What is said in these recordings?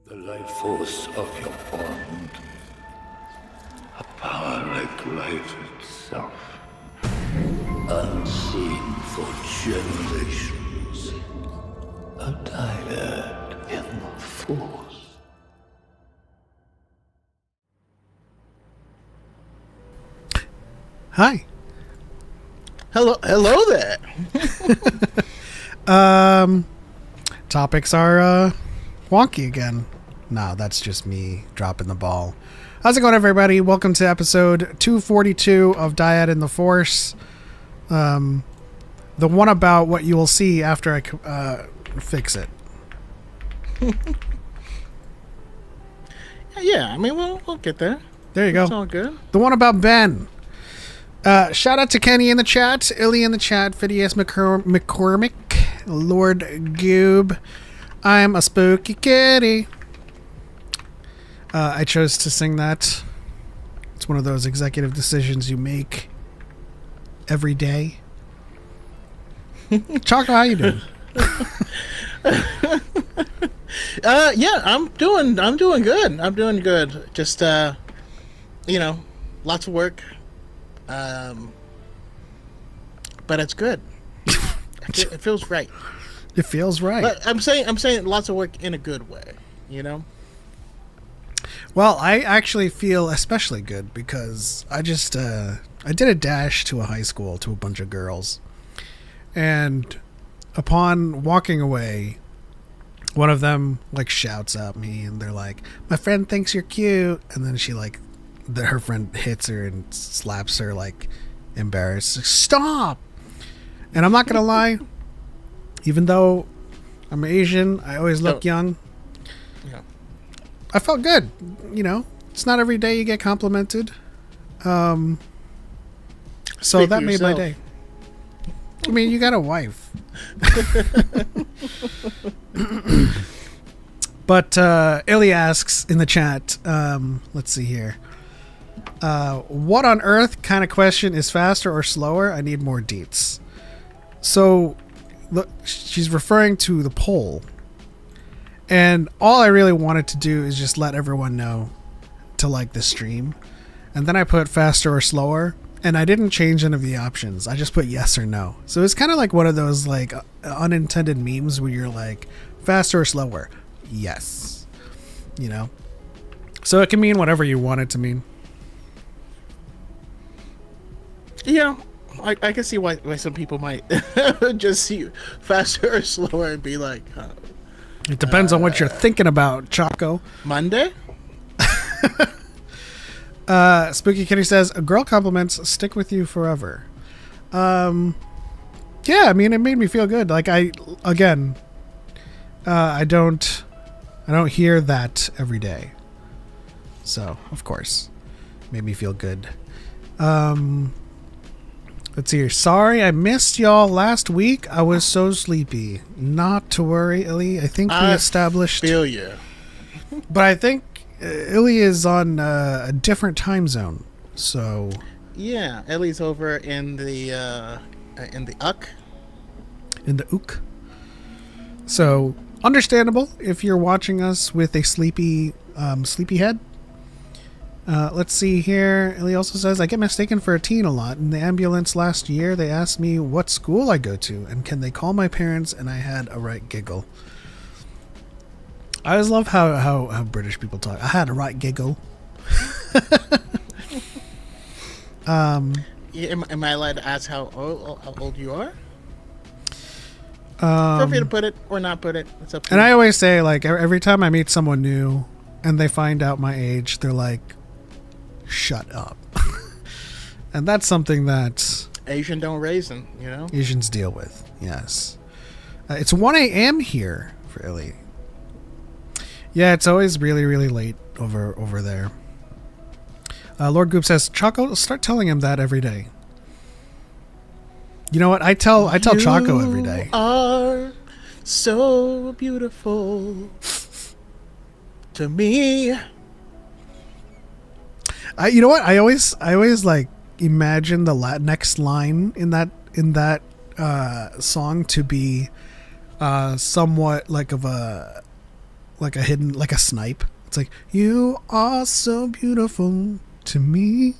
The life force of your bond, a power like life itself, unseen for generations, a dyad in the force. Hi. Hello there. Topics are wonky again. No, that's just me dropping the ball. How's it going, everybody? Welcome to episode 242 of DYAD in the Force. The one about what you will see after I fix it. Yeah, I mean, we'll get there. There you go. It's all good. The one about Ben. Shout out to Kenny in the chat, Illy in the chat, Phidias McCormick, Lord Goob. I'm a spooky kitty. I chose to sing that. It's one of those executive decisions you make every day. Choco, how you doing? Yeah, I'm doing good. I'm doing good. Just lots of work. But it's good. It feels right. It feels right. But I'm saying lots of work in a good way, you know? Well, I actually feel especially good because I just I did a dash to a high school to a bunch of girls. And upon walking away, one of them like shouts at me and they're like, "My friend thinks you're cute." And then she like her friend hits her and slaps her like embarrassed. Like, stop. And I'm not gonna lie, even though I'm Asian, I always look young. Yeah. I felt good. You know, it's not every day you get complimented. So that made my day. I mean, you got a wife. But Illy asks in the chat, let's see here. What on earth kind of question is faster or slower? I need more deets. So look, she's referring to the poll. And all I really wanted to do is just let everyone know to like the stream. And then I put faster or slower. And I didn't change any of the options. I just put yes or no. So it's kind of like one of those like unintended memes where you're like, faster or slower? Yes. You know? So it can mean whatever you want it to mean. Yeah, I can see why some people might just see faster or slower and be like, It depends on what you're thinking about, Choco. Monday? Spooky Kitty says, girl compliments stick with you forever. Yeah, I mean, it made me feel good. Like I don't hear that every day. So, of course, made me feel good. Let's see here. Sorry, I missed y'all last week. I was so sleepy. Not to worry, Illy. I think we established. Feel you. But I think Illy is on a different time zone. So Yeah, Ellie's over in the UC. In the ook. So understandable if you're watching us with a sleepy head. Let's see here. Illy also says, I get mistaken for a teen a lot. In the ambulance last year, they asked me what school I go to and can they call my parents, and I had a right giggle. I always love how British people talk. I had a right giggle. Am I allowed to ask how old you are? Feel free to put it or not put it. It's up to you. And I always say, like, every time I meet someone new and they find out my age, they're like, shut up. And that's something that Asian don't raisin, you know? Asians deal with. Yes. It's 1 a.m. here for Illy. Yeah, it's always really, really late over there. Lord Goop says, Choco, start telling him that every day. You know what? I tell Choco every day. You are so beautiful to me. You know what? I always like imagine the next line in that song to be somewhat like of a like a hidden, like a snipe. It's like, you are so beautiful to me,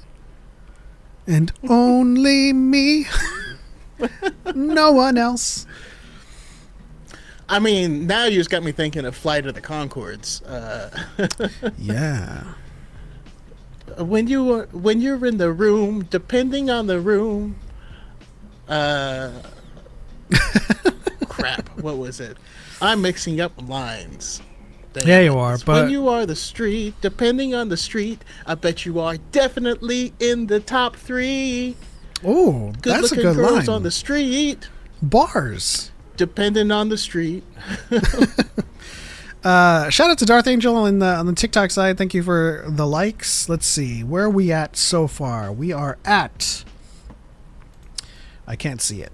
and only me, no one else. I mean, now you just got me thinking of Flight of the Conchords. Yeah. When you're in the room, depending on the room. Crap. What was it? I'm mixing up lines. Yeah, you are. But when you are the street, depending on the street, I bet you are definitely in the top 3. oh, that's a Good-looking good girls line. on the street, Bars. depending on the street. Shout out to Darth Angel on the TikTok side. Thank you for the likes. Let's see. Where are we at so far? We are at... I can't see it.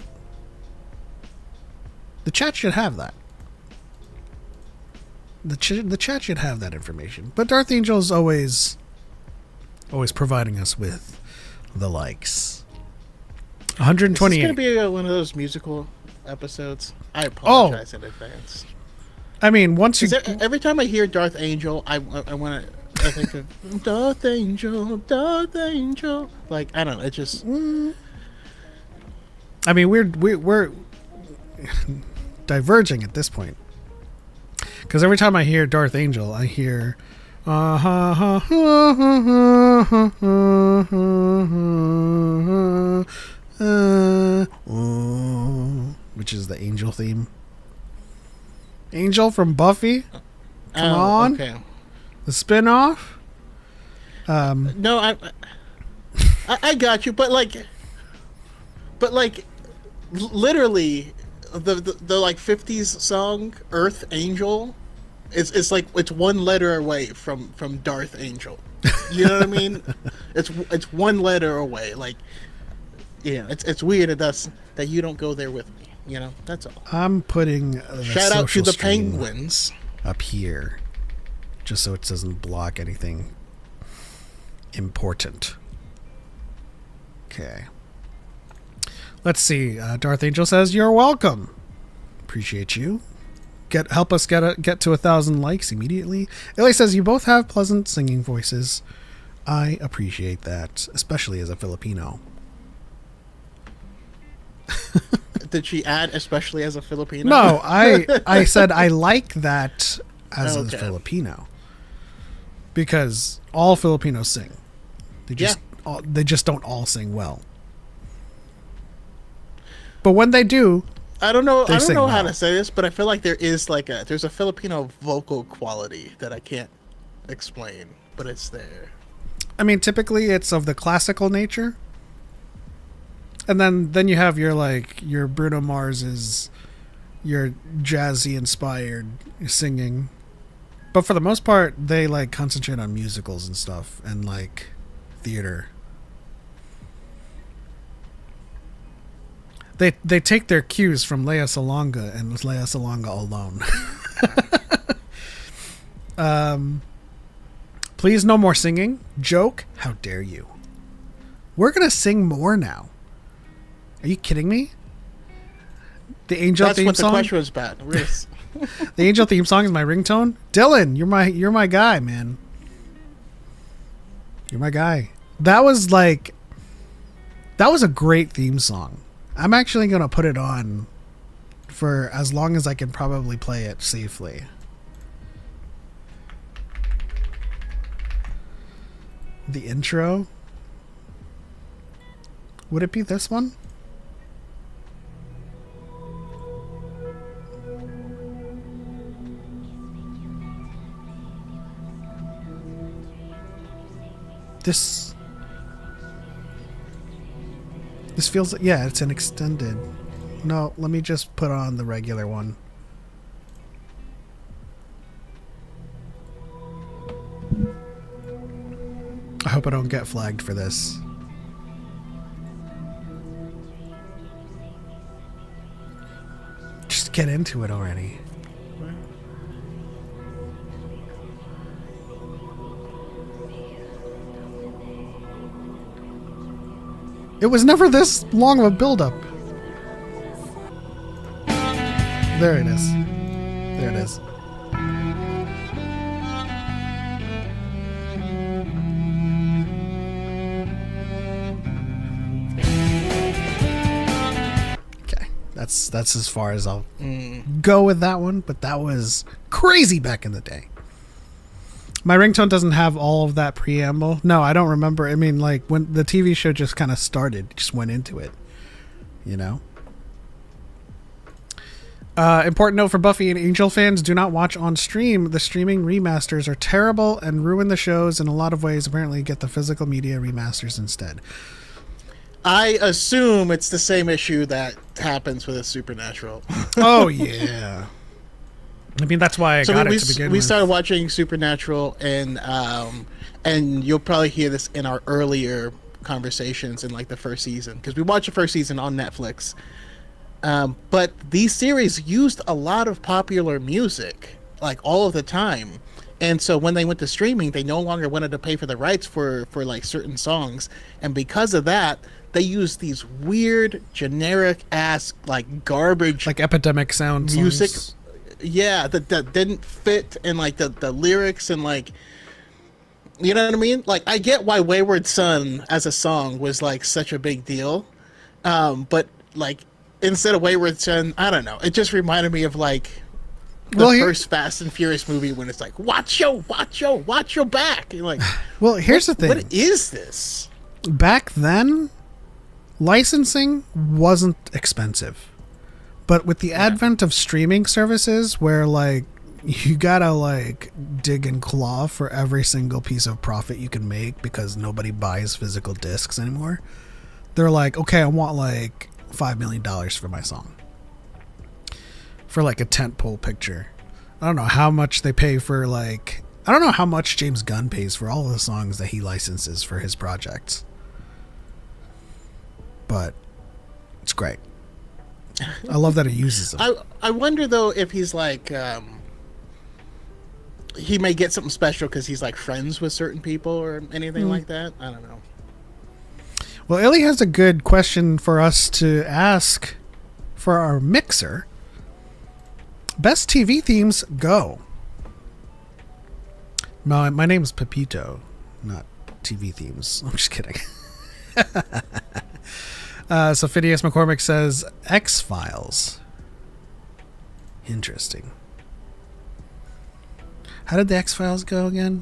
The chat should have that. The chat should have that information. But Darth Angel is always providing us with the likes. Is 128. this going to be one of those musical episodes? I apologize in advance. I mean, once you... Every time I hear Darth Angel, I want to think of Darth Angel, Darth Angel. Like, I don't know. It just... I mean, we're diverging at this point. Because every time I hear Darth Angel, I hear... which is the Angel theme. Angel from Buffy? Come on. Okay. The spin-off? No, I got you, but literally, the like 50s song Earth Angel is like it's one letter away from Darth Angel. You know what I mean? It's one letter away. Like, yeah, it's weird that you don't go there with me. You know, that's all. I'm putting the Shout out to social the stream Penguins. up here, just so it doesn't block anything important. Okay. Let's see. Darth Angel says, "You're welcome. Appreciate you. Help us get to 1,000 likes immediately." Illy says, "You both have pleasant singing voices. I appreciate that, especially as a Filipino." Did she add especially as a Filipino? No, I said I like that as Okay. a Filipino, because all Filipinos sing. They just don't all sing well. But when they do, I don't know sing how well. to say this, but I feel like there's a Filipino vocal quality that I can't explain, but it's there. I mean, typically it's of the classical nature. And then you have your Bruno Mars's, your jazzy inspired singing. But for the most part, they like concentrate on musicals and stuff and like theater. They take their cues from Lea Salonga and Lea Salonga alone. Please no more singing. Joke? How dare you? We're gonna sing more now. Are you kidding me? The Angel That's theme what the song. question was about. The Angel theme song is my ringtone. Dylan, you're my guy, man. You're my guy. That was a great theme song. I'm actually gonna put it on for as long as I can probably play it safely. The intro. Would it be this one? This feels, yeah, it's an extended. No, let me just put on the regular one. I hope I don't get flagged for this. Just get into it already. It was never this long of a build-up. There it is. There it is. That's as far as I'll go with that one. But that was crazy back in the day. My ringtone doesn't have all of that preamble. No, I don't remember. I mean, like, when the TV show just kind of started, just went into it, you know? Important note for Buffy and Angel fans, do not watch on stream. The streaming remasters are terrible and ruin the shows in a lot of ways. Apparently, get the physical media remasters instead. I assume it's the same issue that happens with a Supernatural. Oh, yeah. I mean, that's why I got it to begin with. We started watching Supernatural, and you'll probably hear this in our earlier conversations in like the first season, because we watched the first season on Netflix. But these series used a lot of popular music, like all of the time. And so when they went to streaming, they no longer wanted to pay for the rights for like certain songs. And because of that, they used these weird, generic ass, like garbage, like epidemic sound music. Songs. Yeah, that didn't fit in like the lyrics and like, you know what I mean? Like, I get why Wayward Son as a song was like such a big deal. But like, instead of Wayward Son, I don't know. It just reminded me of like the first Fast and Furious movie when it's like, watch your back. And like, well, here's the thing. What is this? Back then, licensing wasn't expensive. But with the advent of streaming services where like you gotta like dig and claw for every single piece of profit you can make because nobody buys physical discs anymore, they're like, okay, I want like $5 million for my song. For like a tentpole picture. I don't know how much they pay for like, I don't know how much James Gunn pays for all of the songs that he licenses for his projects. But it's great. I love that he uses them. I wonder though if he's like he may get something special because he's like friends with certain people or anything like that. I don't know. Well, Illy has a good question for us to ask for our mixer. Best TV themes, go. No, my name's Pepito, not TV themes. I'm just kidding. So Phineas McCormick says X-Files. Interesting. How did the X-Files go again?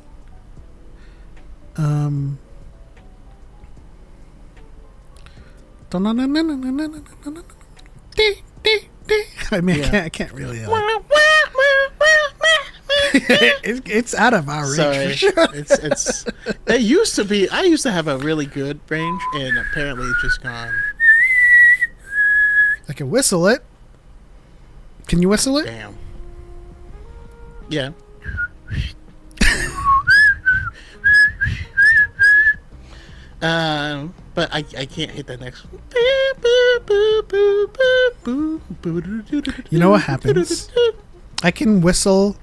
I mean, yeah. I can't really. It's out of our range. Sorry. For sure. It's. It used to be. I used to have a really good range, and apparently it's just gone. I can whistle it. Can you whistle it? Damn. Yeah. But I can't hit the next one. You know what happens? I can whistle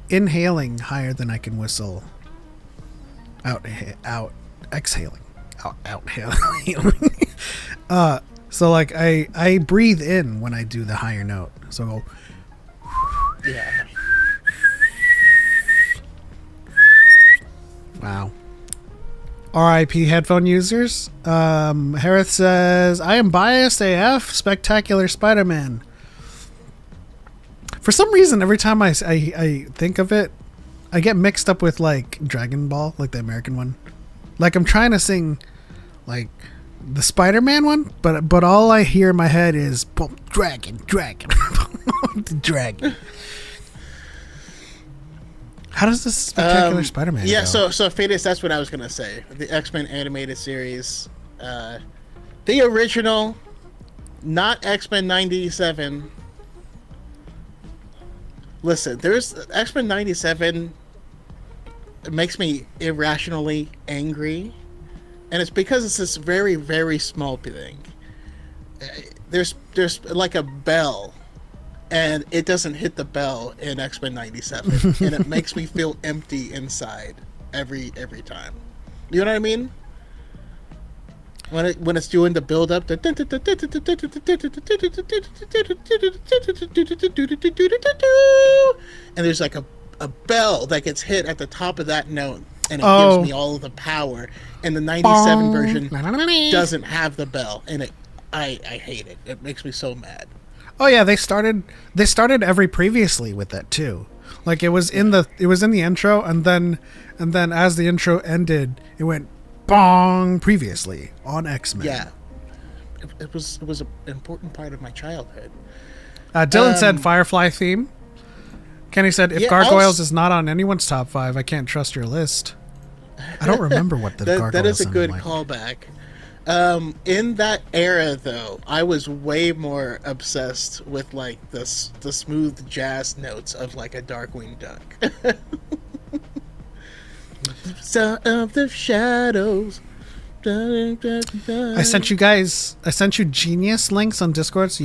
inhaling higher than I can whistle out exhaling. Outhailing. So like I breathe in when I do the higher note. So I'll go. Yeah. Wow. R.I.P. headphone users. Harith says, I am biased AF. Spectacular Spider-Man. For some reason, every time I think of it, I get mixed up with like Dragon Ball, like the American one. Like I'm trying to sing like the Spider-Man one, but all I hear in my head is dragon. The dragon. How does this Spectacular Spider-Man Yeah, go? so Phoenix, that's what I was going to say. The X-Men animated series. The original, not X-Men 97. Listen, there's X-Men 97. It makes me irrationally angry. And it's because it's this very, very small thing. There's like a bell. And it doesn't hit the bell in X-Men 97. And it makes me feel empty inside every time. You know what I mean? When it's doing the build up, and there's like a bell that gets hit at the top of that note, and it gives me all of the power. And the 97 version doesn't have the bell, and I hate it. It makes me so mad. Oh yeah, they started every previously with that too. Like it was in the intro, and then as the intro ended, it went bong previously on X-Men. Yeah, it was an important part of my childhood. Dylan said Firefly theme. Kenny said if Gargoyles is not on anyone's top 5, I can't trust your list. I don't remember what the Gargoyles that is a good like. callback. In that era, though, I was way more obsessed with like the smooth jazz notes of like a Darkwing Duck. Sound of the shadows. I sent you Genius links on Discord, so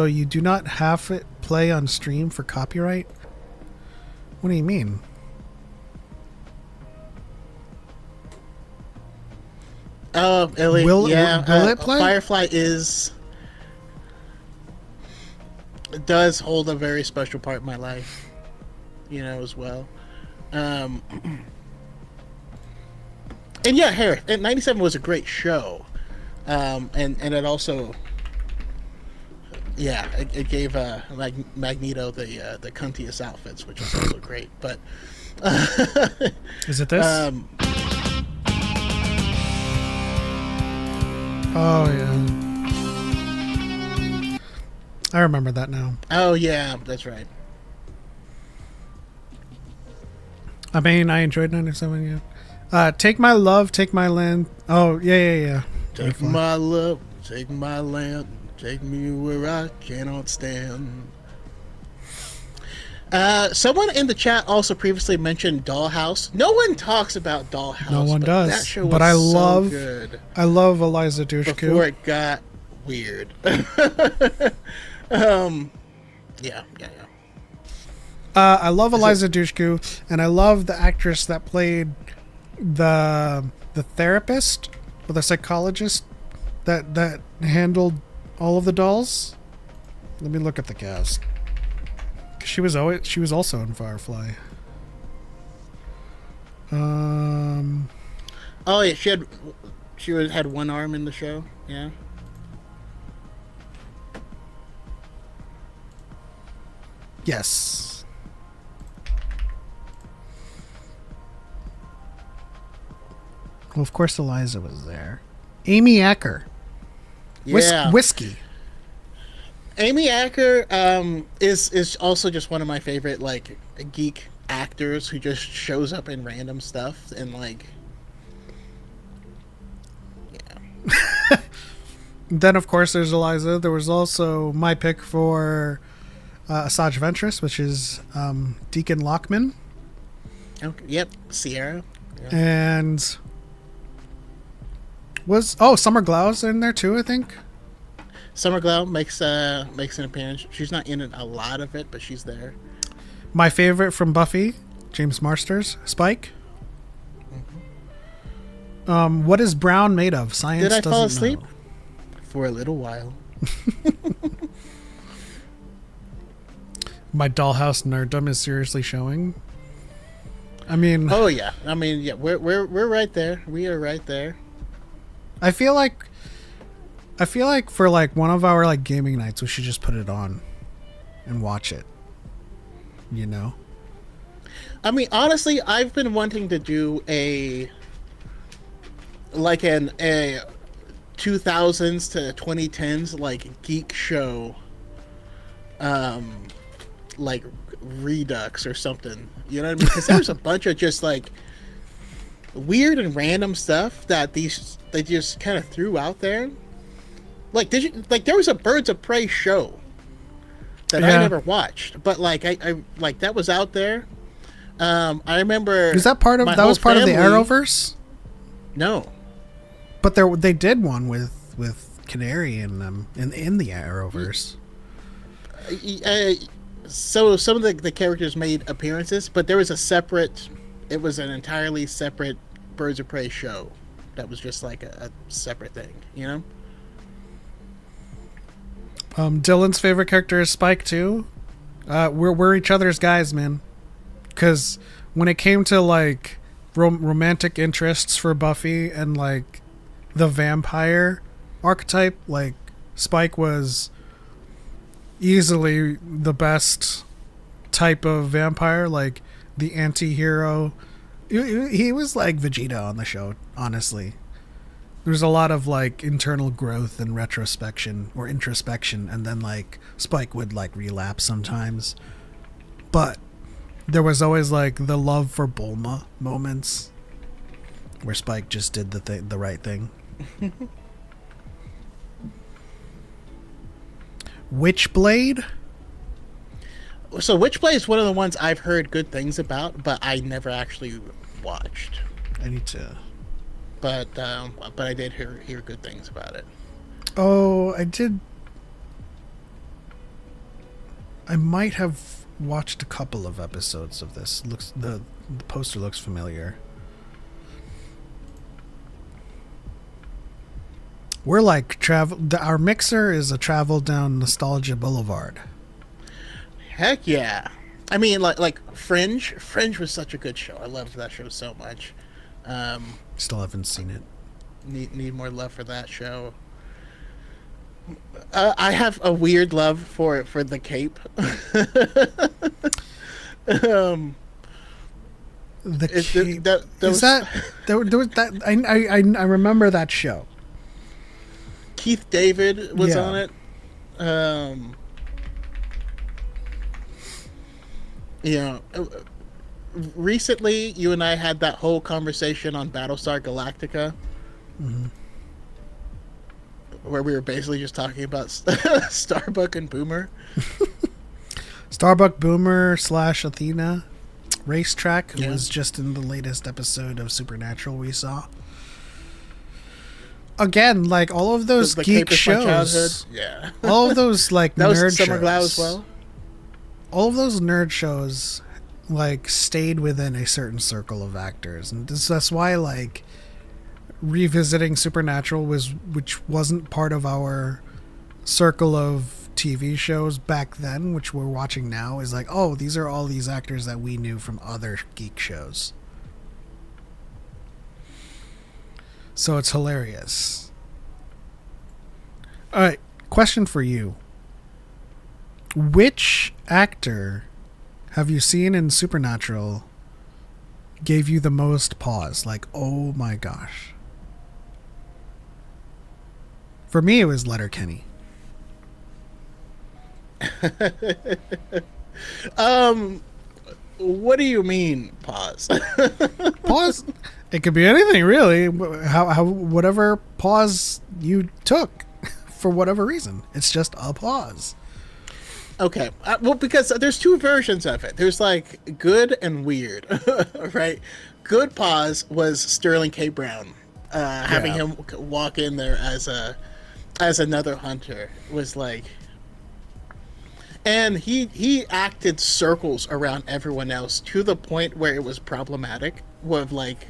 you do not have it play on stream for copyright. What do you mean? Oh, Ellie, will yeah. It play? Firefly does hold a very special part in my life, as well. And yeah, Harry, 97 was a great show. And it also, yeah, it gave Magneto the cuntiest outfits, which is also great. But is it this? Oh yeah, I remember that now. Oh yeah, that's right. I mean, I enjoyed 97. Yeah. Take my love, take my land. Oh yeah. Take my love, take my land, take me where I cannot stand. Someone in the chat also previously mentioned Dollhouse. No one talks about Dollhouse. No one does. That show was but I so good. I love Eliza Dushku. Before it got weird. Yeah. I love Eliza Dushku, and I love the actress that played the therapist or the psychologist that handled all of the dolls. Let me look at the cast. She was also in Firefly. Oh yeah, she had one arm in the show. Yeah. Yes. Well, of course, Eliza was there. Amy Acker. Yeah. Whiskey. Amy Acker is also just one of my favorite like geek actors who just shows up in random stuff and like. Yeah. Then, of course, there's Eliza. There was also my pick for Asajj Ventress, which is Deacon Lockman. Okay. Yep. Sierra. Yeah. And Summer Glau's in there too, I think. Summer Glau makes an appearance. She's not in it a lot of it, but she's there. My favorite from Buffy, James Marsters, Spike. Mm-hmm. What is brown made of? Science doesn't know. Did I fall asleep? For a little while. My Dollhouse nerddom is seriously showing. I mean, oh yeah. I mean, yeah. We're right there. We are right there. I feel like for like one of our like gaming nights, we should just put it on and watch it. I mean, honestly, I've been wanting to do a 2000s to 2010s like geek show, like Redux or something. You know what I mean? Because there's a bunch of just like weird and random stuff that they just kind of threw out there. Like there was a Birds of Prey show that I never watched, but like I like that was out there. I remember. Is that part of that was part family, of the Arrowverse? No, but they did one with Canary in them in the Arrowverse. So some of the characters made appearances, but there was it was an entirely separate Birds of Prey show that was just like a separate thing, Dylan's favorite character is Spike too. We're each other's guys, man. Because when it came to like romantic interests for Buffy and like the vampire archetype, like Spike was easily the best type of vampire, like the anti-hero. He was like Vegeta on the show, honestly. There's a lot of like internal growth and retrospection or introspection, and then like Spike would like relapse sometimes. But there was always like the love for Bulma moments where Spike just did the right thing. Witchblade? So Witchblade is one of the ones I've heard good things about, but I never actually watched. I need to. But I did hear good things about it. Oh, I did. I might have watched a couple of episodes of this. Looks the poster looks familiar. We're like travel. Our mixer is a travel down nostalgia boulevard. Heck yeah! I mean, like Fringe. Fringe was such a good show. I loved that show so much. Still haven't seen it. Need more love for that show. I have a weird love for the Cape. The Cape. I remember that show. Keith David was on it. Recently, you and I had that whole conversation on Battlestar Galactica, where we were basically just talking about Starbuck and Boomer. Starbuck, Boomer / Athena, Racetrack, who was just in the latest episode of Supernatural we saw. Again, like all of those geek shows, all of those like that nerd was Summer shows, Glau as well. All of those nerd shows, like stayed within a certain circle of actors, and that's why like revisiting Supernatural which wasn't part of our circle of TV shows back then, which we're watching now, is like, oh, these are all these actors that we knew from other geek shows. So it's hilarious. All right, question for you. Which actor have you seen in Supernatural gave you the most pause? Like, oh my gosh. For me, it was Letterkenny. What do you mean, pause? Pause? It could be anything, really. How whatever pause you took, for whatever reason, it's just a pause. Okay, well, because there's two versions of it. There's like good and weird, right? Good pause was Sterling K. Brown, having him walk in there as another hunter was like, and he acted circles around everyone else to the point where it was problematic. With like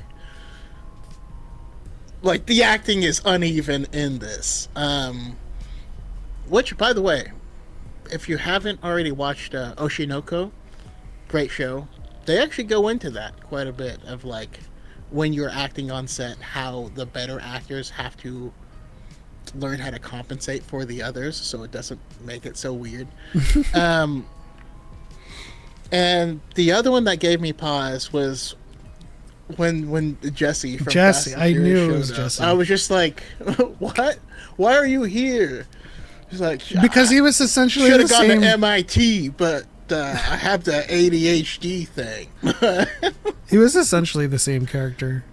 the acting is uneven in this. Which, by the way, if you haven't already watched Oshinoko, great show. They actually go into that quite a bit of like when you're acting on set, how the better actors have to learn how to compensate for the others so it doesn't make it so weird. And the other one that gave me pause was when Jesse from Fast and I Furious knew it was showed up. Jesse. I was just like, what? Why are you here? He's like, because he was essentially should the have gone same. to MIT, but I have the ADHD thing. He was essentially the same character.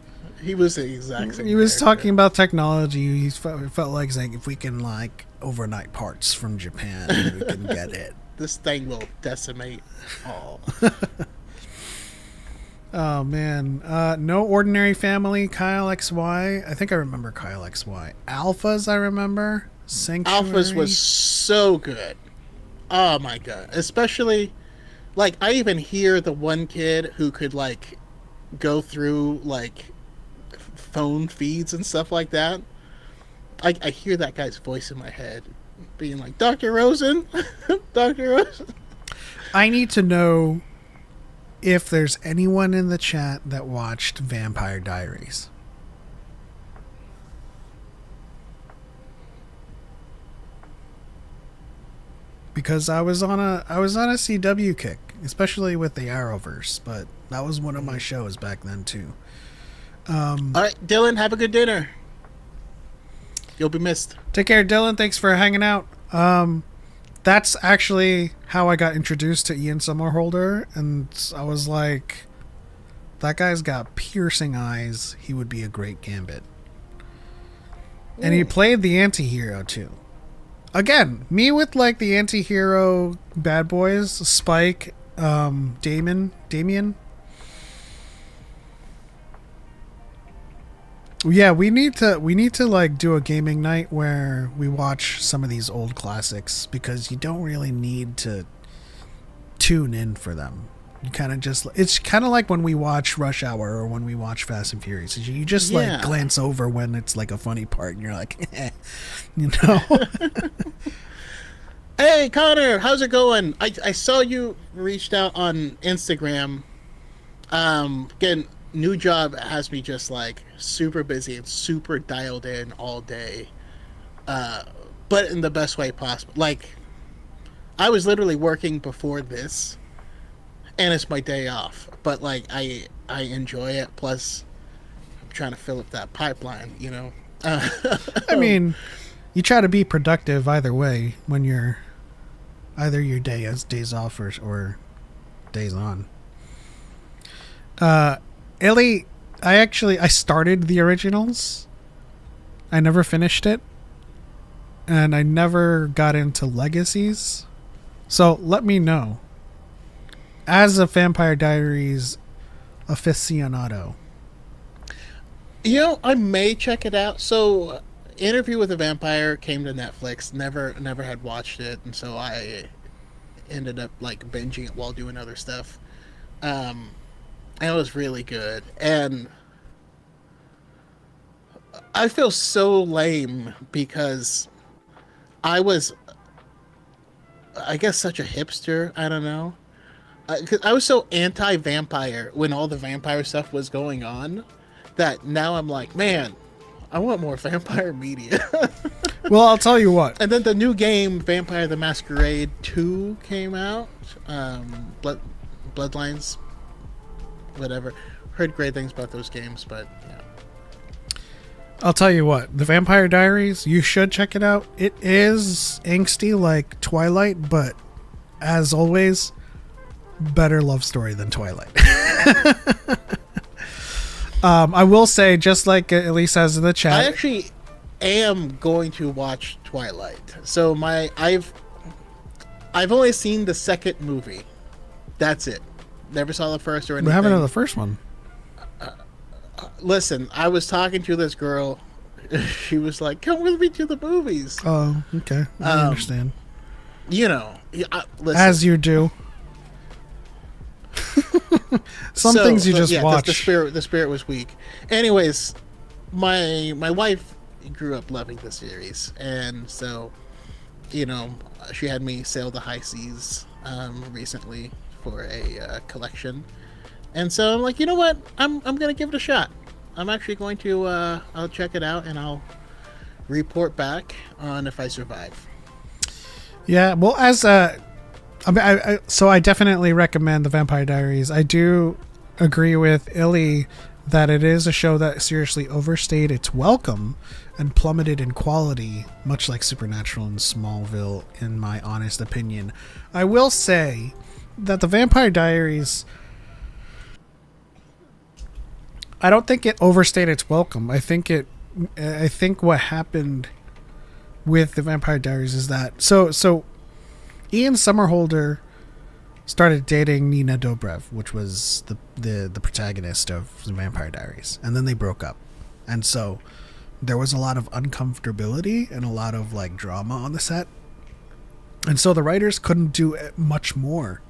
He was the exact same. He was character. talking about technology. He felt like saying, if we can like overnight parts from Japan, we can get it. This thing will decimate all. Oh man, No Ordinary Family, Kyle XY. I think I remember Kyle XY. Alphas, I remember. Sanctuary. Alphas was so good. Oh my god. Especially, like, I even hear the one kid who could, like, go through, like, phone feeds and stuff like that. I hear that guy's voice in my head being like, Dr. Rosen? Dr. Rosen? I need to know if there's anyone in the chat that watched Vampire Diaries. because I was on a CW kick, especially with the Arrowverse. But that was one of my shows back then too. All right, Dylan, have a good dinner. You'll be missed. Take care, Dylan. Thanks for hanging out. That's actually how I got introduced to Ian Somerhalder, and I was like, that guy's got piercing eyes. He would be a great Gambit. And he played the anti-hero too. Again, me with like the anti-hero bad boys, Spike, Damien. Yeah, we need to like do a gaming night where we watch some of these old classics, because you don't really need to tune in for them. You kind of just, it's kind of like when we watch Rush Hour or when we watch Fast and Furious. You just like glance over when it's like a funny part and you're like, you know. Hey, Connor, how's it going? I saw you reached out on Instagram. Again, new job has me just like super busy and super dialed in all day. But in the best way possible. Like, I was literally working before this, and it's my day off. But like, I enjoy it. Plus, I'm trying to fill up that pipeline, you know. I mean, you try to be productive either way when you're either your days off or days on. Ellie, I started the originals. I never finished it. And I never got into Legacies. So let me know. As a Vampire Diaries aficionado. You know, I may check it out. So, Interview with a Vampire came to Netflix. Never had watched it, and so I ended up like binging it while doing other stuff. And it was really good. And I feel so lame because I was, I guess, such a hipster. I don't know. 'Cause I was so anti-vampire when all the vampire stuff was going on that now I'm like, man, I want more vampire media. Well, I'll tell you what. And then the new game, Vampire the Masquerade 2, came out. Bloodlines, whatever. Heard great things about those games, but yeah. I'll tell you what. The Vampire Diaries, you should check it out. It is angsty like Twilight, but as always, better love story than Twilight. I will say, just like Elise says in the chat, I actually am going to watch Twilight. So I've only seen the second movie. That's it. Never saw the first or anything. we haven't done the first one. Listen, I was talking to this girl. She was like, "Come with me to the movies." Oh, okay. I understand. You know, listen. As you do. Some things you just watch. The spirit was weak. Anyways, my wife grew up loving the series, and so, you know, she had me sail the high seas recently for a collection, and so I'm like, you know what, I'm gonna give it a shot. I'm actually going to I'll check it out and I'll report back on if I survive. Yeah, well, as so I definitely recommend the Vampire Diaries. I do agree with Illy that it is a show that seriously overstayed its welcome and plummeted in quality, much like Supernatural and Smallville, in my honest opinion. I will say that the Vampire Diaries, I don't think it overstayed its welcome. I think what happened with the Vampire Diaries is that so Ian Somerhalder started dating Nina Dobrev, which was the protagonist of the Vampire Diaries, and then they broke up, and so there was a lot of uncomfortability and a lot of like drama on the set, and so the writers couldn't do much more.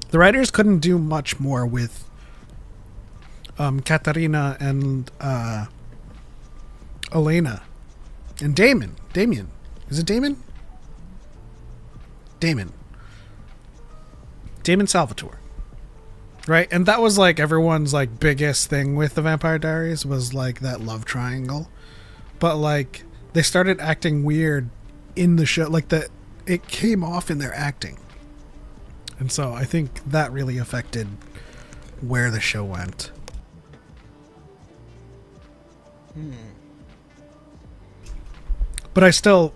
The writers couldn't do much more with Katarina and Elena and Damien. Is it Damien? Damon Salvatore, right? And that was like everyone's like biggest thing with the Vampire Diaries was like that love triangle, but like they started acting weird in the show, like that it came off in their acting. And so I think that really affected where the show went. But I still,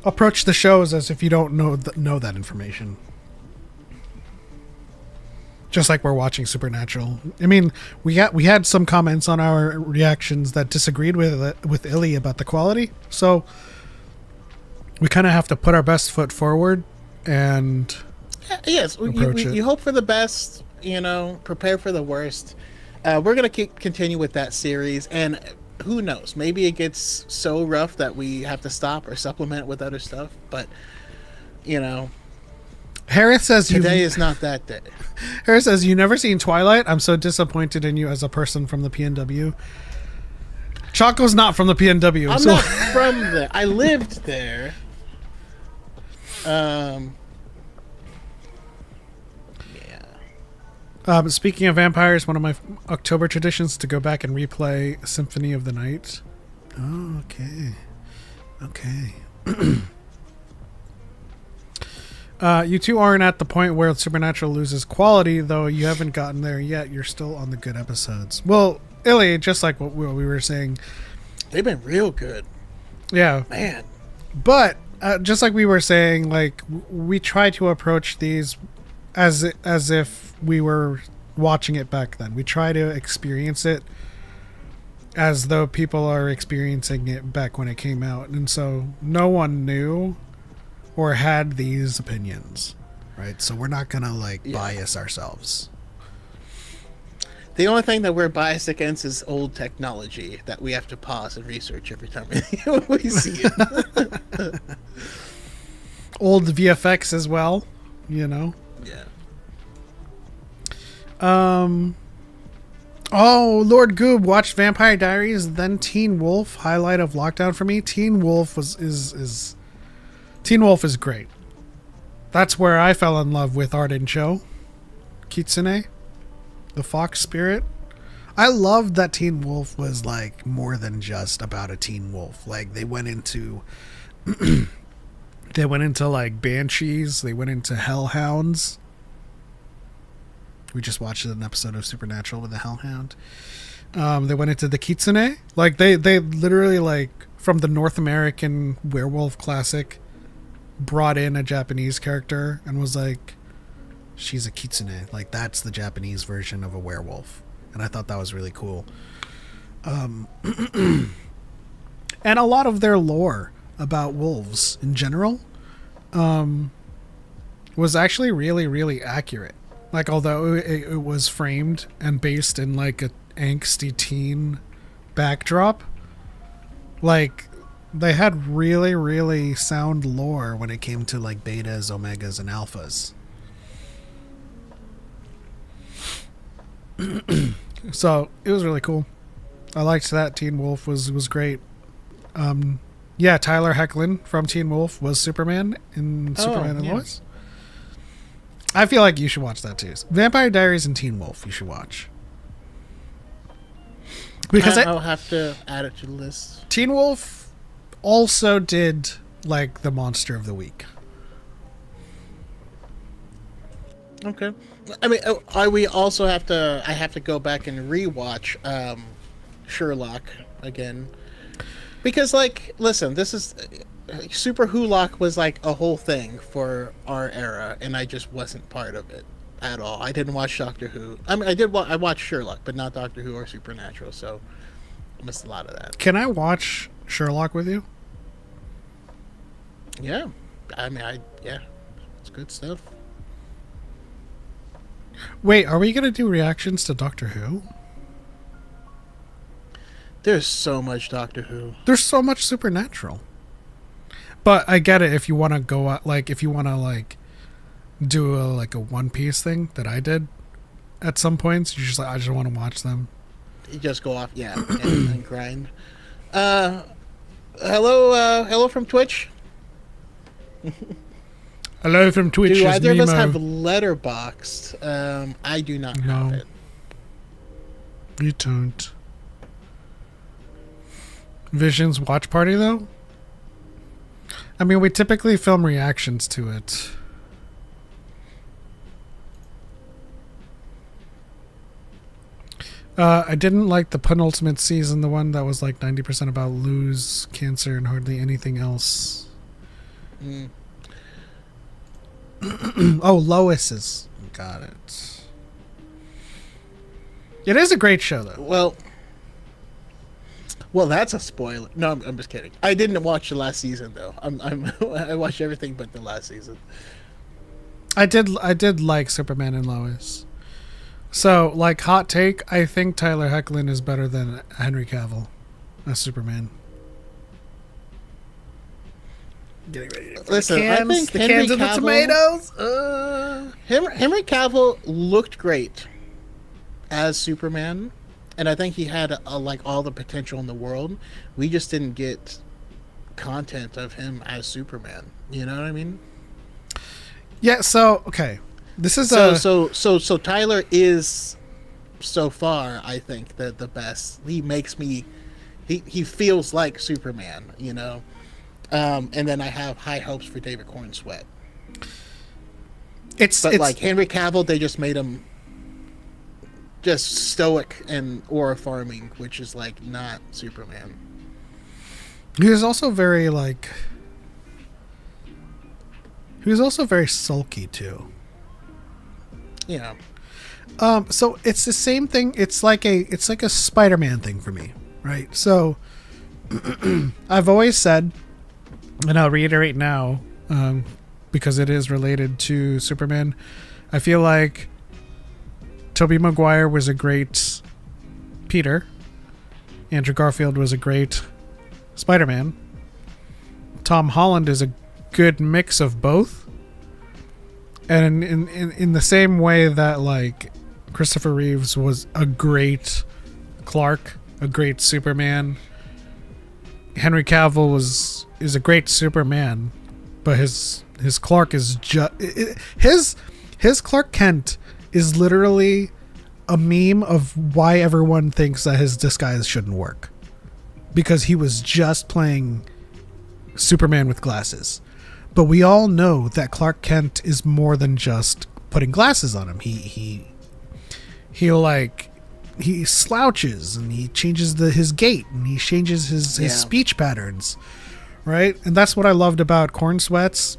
approach the shows as if you don't know that information. Just like we're watching Supernatural. I mean, we had some comments on our reactions that disagreed with Illy about the quality. So we kind of have to put our best foot forward and yes, you hope for the best. Prepare for the worst. We're gonna continue with that series, and who knows? Maybe it gets so rough that we have to stop or supplement with other stuff. But Harris says today is not that day. Harris says, "You never seen Twilight? I'm so disappointed in you as a person from the PNW." Choco's not from the PNW. I'm not from there. I lived there. Speaking of vampires, one of my October traditions to go back and replay Symphony of the Night. Oh, okay. You two aren't at the point where Supernatural loses quality, though you haven't gotten there yet. You're still on the good episodes. Well, Illy, just like what we were saying, they've been real good. Yeah, man. But just like we were saying, like we try to approach these as if we were watching it back then. We try to experience it as though people are experiencing it back when it came out, and so no one knew or had these opinions, right? So we're not gonna bias ourselves. The only thing that we're biased against is old technology that we have to pause and research every time we see it. Old VFX as well, Yeah. Oh, Lord Goob watched Vampire Diaries, then Teen Wolf. Highlight of lockdown for me. Teen Wolf Teen Wolf is great. That's where I fell in love with Arden Cho, Kitsune, the fox spirit. I loved that Teen Wolf was like more than just about a teen wolf. Like they went into like banshees. They went into hellhounds. We just watched an episode of Supernatural with the hellhound. They went into the kitsune. Like they literally, like, from the North American werewolf classic, brought in a Japanese character and was like, she's a kitsune. Like that's the Japanese version of a werewolf. And I thought that was really cool. And a lot of their lore about wolves in general was actually really, really accurate. Like, although it was framed and based in like a angsty teen backdrop, like they had really, really sound lore when it came to like betas, omegas, and alphas. So it was really cool. I liked that. Teen Wolf was great. Yeah, Tyler Hoechlin from Teen Wolf was Superman in Superman and Lois. I feel like you should watch that too. Vampire Diaries and Teen Wolf you should watch. Because I'll have to add it to the list. Teen Wolf also did like the Monster of the Week. Okay. I mean, we also have to. I have to go back and rewatch Sherlock again, because, like, listen, this is Super Wholock was like a whole thing for our era, and I just wasn't part of it at all. I didn't watch Doctor Who. I mean, I watched Sherlock, but not Doctor Who or Supernatural, so I missed a lot of that. Can I watch Sherlock with you? Yeah, I mean, it's good stuff. Wait, are we going to do reactions to Doctor Who? There's so much Doctor Who. There's so much Supernatural. But I get it if you want to go out, like, if you want to, like, do a One Piece thing that I did at some points. You're just like, I just want to watch them. You just go off, and grind. Hello from Twitch. Hello from Twitch. Do either of us Nemo. have Letterboxd? I do not have it. You don't. Vision's watch party though? I mean, we typically film reactions to it. I didn't like the penultimate season, the one that was like 90% about Lou's cancer and hardly anything else. Mm. Oh, Lois's. Got it. It is a great show, though. Well, that's a spoiler. No, I'm just kidding. I didn't watch the last season though. I watched everything but the last season. I did like Superman and Lois. So, like, hot take, I think Tyler Hoechlin is better than Henry Cavill as Superman. Getting ready to listen. I think the Henry cans of the Cavill, tomatoes. Henry Cavill looked great as Superman, and I think he had like all the potential in the world. We just didn't get content of him as Superman. You know what I mean? Yeah. So okay, this is so Tyler is so far, I think, the best. He makes me. He feels like Superman. You know. And then I have high hopes for David Corn Sweat. But like Henry Cavill, they just made him just stoic and aura farming, which is like not Superman. He was also very like. He was also very sulky too. Yeah. So it's the same thing. It's like a Spider-Man thing for me, right? So I've always said, and I'll reiterate now, because it is related to Superman. I feel like Tobey Maguire was a great Peter. Andrew Garfield was a great Spider-Man. Tom Holland is a good mix of both. And in the same way that like Christopher Reeves was a great Clark, a great Superman, Henry Cavill is a great Superman, but his Clark is just his Clark Kent is literally a meme of why everyone thinks that his disguise shouldn't work, because he was just playing Superman with glasses. But we all know that Clark Kent is more than just putting glasses on him. He slouches and he changes his gait and he changes his speech patterns, right? And that's what I loved about Corn Sweats.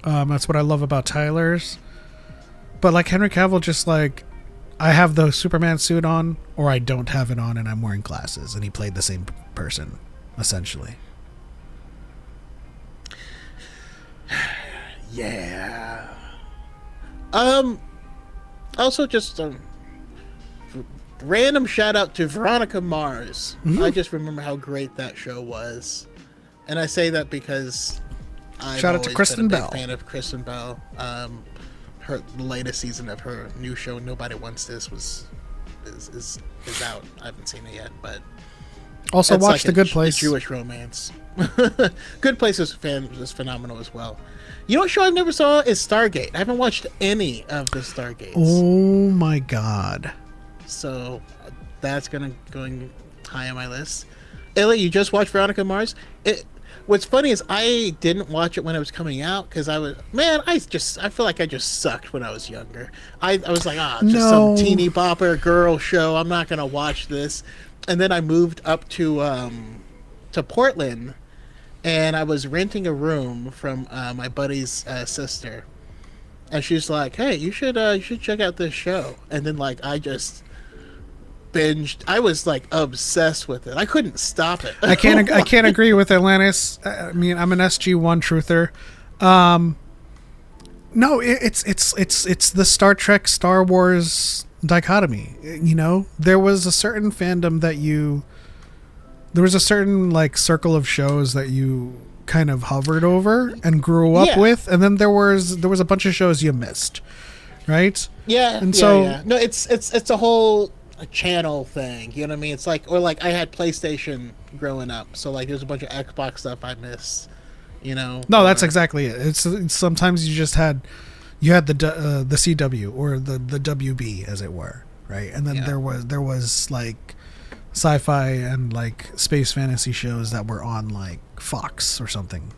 That's what I love about Tyler's. But like Henry Cavill, just like, I have the Superman suit on or I don't have it on and I'm wearing glasses, and he played the same person essentially. Yeah. Also, just random shout out to Veronica Mars. Mm-hmm. I just remember how great that show was, and I say that because I've shout out to Kristen been a Bell. Fan of Kristen Bell. The latest season of her new show, Nobody Wants This, is out. I haven't seen it yet, but also watch like The Good Place. Jewish romance. Good Place is phenomenal as well. You know what show I've never saw is Stargate. I haven't watched any of the Stargates. Oh my god! So that's going high on my list. Ellie, you just watched Veronica Mars. What's funny is I didn't watch it when it was coming out because I feel like I just sucked when I was younger. I was like, some teeny bopper girl show. I'm not gonna watch this. And then I moved up to Portland, and I was renting a room from my buddy's sister, and she's like, "Hey, you should check out this show." And then like I just binged. I was like obsessed with it. I couldn't stop it. I can't agree with Atlantis. I mean, I'm an SG-1 truther. No, it's the Star Trek, Star Wars dichotomy. You know, there was a certain fandom there was a certain like circle of shows that you kind of hovered over and grew up with, and then there was a bunch of shows you missed, right? Yeah, and so no, it's a whole channel thing. You know what I mean? It's like, or like I had PlayStation growing up, so like there's a bunch of Xbox stuff I missed. You know? No, that's exactly it. It's sometimes you had the CW or the WB, as it were, right? And then there was like sci-fi and like space fantasy shows that were on like Fox or something,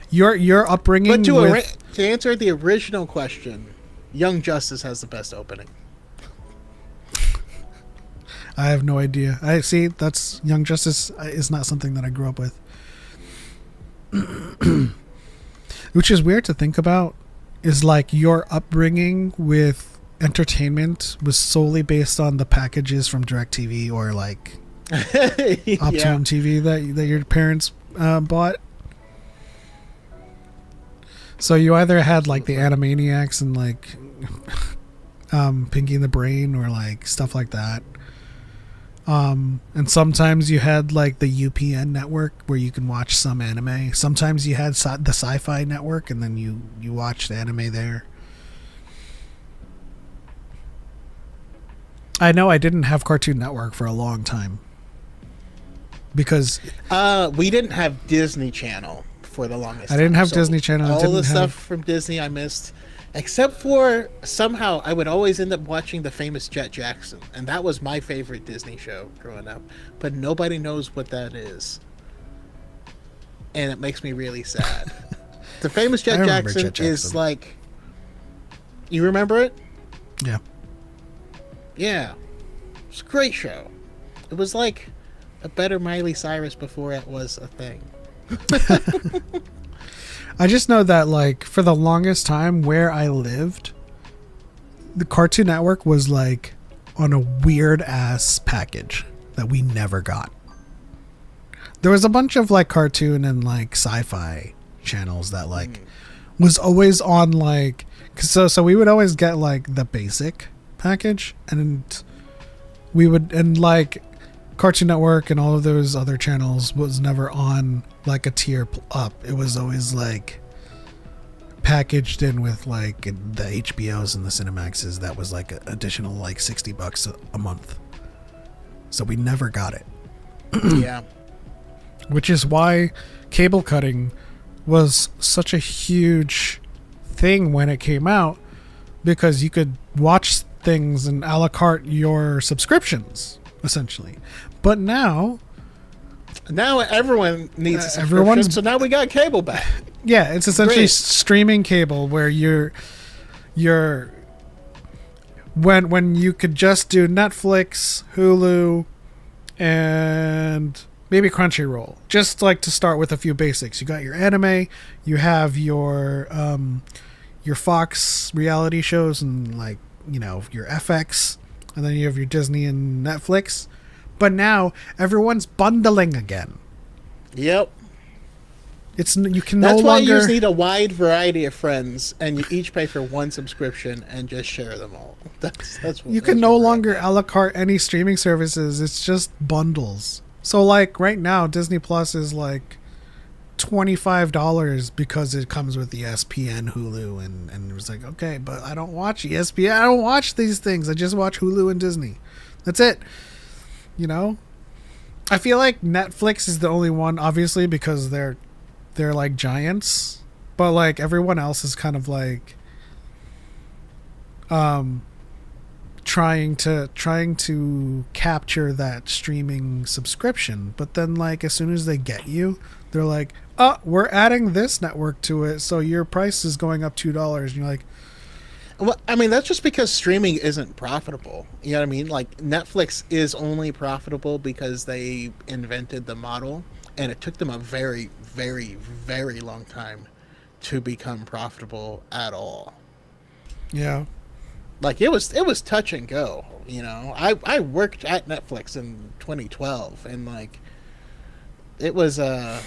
Your upbringing But with to answer the original question, Young Justice has the best opening. I have no idea. I see that's Young Justice is not something that I grew up with. Which is weird to think about, is like your upbringing with entertainment was solely based on the packages from DirecTV or like Optimum TV that your parents bought. So you either had like the Animaniacs and like Pinky and the Brain or like stuff like that. And sometimes you had like the UPN network where you can watch some anime. Sometimes you had the Sci-Fi network and then you watch the anime there. I know I didn't have Cartoon Network for a long time because we didn't have Disney Channel for the longest I didn't time. have Disney Channel. All the stuff from Disney I missed, except for somehow I would always end up watching The Famous Jet Jackson, and that was my favorite Disney show growing up. But nobody knows what that is, and it makes me really sad. The Famous Jet Jackson is like, you remember it? Yeah. Yeah, it's a great show. It was like a better Miley Cyrus before it was a thing. I just know that like for the longest time where I lived, the Cartoon Network was like on a weird ass package that we never got. There was a bunch of like cartoon and like sci-fi channels that like was always on like so we would always get like the basic package and we would and like Cartoon Network and all of those other channels was never on like a tier up. It was always like packaged in with like the HBOs and the Cinemaxes that was like an additional like $60 a month. So we never got it. Yeah. Which is why cable cutting was such a huge thing when it came out, because you could watch things and a la carte your subscriptions essentially. But now everyone needs a subscription, so now we got cable back. Yeah, it's essentially streaming cable where you're when you could just do Netflix, Hulu, and maybe Crunchyroll, just like to start with a few basics. You got your anime, you have your Fox reality shows and like, you know, your FX, and then you have your Disney and Netflix. But now everyone's bundling again. Yep. It's you can That's no why longer you just need a wide variety of friends, and you each pay for one subscription and just share them all. That's what you can no longer a la carte any streaming services. It's just bundles. So like right now, Disney Plus is like $25 because it comes with ESPN, Hulu, and it was like, okay, but I don't watch ESPN. I don't watch these things. I just watch Hulu and Disney. That's it. You know, I feel like Netflix is the only one, obviously, because they're like giants, but like everyone else is kind of like trying to capture that streaming subscription. But then like as soon as they get you, they're like, oh, we're adding this network to it, so your price is going up $2. And you're like, well, I mean, that's just because streaming isn't profitable. You know what I mean? Like, Netflix is only profitable because they invented the model, and it took them a very, very, very long time to become profitable at all. yeah. Like, it was touch and go, you know? I worked at Netflix in 2012, and, like, it was, there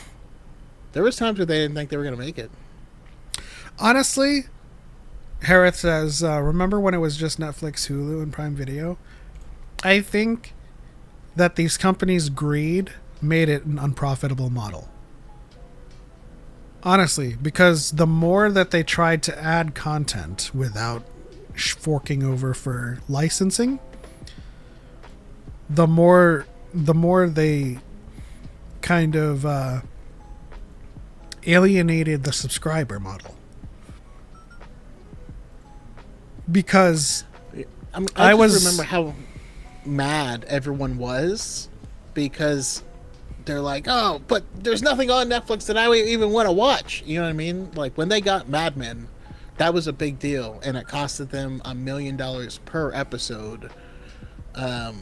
was times where they didn't think they were going to make it. Honestly, Harith says, remember when it was just Netflix, Hulu, and Prime Video? I think that these companies' greed made it an unprofitable model. Honestly, because the more that they tried to add content without forking over for licensing, the more they kind of alienated the subscriber model. Because I just remember how mad everyone was because they're like, oh, but there's nothing on Netflix that I even want to watch. You know what I mean? Like when they got Mad Men, that was a big deal, and it costed them $1 million per episode to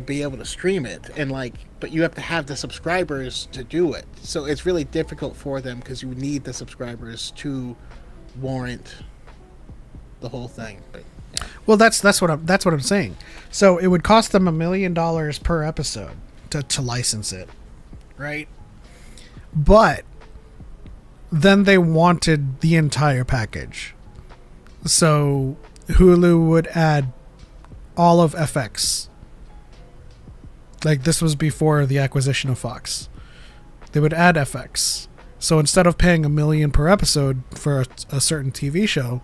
be able to stream it. And like, but you have to have the subscribers to do it. So it's really difficult for them because you need the subscribers to warrant the whole thing. But yeah. Well, that's what I'm saying. So it would cost them $1 million per episode to license it, right? But then they wanted the entire package. So Hulu would add all of FX. Like this was before the acquisition of Fox. They would add FX. So instead of paying $1 million per episode for a certain TV show,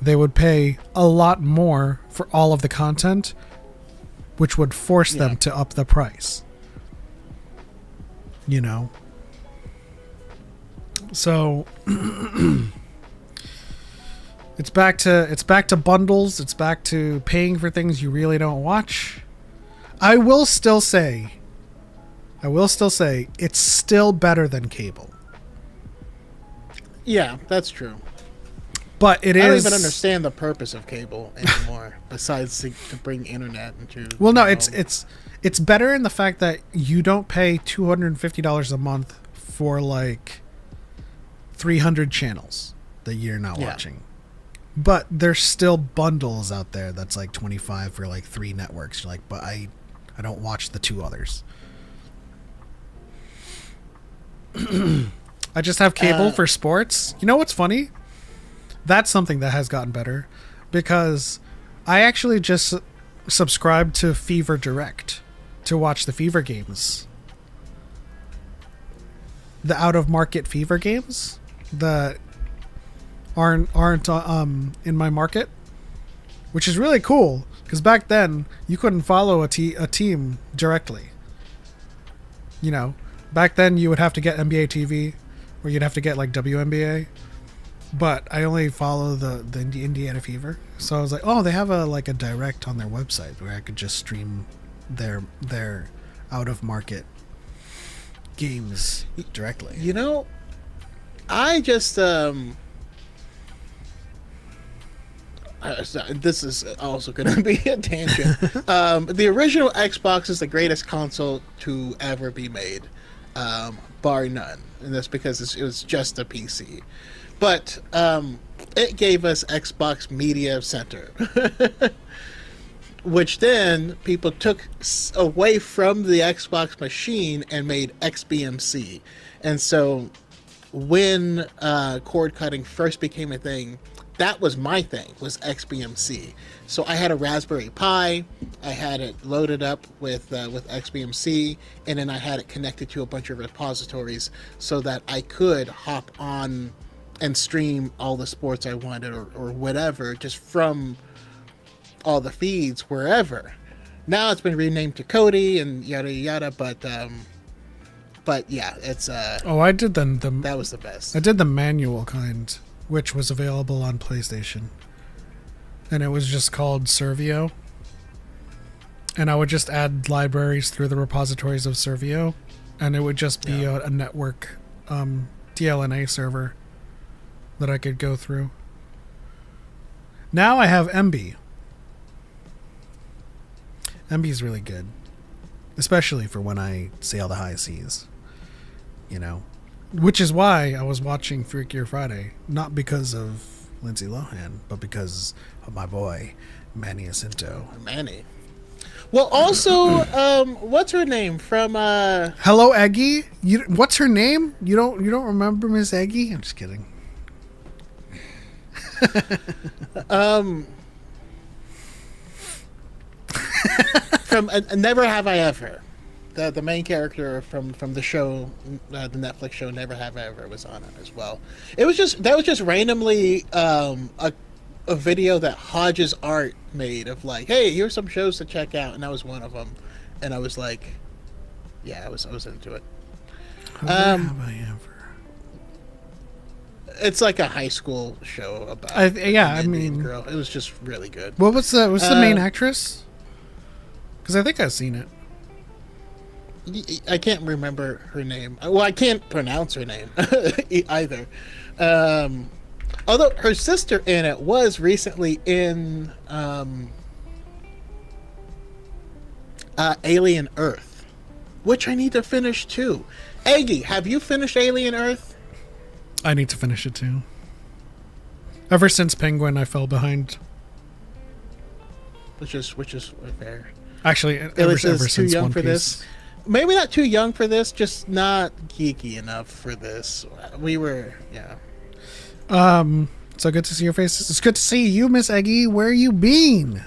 they would pay a lot more for all of the content, which would force them to up the price. You know? So it's back to bundles, it's back to paying for things you really don't watch. I will still say it's still better than cable. Yeah, that's true. But I don't even understand the purpose of cable anymore, besides to bring internet into. Well, no, it's better in the fact that you don't pay $250 a month for like 300 channels that you're not watching. But there's still bundles out there that's like $25 for like 3 networks. You're like, but I don't watch the 2 others. I just have cable for sports. You know what's funny? That's something that has gotten better because I actually just subscribed to Fever Direct to watch the Fever games. The out of market Fever games that aren't in my market, which is really cool because back then you couldn't follow a team directly. You know, back then you would have to get NBA TV or you'd have to get like WNBA. But I only follow the Indiana Fever, so I was like, oh, they have a direct on their website where I could just stream their out of market games directly. You know, I just this is also going to be a tangent. The original Xbox is the greatest console to ever be made, bar none, and that's because it was just a PC. But it gave us Xbox Media Center, which then people took away from the Xbox machine and made XBMC. And so when cord cutting first became a thing, that was my thing, was XBMC. So I had a Raspberry Pi, I had it loaded up with XBMC, and then I had it connected to a bunch of repositories so that I could hop on and stream all the sports I wanted or whatever just from all the feeds wherever. Now it's been renamed to Kodi and yada yada, but yeah, it's I did that was the best. I did the manual kind, which was available on PlayStation, and it was just called Servio, and I would just add libraries through the repositories of Servio, and it would just be a network DLNA server that I could go through. Now I have MB. MB is really good, especially for when I sail the high seas, you know, which is why I was watching Freakier Friday, not because of Lindsay Lohan, but because of my boy Manny Jacinto. Manny. Well, also, what's her name from? Hello, Eggy. What's her name? You don't remember Miss Eggy? I'm just kidding. From Never Have I Ever, the main character from the show, the Netflix show Never Have I Ever was on it as well. That was just randomly a video that Hodges Art made of like, hey, here's some shows to check out, and that was one of them, and I was like, yeah, I was into it. Have I ever? It's like a high school show about I mean, girl. It was just really good. What's the main actress? Because I think I've seen it. I can't remember her name. Well, I can't pronounce her name either. Although her sister in it was recently in Alien Earth, which I need to finish too. Aggie, have you finished Alien Earth? I need to finish it too. Ever since Penguin, I fell behind. Which is fair. Actually, ever since too young One for Piece. this. Maybe not too young for this, just not geeky enough for this. We were, yeah. So good to see your faces. It's good to see you, Miss Eggy. Where you been?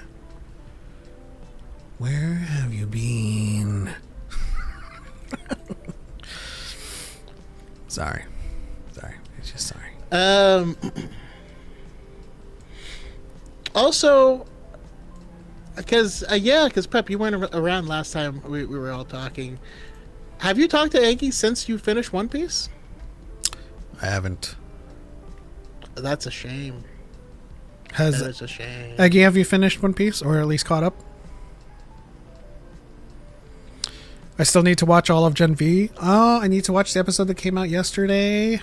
Where have you been? Sorry. It's just sorry. Also, because Pep, you weren't around last time we were all talking. Have you talked to Aggie since you finished One Piece? I haven't. That's a shame. That's a shame. Eggy, have you finished One Piece, or at least caught up? I still need to watch all of Gen V. Oh, I need to watch the episode that came out yesterday.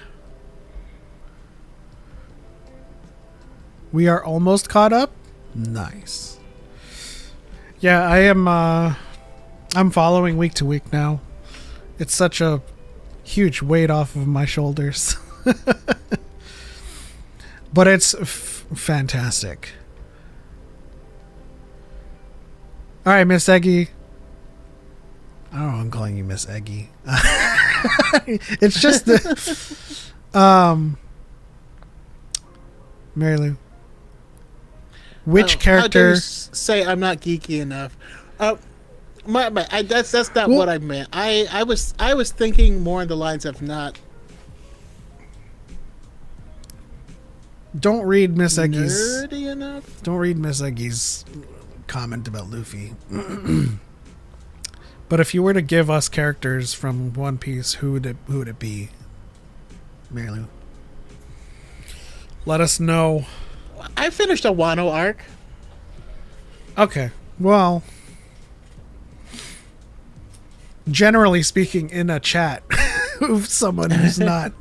We are almost caught up. Nice. Yeah, I am. I'm following week to week now. It's such a huge weight off of my shoulders. But it's fantastic. All right, Miss Eggy. I don't know. I'm calling you Miss Eggy. It's just the Mary Lou. Which character? How dare you say I'm not geeky enough? That's not what I meant. I was thinking more in the lines of not. Don't read Miss Eggy's. Nerdy enough. Don't read Miss Eggy's comment about Luffy. But if you were to give us characters from One Piece, who would it be? Mary Lou. Let us know. I finished a Wano arc. Okay. Well, generally speaking, in a chat with someone who's not,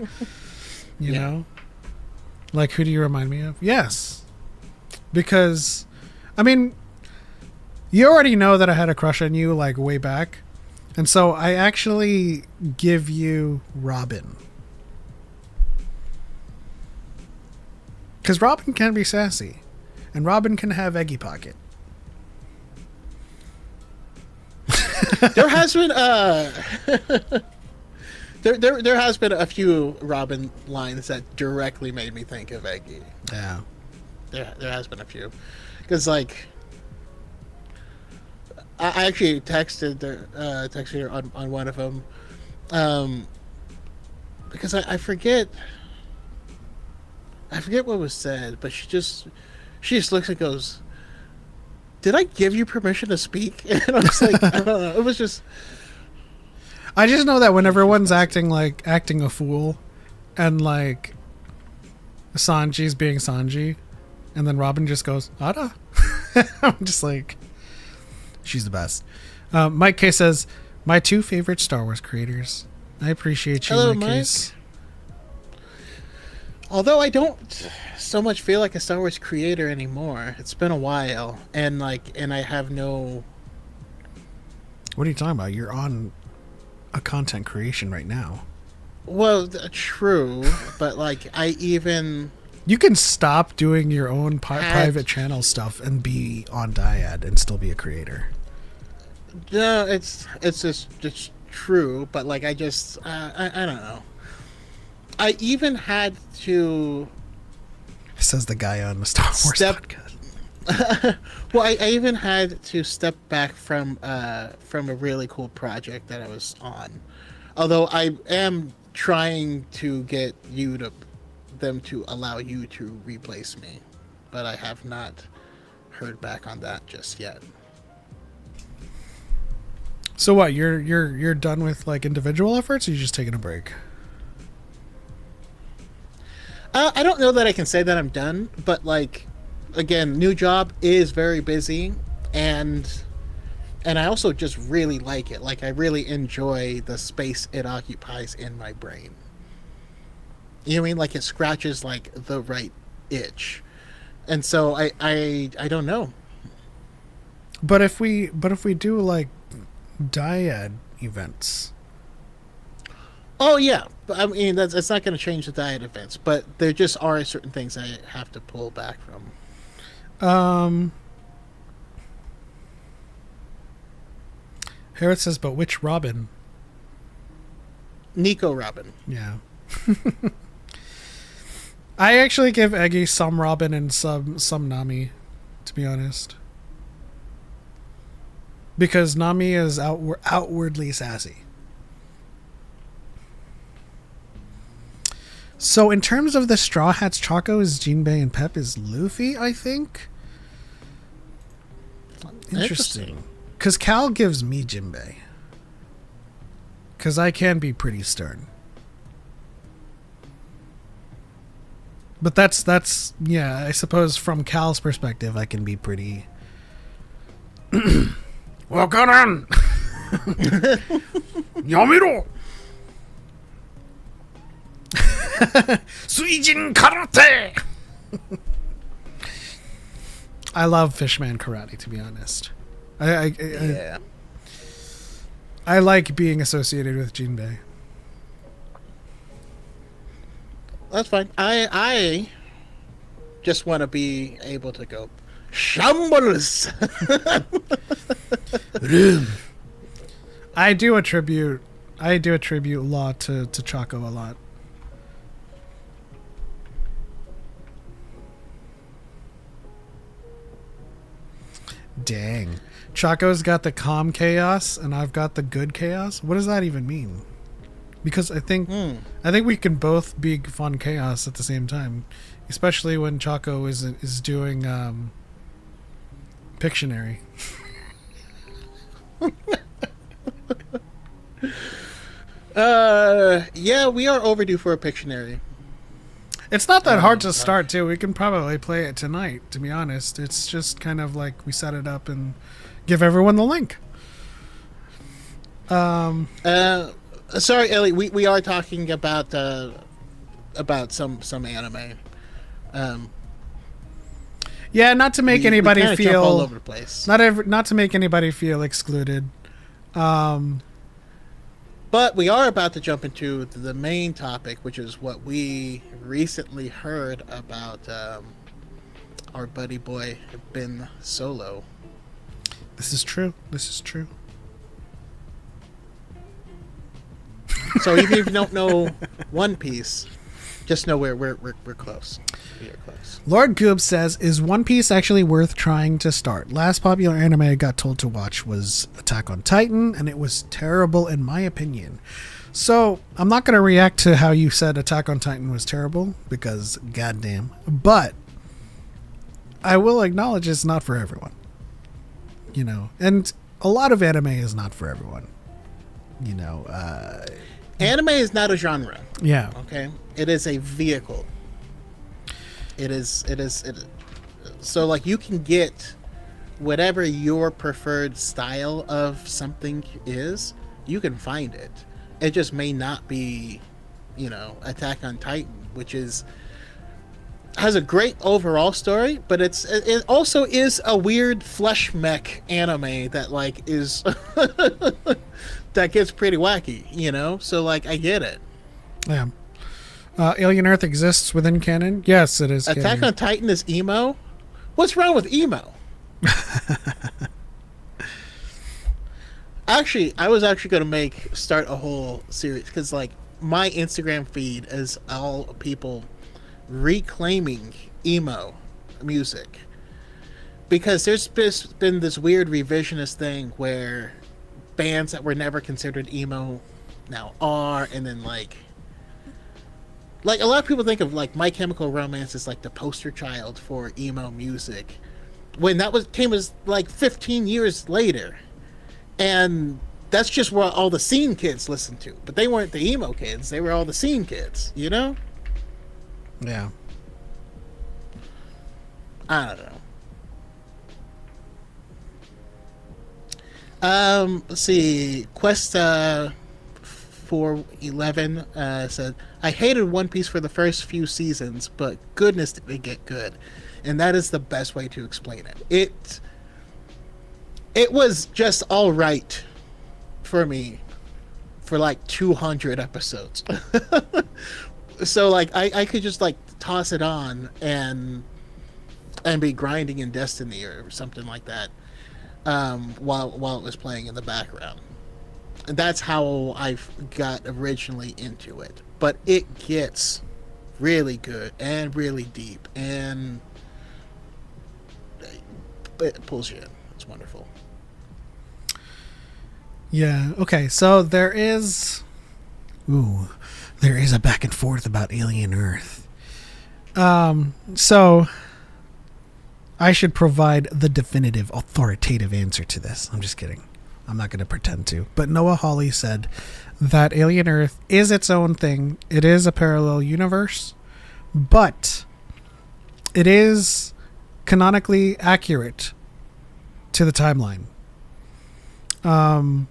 you know, like, who do you remind me of? Yes. Because, I mean, you already know that I had a crush on you, like, way back. And so I actually give you Robin. Because Robin can be sassy. And Robin can have Eggy Pocket. There has been there has been a few Robin lines that directly made me think of Eggy. Yeah. There has been a few. Because, like, I actually texted her on one of them. Because I forget what was said, but she just looks and goes, "Did I give you permission to speak?" And I was like, I don't know. It was just. I just know that when everyone's acting a fool, and like Sanji's being Sanji, and then Robin just goes, "Ada," I'm just like, she's the best. Mike K says, "My two favorite Star Wars creators." I appreciate you, Hello, Mike. Mike. Although I don't so much feel like a Star Wars creator anymore. It's been a while, and I have no. What are you talking about? You're on a content creation right now. Well, true, but like you can stop doing your own private channel stuff and be on DYAD and still be a creator. No, it's just true, but like I don't know. I even had to. Says the guy on the Star Wars podcast. Well, I even had to step back from a really cool project that I was on. Although I am trying to get them to allow you to replace me, but I have not heard back on that just yet. So what? You're done with like individual efforts, or you just taking a break? I don't know that I can say that I'm done, but like, again, new job is very busy, and And I also just really like it. Like, I really enjoy the space it occupies in my brain. You know what I mean? Like, it scratches like the right itch. And so I don't know. But if we do like dyad events, Oh yeah, I mean it's not going to change the diet events, but there just are certain things I have to pull back from. Harris says, but which Robin? Nico Robin. Yeah. I actually give Eggy some Robin and some Nami, to be honest. Because Nami is outwardly sassy. So in terms of the Straw Hats, Choco is Jinbei and Pep is Luffy, I think. Interesting. Because Cal gives me Jinbei. Because I can be pretty stern. But that's yeah, I suppose from Cal's perspective, I can be pretty... Welcome on! Yamiro! Suijin Karate! I love Fishman Karate, to be honest. Yeah. I like being associated with Jinbei. That's fine. I just want to be able to go shambles. I do attribute Law to Choco a lot. Dang. Choco's got the calm chaos and I've got the good chaos. What does that even mean? Because I think we can both be fun chaos at the same time, especially when Choco is doing Pictionary. Yeah, we are overdue for a Pictionary. It's not that hard to start too. We can probably play it tonight, to be honest. It's just kind of like we set it up and give everyone the link. Sorry, Ellie. We are talking about some anime. Yeah, not to make anybody we feel all over the place. Not to make anybody feel excluded. But we are about to jump into the main topic, which is what we recently heard about our buddy boy Ben Solo. This is true. So even if you don't know One Piece, just know we're close. We are close. Lord Goob says, is One Piece actually worth trying to start? Last popular anime I got told to watch was Attack on Titan, and it was terrible in my opinion. So I'm not going to react to how you said Attack on Titan was terrible, because goddamn. But I will acknowledge it's not for everyone. You know, and a lot of anime is not for everyone. You know, anime is not a genre. Yeah. Okay, it is a vehicle. It is. So like you can get whatever your preferred style of something is, you can find it. It just may not be, you know, Attack on Titan, which has a great overall story, but it also is a weird flesh mech anime that like is that gets pretty wacky, you know? So like I get it. Yeah. Alien Earth exists within canon? Yes, it is. Attack on Titan is emo? What's wrong with emo? Actually, I was going to start a whole series because like my Instagram feed is all people reclaiming emo music, because there's been this weird revisionist thing where bands that were never considered emo now are, and then like a lot of people think of like My Chemical Romance as like the poster child for emo music, when that came as like 15 years later, and that's just what all the scene kids listened to, but they weren't the emo kids, they were all the scene kids, you know? Yeah. I don't know. Let's see. Quest 411 said, I hated One Piece for the first few seasons, but goodness did it get good. And that is the best way to explain it. It was just all right for me for like 200 episodes. So like I could just like toss it on and be grinding in Destiny or something like that, while it was playing in the background. And that's how I got originally into it. But it gets really good and really deep, and it pulls you in. It's wonderful. Yeah. Okay. So there is a back and forth about Alien Earth. So I should provide the definitive, authoritative answer to this. I'm just kidding. I'm not going to pretend to. But Noah Hawley said that Alien Earth is its own thing. It is a parallel universe, but it is canonically accurate to the timeline. And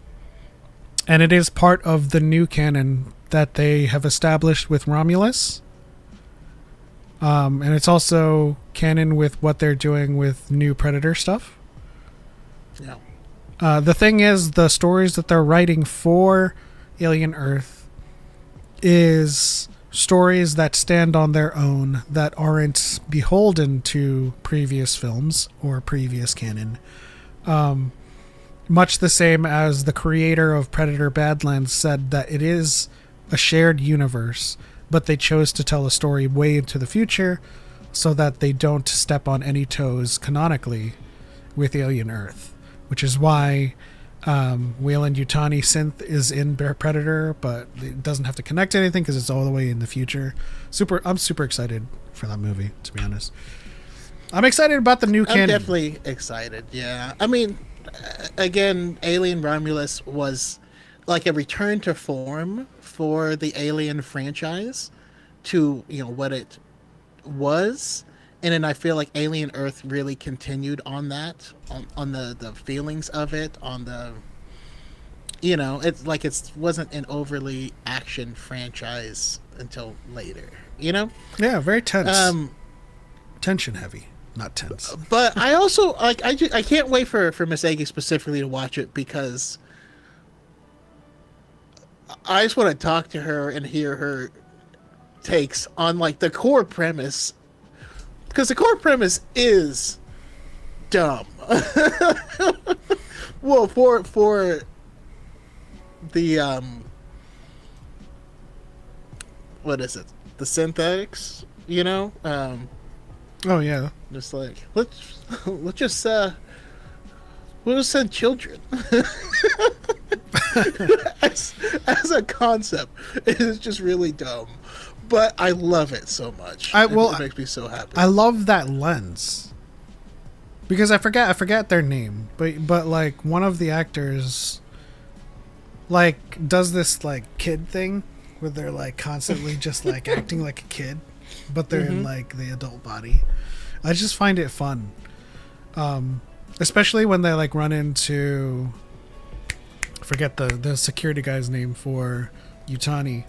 it is part of the new canon that they have established with Romulus. And it's also canon with what they're doing with new Predator stuff. Yeah. The thing is, the stories that they're writing for Alien Earth is stories that stand on their own, that aren't beholden to previous films or previous canon. Much the same as the creator of Predator Badlands said that it is a shared universe, but they chose to tell a story way into the future so that they don't step on any toes canonically with Alien Earth, which is why Wayland Yutani synth is in Predator, but it doesn't have to connect to anything because it's all the way in the future. I'm super excited for that movie, to be honest. I'm excited about the new canon. I'm definitely excited, yeah. I mean, again, Alien Romulus was like a return to form for the Alien franchise to, what it was. And then I feel like Alien Earth really continued on that, on the feelings of it, on the, it's like it wasn't an overly action franchise until later, Yeah, very tense. Tension heavy, not tense. But I also, I can't wait for Miss Aggie specifically to watch it, because I just want to talk to her and hear her takes on like the core premise, because the core premise is dumb. Well, for the what is it? The synthetics, Oh yeah. just like let's just we'll just send children. as a concept, it is just really dumb, but I love it so much. It makes me so happy. I love that lens because I forget their name, but like one of the actors like does this like kid thing where they're like constantly just like acting like a kid, but they're in like the adult body. I just find it fun, especially when they like run into, I forget the security guy's name for Yutani.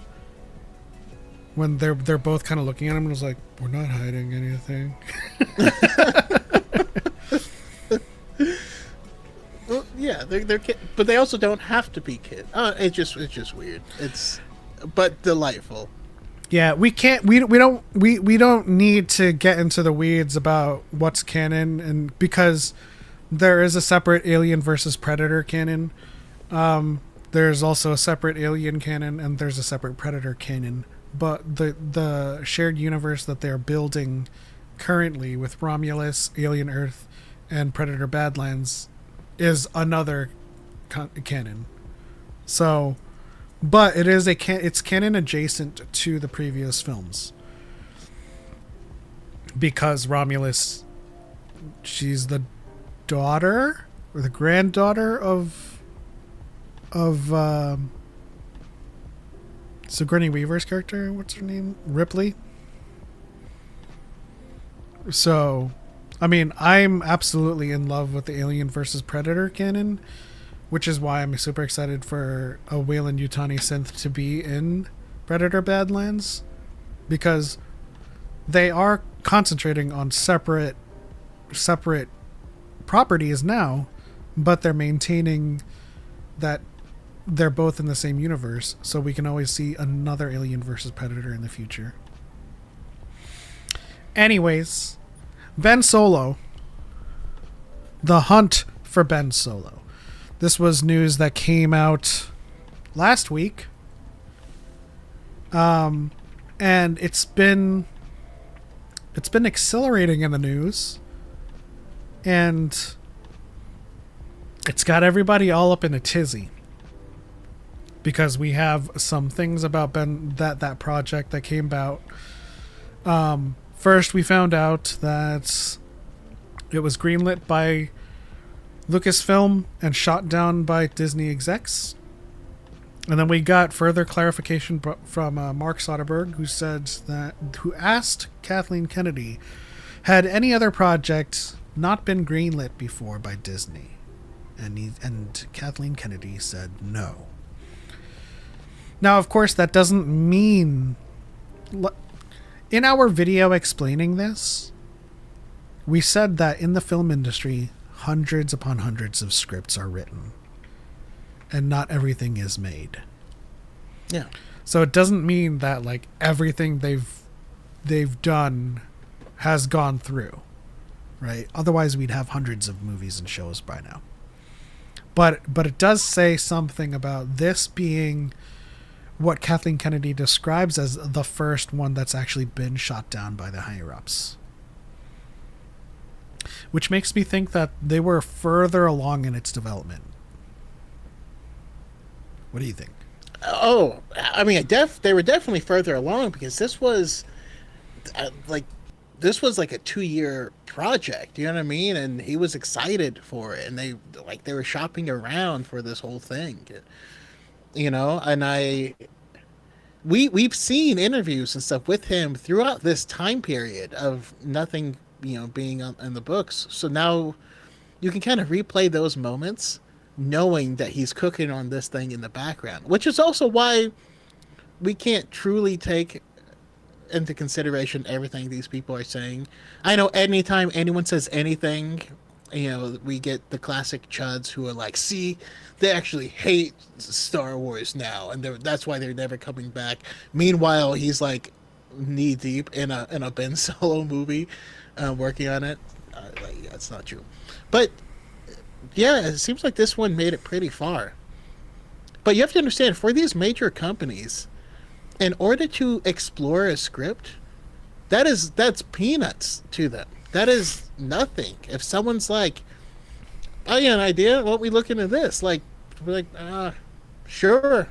When they're both kind of looking at him and was like, we're not hiding anything. Well, yeah, they're kid, but they also don't have to be kid. It's just weird. But delightful. Yeah, we don't need to get into the weeds about what's canon, and because there is a separate Alien versus Predator canon. There's also a separate Alien canon, and there's a separate Predator canon. But the shared universe that they're building currently with Romulus, Alien Earth, and Predator Badlands is another canon. So, but it is it's canon adjacent to the previous films, because Romulus, she's the daughter or the granddaughter of Sigourney Weaver's character. What's her name? Ripley. So, I mean, I'm absolutely in love with the Alien versus Predator canon. which is why I'm super excited for a Wayland Yutani synth to be in Predator Badlands, because they are concentrating on separate properties now, but they're maintaining that they're both in the same universe, so we can always see another Alien versus Predator in the future. Anyways, Ben Solo. The hunt for Ben Solo. This was news that came out last week. And it's been accelerating in the news. And it's got everybody all up in a tizzy. Because we have some things about that project that came about. First, we found out that it was greenlit by Lucasfilm and shot down by Disney execs. And then we got further clarification from Mark Soderbergh, who asked Kathleen Kennedy, had any other project not been greenlit before by Disney? And Kathleen Kennedy said no. Now, of course, that doesn't mean... In our video explaining this, we said that in the film industry, hundreds upon hundreds of scripts are written. And not everything is made. Yeah. So it doesn't mean that like everything they've done has gone through. Right? Otherwise we'd have hundreds of movies and shows by now. But it does say something about this being what Kathleen Kennedy describes as the first one that's actually been shot down by the higher-ups. Which makes me think that they were further along in its development. What do you think? Oh, I mean, they were definitely further along, because this was like a 2-year project. You know what I mean? And he was excited for it, and they were shopping around for this whole thing. You know, and we've seen interviews and stuff with him throughout this time period of nothing, being in the books. So now you can kind of replay those moments knowing that he's cooking on this thing in the background, which is also why we can't truly take into consideration everything these people are saying. I know anytime anyone says anything, we get the classic chuds who are like, see, they actually hate Star Wars now, and that's why they're never coming back. Meanwhile, he's like knee deep in a Ben Solo movie, working on it. Yeah, it's not true, but yeah, it seems like this one made it pretty far. But you have to understand, for these major companies, in order to explore a script, that's peanuts to them. That is nothing. If someone's like, oh, you got an idea? Why don't we look into this? Like, we're like, sure.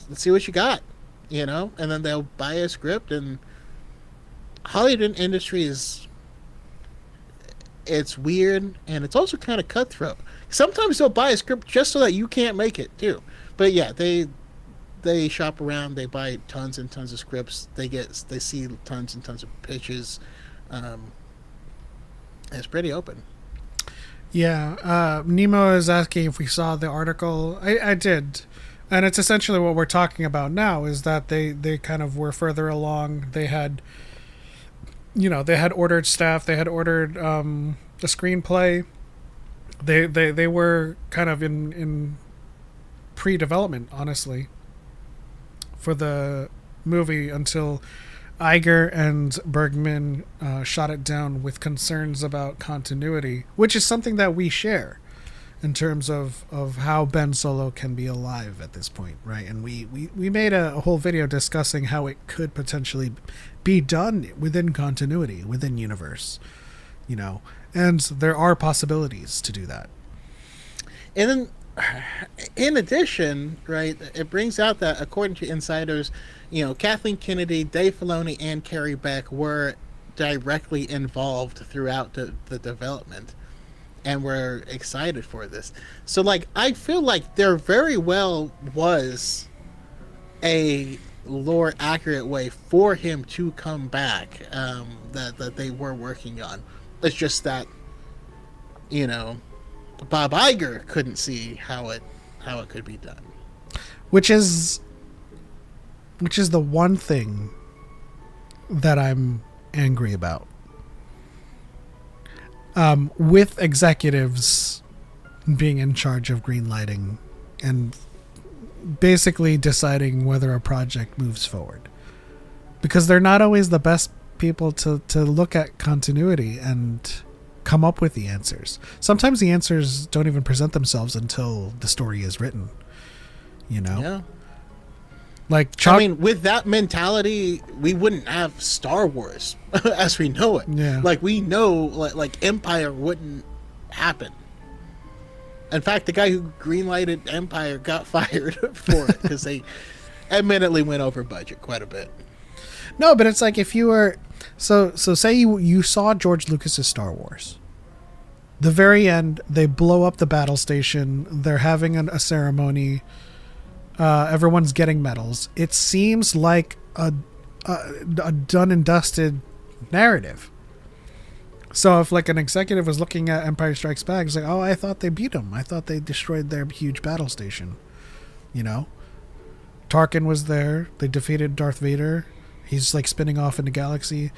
Let's see what you got, And then they'll buy a script, and Hollywood industry it's weird, and it's also kind of cutthroat. Sometimes they'll buy a script just so that you can't make it, too. But yeah, they shop around, they buy tons and tons of scripts, they see tons and tons of pitches. It's pretty open. Yeah, Nemo is asking if we saw the article. I did, and it's essentially what we're talking about now, is that they kind of were further along. They had, they had ordered staff, they had ordered the screenplay. They were kind of in pre-development, honestly, for the movie, until Iger and Bergman shot it down with concerns about continuity, which is something that we share in terms of how Ben Solo can be alive at this point, right? And we made a whole video discussing how it could potentially be done within continuity, within universe, and there are possibilities to do that. And then, in addition, right, it brings out that, according to insiders, Kathleen Kennedy, Dave Filoni, and Carrie Beck were directly involved throughout the development, and were excited for this. So, I feel like there very well was a lore accurate way for him to come back, that they were working on. It's just that, Bob Iger couldn't see how it could be done. Which is the one thing that I'm angry about. With executives being in charge of greenlighting and basically deciding whether a project moves forward. Because they're not always the best people to look at continuity and come up with the answers. Sometimes the answers don't even present themselves until the story is written. You know? Yeah. Like I mean, with that mentality, we wouldn't have Star Wars as we know it. Yeah. Like, we know, like Empire wouldn't happen. In fact, the guy who greenlighted Empire got fired for it because they admittedly went over budget quite a bit. No, but it's like if you were... So say you saw George Lucas's Star Wars. The very end, they blow up the battle station. They're having a ceremony. Everyone's getting medals. It seems like a done and dusted narrative. So if like an executive was looking at Empire Strikes Back, it's like, oh, I thought they beat them. I thought they destroyed their huge battle station. You know? Tarkin was there. They defeated Darth Vader. He's like spinning off in the galaxy.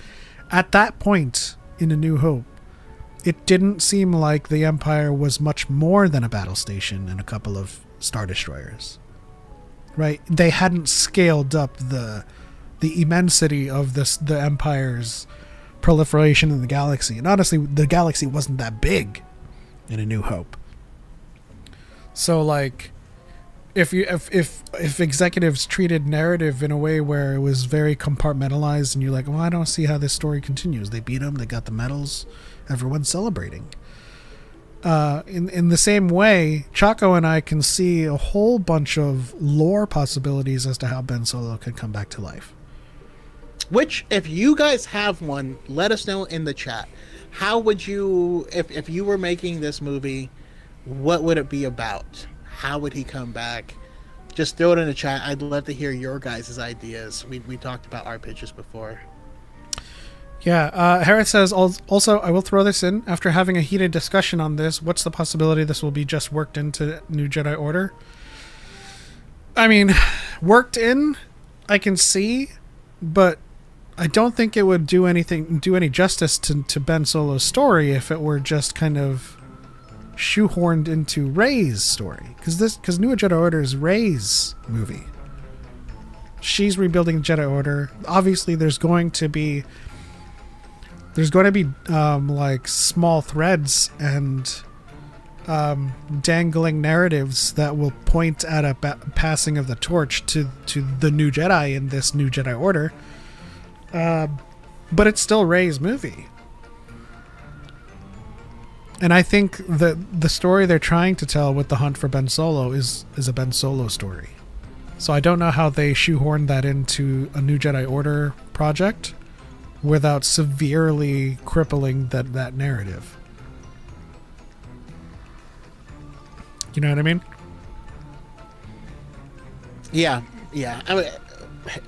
At that point in A New Hope, it didn't seem like the Empire was much more than a battle station and a couple of Star Destroyers. Right? They hadn't scaled up the immensity of the Empire's proliferation in the galaxy. And honestly, the galaxy wasn't that big in A New Hope. So like if executives treated narrative in a way where it was very compartmentalized and you're like, well, I don't see how this story continues. They beat them, they got the medals, everyone's celebrating. In the same way, Choco and I can see a whole bunch of lore possibilities as to how Ben Solo could come back to life. Which, if you guys have one, let us know in the chat. How would you, if you were making this movie, what would it be about? How would he come back? Just throw it in the chat. I'd love to hear your guys' ideas. We talked about our pitches before. Yeah, Harris says, also, I will throw this in. After having a heated discussion on this, what's the possibility this will be just worked into New Jedi Order? I mean, worked in, I can see, but I don't think it would do any justice to Ben Solo's story if it were just kind of shoehorned into Rey's story. Because New Jedi Order is Rey's movie. She's rebuilding the Jedi Order. Obviously, there's going to be like small threads and dangling narratives that will point at a passing of the torch to the new Jedi in this New Jedi Order. But it's still Rey's movie. And I think that the story they're trying to tell with the hunt for Ben Solo is a Ben Solo story. So I don't know how they shoehorned that into a New Jedi Order project without severely crippling that narrative. You know what I mean? Yeah. I mean,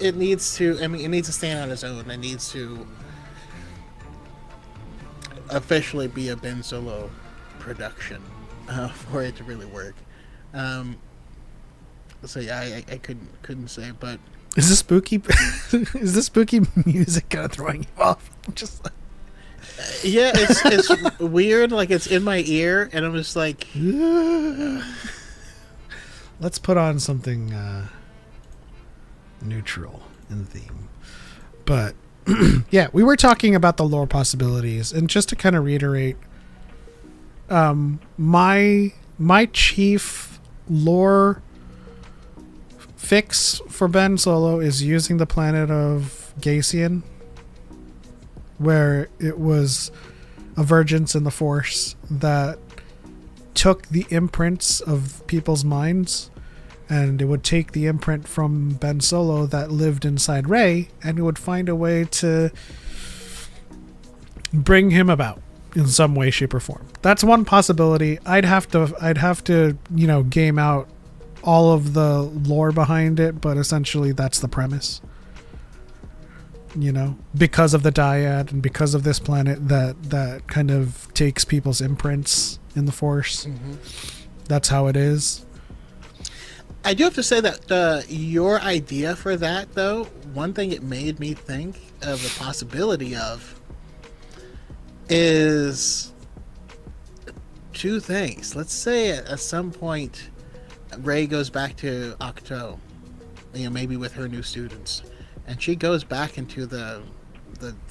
it needs to stand on its own. It needs to officially be a Ben Solo production for it to really work. So yeah, I couldn't say, but is this spooky? Is this spooky music kind of throwing you off? I'm just like, yeah, it's weird. Like it's in my ear, and I'm just like, let's put on something neutral in theme. But yeah, we were talking about the lore possibilities, and just to kind of reiterate, my chief lore fix for Ben Solo is using the planet of Gacian, where it was a vergence in the Force that took the imprints of people's minds, and it would take the imprint from Ben Solo that lived inside Rey, and it would find a way to bring him about in some way, shape, or form. That's one possibility. I'd have to, game out all of the lore behind it, but essentially that's the premise. Because of the DYAD and because of this planet that kind of takes people's imprints in the Force. That's how it is. I do have to say that your idea for that, though, one thing it made me think of the possibility of is two things. Let's say at some point Rey goes back to Octo, maybe with her new students, and she goes back into the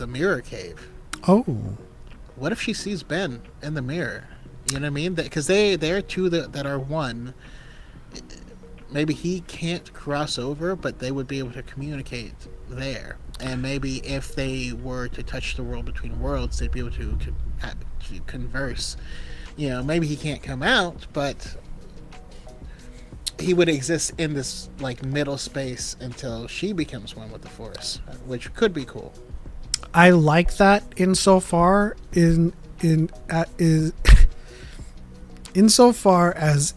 mirror cave. Oh. What if she sees Ben in the mirror? You know what I mean? Because they're two that are one. Maybe he can't cross over, but they would be able to communicate there. And maybe if they were to touch the world between worlds, they'd be able to converse. Maybe he can't come out, but he would exist in this middle space until she becomes one with the Force, which could be cool. I like that insofar as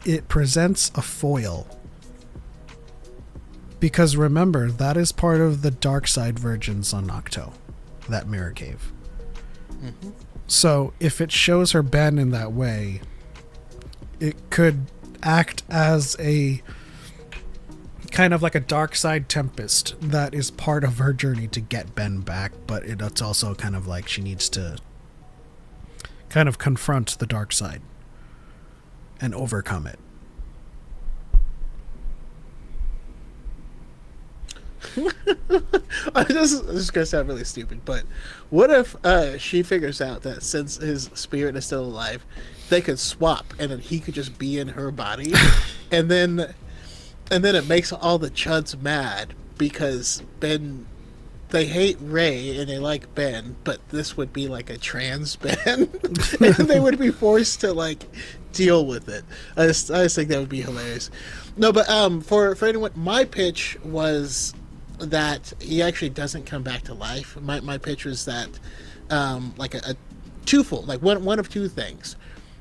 it presents a foil. Because remember, that is part of the dark side versions on Octo, that mirror cave. So if it shows her Ben in that way, it could act as a kind of like a dark side Tempest that is part of her journey to get Ben back, but it's also kind of like she needs to kind of confront the dark side and overcome it. This is gonna sound really stupid, but what if she figures out that since his spirit is still alive, they could swap, and then he could just be in her body, and then it makes all the chuds mad because Ben, they hate Rey and they like Ben, but this would be like a trans Ben, and they would be forced to deal with it. I just think that would be hilarious. No, but for anyone, my pitch was that he actually doesn't come back to life. My pitch was that a twofold, one of two things.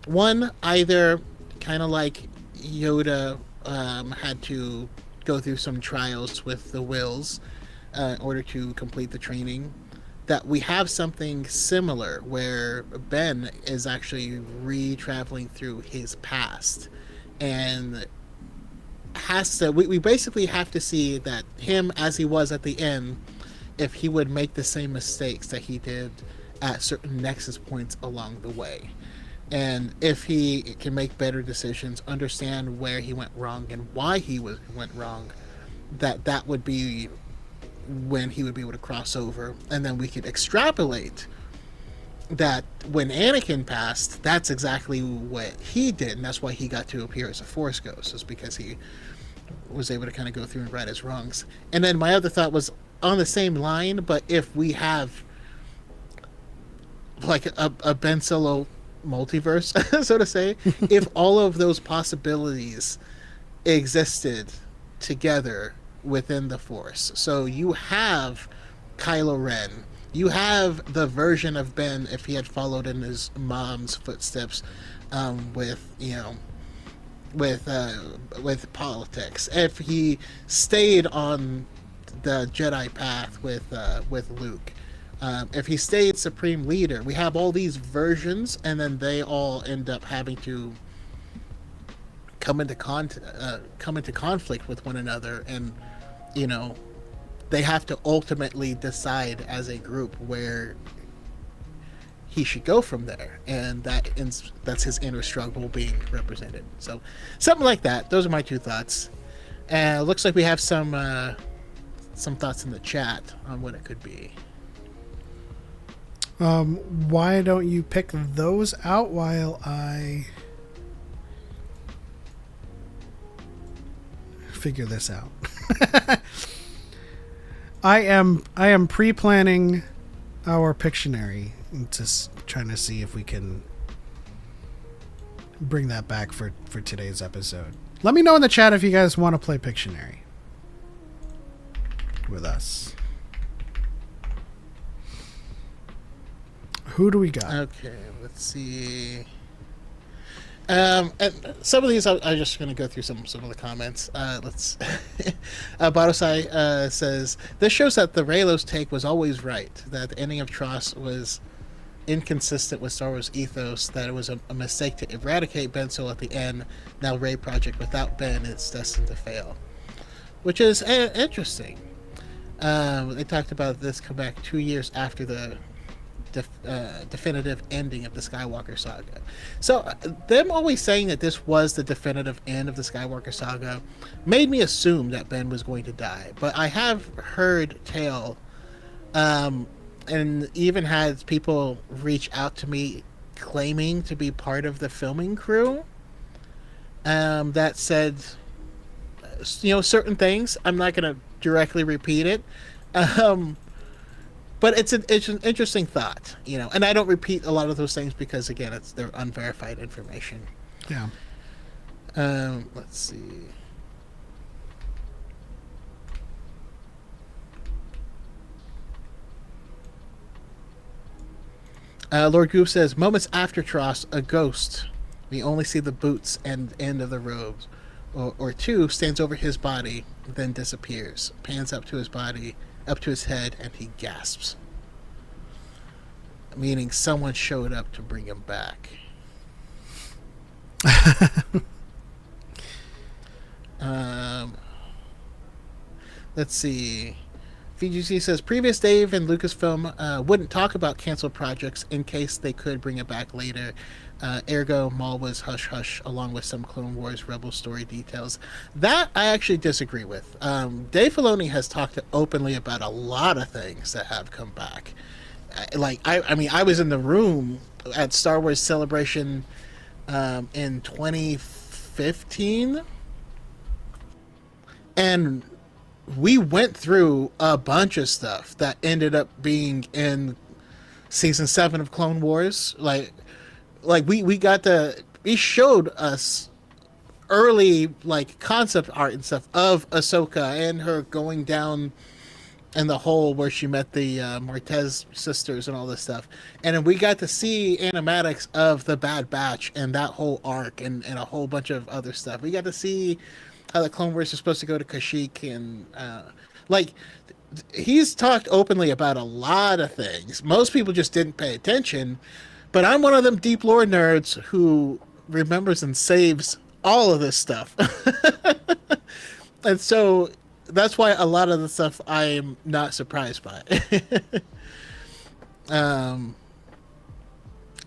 One, either kind of like Yoda had to go through some trials with the wills in order to complete the training, that we have something similar where Ben is actually re-traveling through his past and we basically have to see that him as he was at the end, if he would make the same mistakes that he did at certain nexus points along the way, and if he can make better decisions, understand where he went wrong and why he went wrong, that would be when he would be able to cross over, and then we could extrapolate that when Anakin passed, that's exactly what he did, and that's why he got to appear as a Force ghost, is because he was able to kind of go through and right his wrongs. And then my other thought was on the same line, but if we have a Ben Solo multiverse, so to say, if all of those possibilities existed together within the Force. So you have Kylo Ren, you have the version of Ben if he had followed in his mom's footsteps, with politics. If he stayed on the Jedi path with Luke, if he stayed Supreme Leader, we have all these versions, and then they all end up having to come into conflict with one another, and they have to ultimately decide as a group where he should go from there, and that's his inner struggle being represented. So something like that. Those are my two thoughts. Looks like we have some thoughts in the chat on what it could be. Why don't you pick those out while I figure this out? I am pre-planning our Pictionary, just trying to see if we can bring that back for today's episode. Let me know in the chat if you guys want to play Pictionary with us. Who do we got? Okay, let's see. And some of these, I'm just going to go through some of the comments. Let's. Badosai says, this shows that the Raylos take was always right. That the ending of Tross was inconsistent with Star Wars ethos, that it was a mistake to eradicate Ben Solo at the end. Now Rey Project without Ben is destined to fail, which is interesting. They talked about this come back 2 years after the definitive ending of the Skywalker saga. So them always saying that this was the definitive end of the Skywalker saga made me assume that Ben was going to die. But I have heard tale, and even had people reach out to me claiming to be part of the filming crew, that said, certain things. I'm not going to directly repeat it. But it's an interesting thought, and I don't repeat a lot of those things because, again, they're unverified information. Yeah. Let's see. Lord Goop says, moments after Tross, a ghost. We only see the boots and end of the robes. Or two, stands over his body, then disappears. Pans up to his body, up to his head, and he gasps. Meaning someone showed up to bring him back. Let's see. VGC says, previous Dave and Lucasfilm wouldn't talk about canceled projects in case they could bring it back later. Ergo, Maul was hush-hush, along with some Clone Wars Rebel story details. That I actually disagree with. Dave Filoni has talked openly about a lot of things that have come back. I was in the room at Star Wars Celebration in 2015, and we went through a bunch of stuff that ended up being in season 7 of Clone Wars. We showed us early concept art and stuff of Ahsoka and her going down in the hole where she met the Martez sisters and all this stuff, and then we got to see animatics of the Bad Batch and that whole arc and a whole bunch of other stuff. We got to see how the Clone Wars are supposed to go to Kashyyyk, and he's talked openly about a lot of things. Most people just didn't pay attention, but I'm one of them deep lore nerds who remembers and saves all of this stuff. And so that's why a lot of the stuff I'm not surprised by.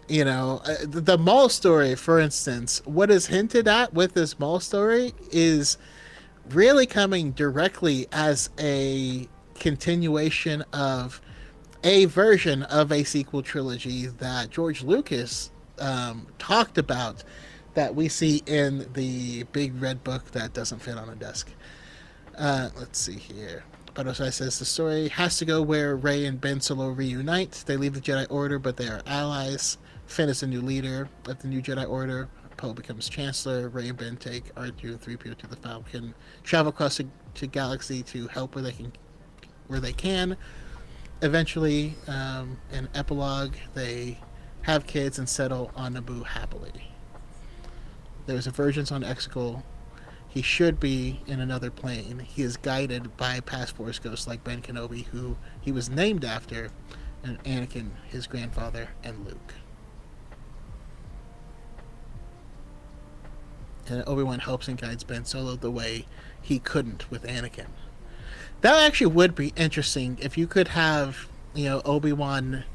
The Maul story, for instance, what is hinted at with this Maul story is really coming directly as a continuation of a version of a sequel trilogy that George Lucas talked about, that we see in the big red book that doesn't fit on a desk. Let's see here. Badosai says the story has to go where Rey and Ben Solo reunite. They leave the Jedi Order, but they are allies. Finn is the new leader of the new Jedi Order. Poe becomes Chancellor. Rey and Ben take R2 and 3PO to the Falcon, travel across the galaxy to help where they can. Eventually, in epilogue, they have kids and settle on Naboo happily. There's a Virgins on Exegol. He should be in another plane. He is guided by past Force ghosts like Ben Kenobi, who he was named after, and Anakin, his grandfather, and Luke. And Obi-Wan helps and guides Ben Solo the way he couldn't with Anakin. That actually would be interesting if you could have, Obi-Wan.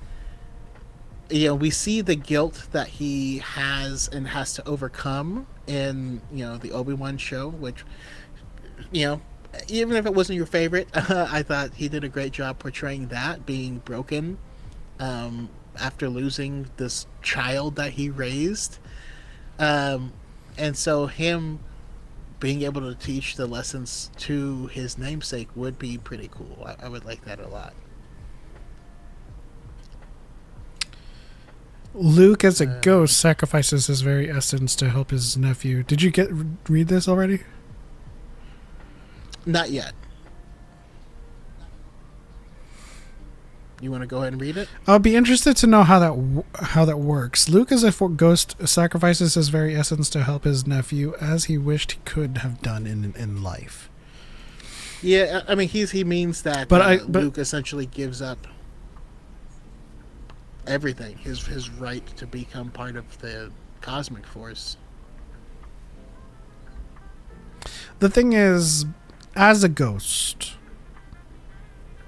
We see the guilt that he has and has to overcome in, the Obi-Wan show, which, even if it wasn't your favorite, I thought he did a great job portraying that, being broken after losing this child that he raised. And so him being able to teach the lessons to his namesake would be pretty cool. I would like that a lot. Luke, as a ghost, sacrifices his very essence to help his nephew. Did you read this already? Not yet. You want to go ahead and read it? I'll be interested to know how that works. Luke, as a ghost, sacrifices his very essence to help his nephew, as he wished he could have done in life. Yeah, I mean, he means that Luke essentially gives up. everything. His right to become part of the cosmic force. The thing is, as a ghost,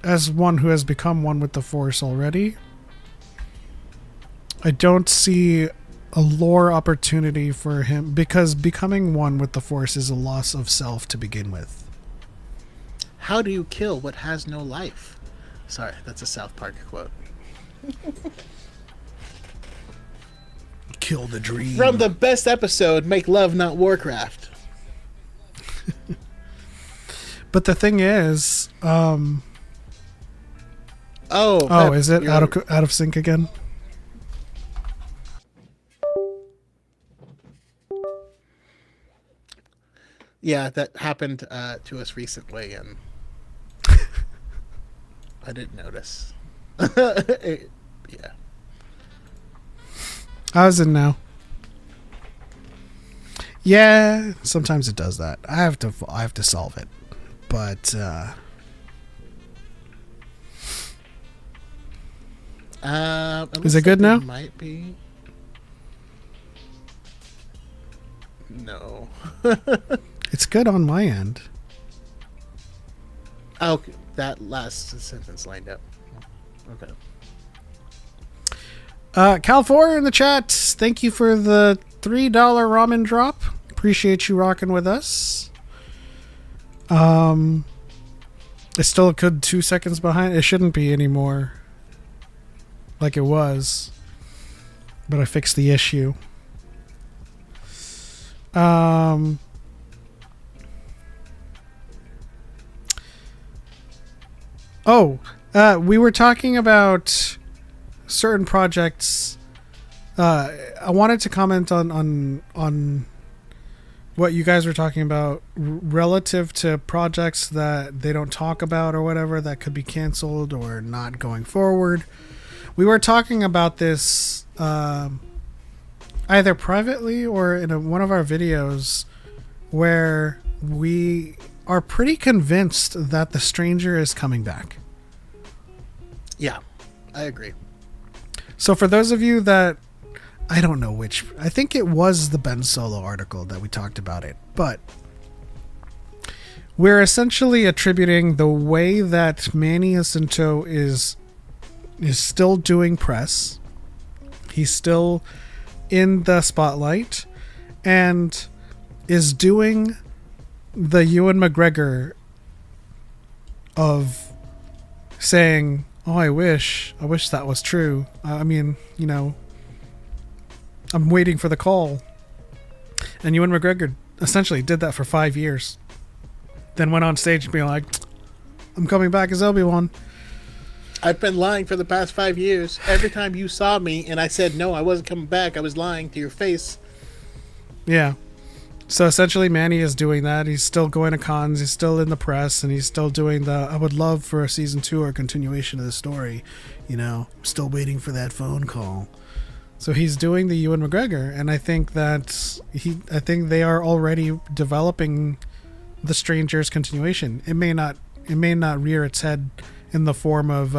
as one who has become one with the Force already, I don't see a lore opportunity for him, because becoming one with the Force is a loss of self to begin with. How do you kill what has no life? Sorry, that's a South Park quote. Kill the dream. From the best episode, Make Love Not Warcraft. But the thing is, Oh, is it out of sync again? Yeah, that happened to us recently, and I didn't notice. Yeah. How's it now? Yeah, sometimes it does that. I have to solve it. But is it good now? Might be. No. It's good on my end. Oh, that last sentence lined up. Okay. Cal4 in the chat. Thank you for the $3 ramen drop. Appreciate you rocking with us. It's still a good 2 seconds behind. It shouldn't be anymore like it was, but I fixed the issue. We were talking about certain projects. I wanted to comment on what you guys were talking about relative to projects that they don't talk about or whatever that could be canceled or not going forward. We were talking about this either privately or in one of our videos, where we are pretty convinced that The Stranger is coming back. Yeah, I agree. So for those of you that, I don't know which, I think it was the Ben Solo article that we talked about it, but we're essentially attributing the way that Manny Jacinto is still doing press. He's still in the spotlight and is doing the Ewan McGregor of saying, "Oh, I wish that was true. I mean, you know, I'm waiting for the call." And Ewan McGregor essentially did that for 5 years. Then went on stage being like, "I'm coming back as Obi-Wan." I've been lying for the past 5 years. Every time you saw me and I said, no, I wasn't coming back, I was lying to your face. Yeah. So essentially Manny is doing that. He's still going to cons. He's still in the press, and he's still doing the, I would love for a season 2 or continuation of the story. You know, I'm still waiting for that phone call. So he's doing the Ewan McGregor, and I think that I think they are already developing the Stranger's continuation. It may not rear its head in the form of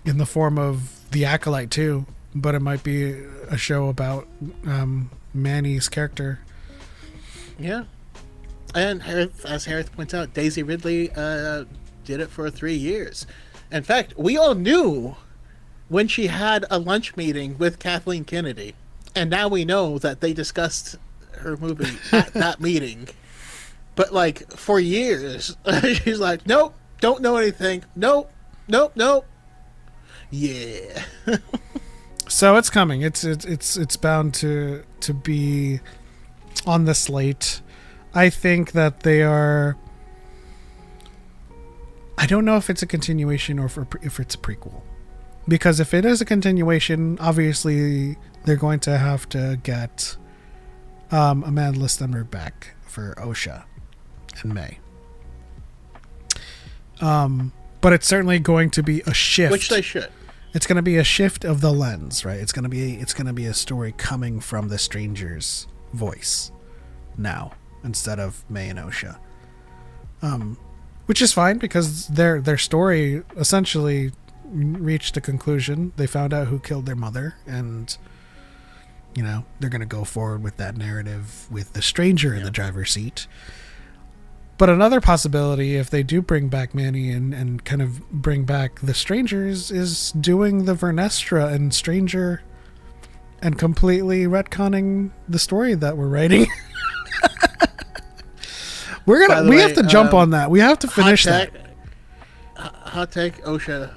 the Acolyte too, but it might be a show about Manny's character. Yeah. And as Harith points out, Daisy Ridley did it for 3 years. In fact, we all knew when she had a lunch meeting with Kathleen Kennedy, and now we know that they discussed her movie at that meeting. But like for years, she's like, nope, don't know anything. Nope. Yeah. So it's coming. It's bound to be on the slate. I think that they are. I don't know if it's a continuation or if it's a prequel, because if it is a continuation, obviously they're going to have to get Amanda Stenberg back for Osha and May. But it's certainly going to be a shift. Which they should. It's going to be a shift of the lens, right? It's going to be a story coming from the Stranger's voice now instead of May and Osha. Which is fine, because their story essentially reached a conclusion. They found out who killed their mother, and they're going to go forward with that narrative with the stranger in the driver's seat. But another possibility, if they do bring back Manny and kind of bring back the strangers, is doing the Vernestra and Stranger and completely retconning the story that we're writing. We have to jump on that. We have to finish that. Hot take, Osha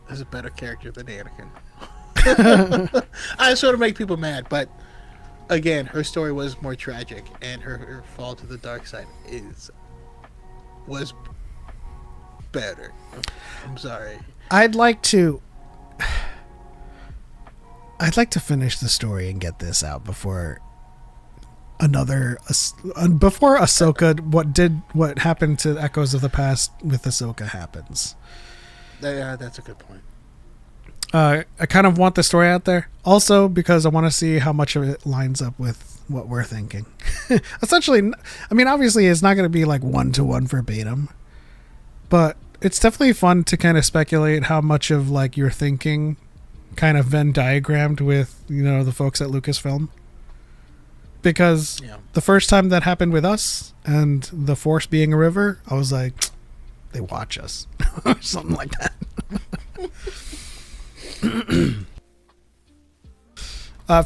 is a better character than Anakin. I sort of make people mad, but again, her story was more tragic, and her fall to the dark side was better. I'm sorry. I'd like to finish the story and get this out before Ahsoka. What happened to Echoes of the Past with Ahsoka happens. Yeah, that's a good point. I kind of want the story out there, also because I want to see how much of it lines up with what we're thinking. Essentially, I mean, obviously, it's not going to be like 1-to-1 verbatim, but it's definitely fun to kind of speculate how much of like your thinking kind of Venn diagrammed with the folks at Lucasfilm. Because the first time that happened with us and the Force being a river, I was like, they watch us, or something like that.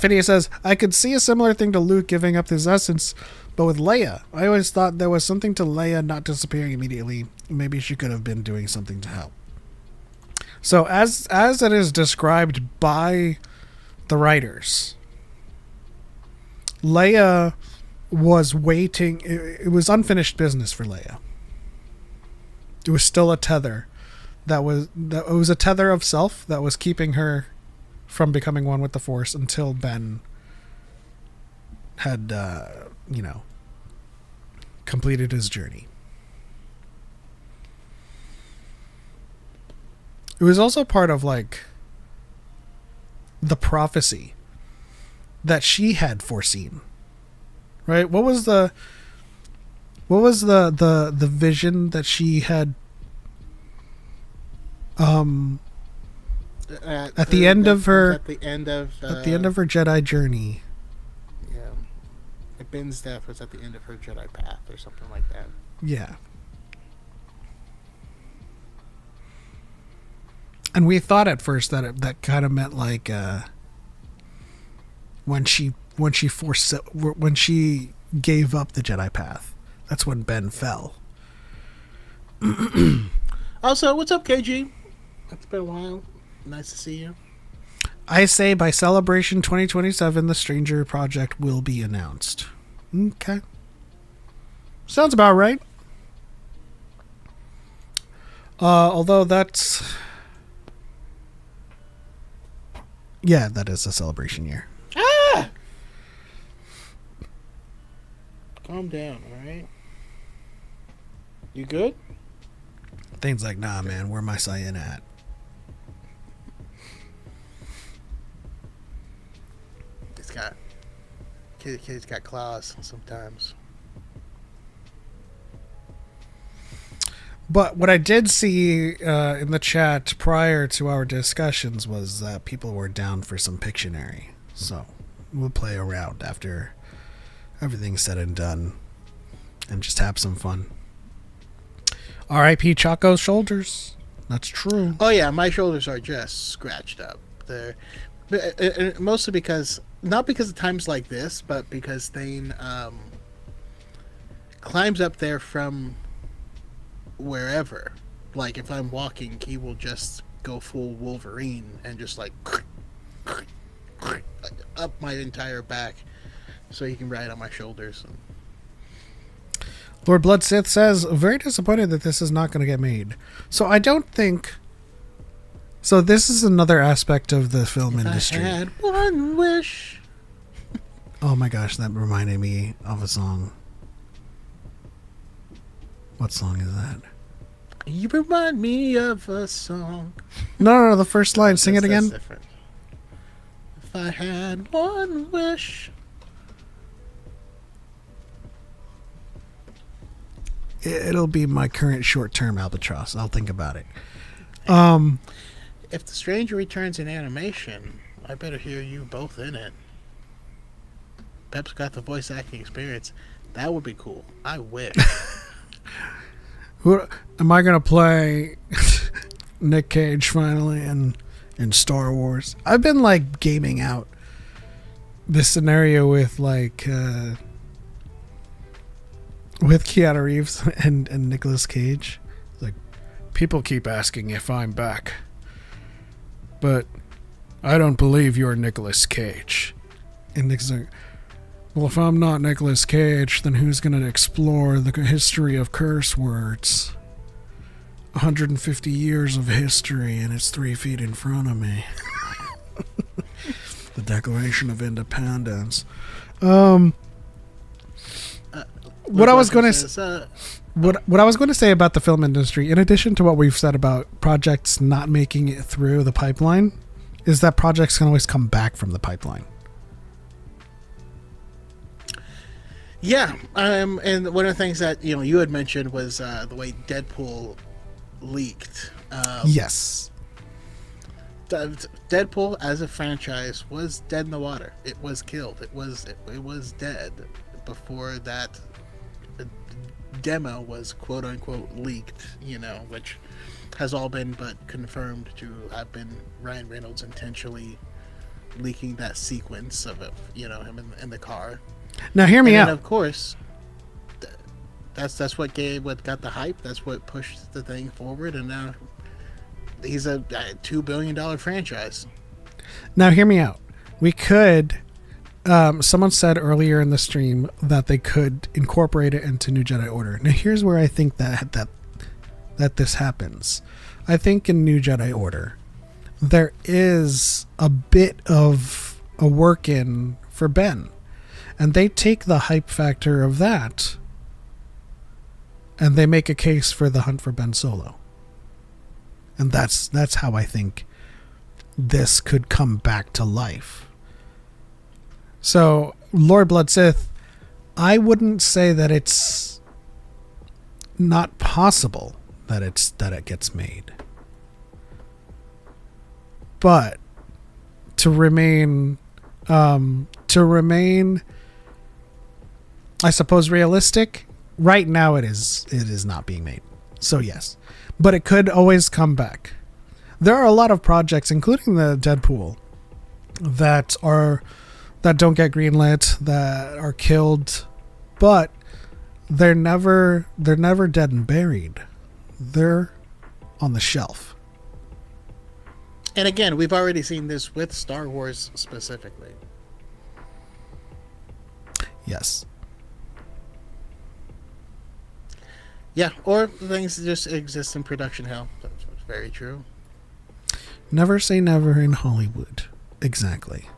Phineas says, I could see a similar thing to Luke giving up his essence, but with Leia, I always thought there was something to Leia not disappearing immediately. Maybe she could have been doing something to help. So as it is described by the writers, Leia was waiting. It was unfinished business for Leia. It was still a tether. It was a tether of self that was keeping her from becoming one with the Force until Ben had, completed his journey. It was also part of like the prophecy that she had foreseen, right? What was the vision that she had at the end of her Jedi journey? Yeah, Ben's death was at the end of her Jedi path or something like that. Yeah. And we thought at first that that kind of meant like when she gave up the Jedi path. That's when Ben fell. Also, what's up, KG? It's been a while. Nice to see you. I say by Celebration 2027, the Stranger Project will be announced. Okay. Sounds about right. Although that's... Yeah, that is a Celebration year. Ah! Calm down, alright? You good? Things like, nah, man, where my Cyan at? Kid's got claws sometimes. But what I did see in the chat prior to our discussions was that people were down for some Pictionary. So we'll play around after everything's said and done and just have some fun. R.I.P. Choco's shoulders. That's true. Oh yeah, my shoulders are just scratched up. They're mostly because, not because of times like this, but because Thane climbs up there from wherever. Like if I'm walking, he will just go full Wolverine and just like up my entire back so he can ride on my shoulders. Lord Blood Sith says, very disappointed that this is not going to get made. So I don't think... So this is another aspect of the film industry. I had one wish. Oh my gosh, that reminded me of a song. What song is that? You remind me of a song. No, the first line. Sing it again. Different. If I had one wish. It'll be my current short-term albatross. I'll think about it. If The Stranger Returns in animation, I better hear you both in it. Pep's got the voice acting experience. That would be cool. I wish. Who am I gonna play? Nick Cage finally in Star Wars. I've been like gaming out this scenario with like with Keanu Reeves and Nicolas Cage. Like, people keep asking if I'm back, but I don't believe you're Nicolas Cage. And Nick's like, well, if I'm not Nicolas Cage, then who's going to explore the history of curse words? 150 years of history, and it's 3 feet in front of me. The Declaration of Independence. What I was going to what I was going to say about the film industry, in addition to what we've said about projects not making it through the pipeline, is that projects can always come back from the pipeline. Yeah, and one of the things that you had mentioned was the way Deadpool leaked. Yes, Deadpool as a franchise was dead in the water. It was killed. It was dead before that demo was quote unquote leaked. Which has all been but confirmed to have been Ryan Reynolds intentionally leaking that sequence of him in the car. Now hear me out. Of course, that's what got the hype. That's what pushed the thing forward, and now he's a $2 billion franchise. Now hear me out. We could. Someone said earlier in the stream that they could incorporate it into New Jedi Order. Now here's where I think that this happens. I think in New Jedi Order, there is a bit of a work in for Ben. And they take the hype factor of that and they make a case for the hunt for Ben Solo. And that's how I think this could come back to life. So, Lord Blood Sith, I wouldn't say that it's not possible that it gets made. But to remain I suppose realistic, right now it is not being made. So yes, but it could always come back. There are a lot of projects, including the Deadpool, that don't get greenlit, that are killed, but they're never dead and buried. They're on the shelf. And again, we've already seen this with Star Wars specifically. Yes. Yeah, or things that just exist in production hell. That's very true. Never say never in Hollywood. Exactly.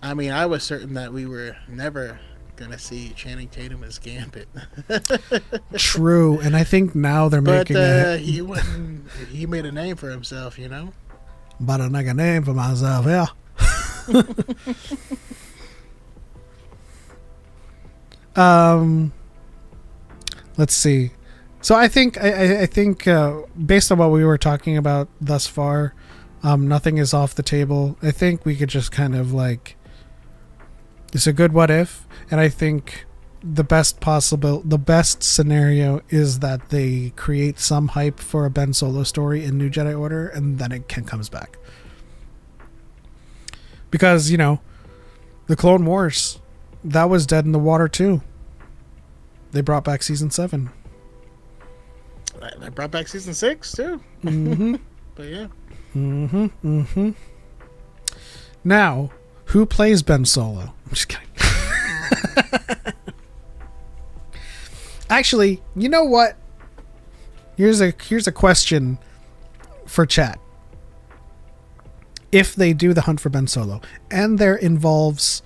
I mean, I was certain that we were never going to see Channing Tatum as Gambit. True, and I think now they're making it. He made a name for himself, But I make a name for myself, yeah. Let's see. So I think based on what we were talking about thus far, nothing is off the table. I think we could just kind of like, it's a good what if, and I think the best scenario is that they create some hype for a Ben Solo story in New Jedi Order, and then it comes back. Because, the Clone Wars, that was dead in the water too. They brought back season 7. They brought back season 6 too. Mm-hmm. But yeah. Mm-hmm. Mm-hmm. Now, who plays Ben Solo? I'm just kidding. Actually, you know what? Here's a question for chat. If they do the hunt for Ben Solo, and there involves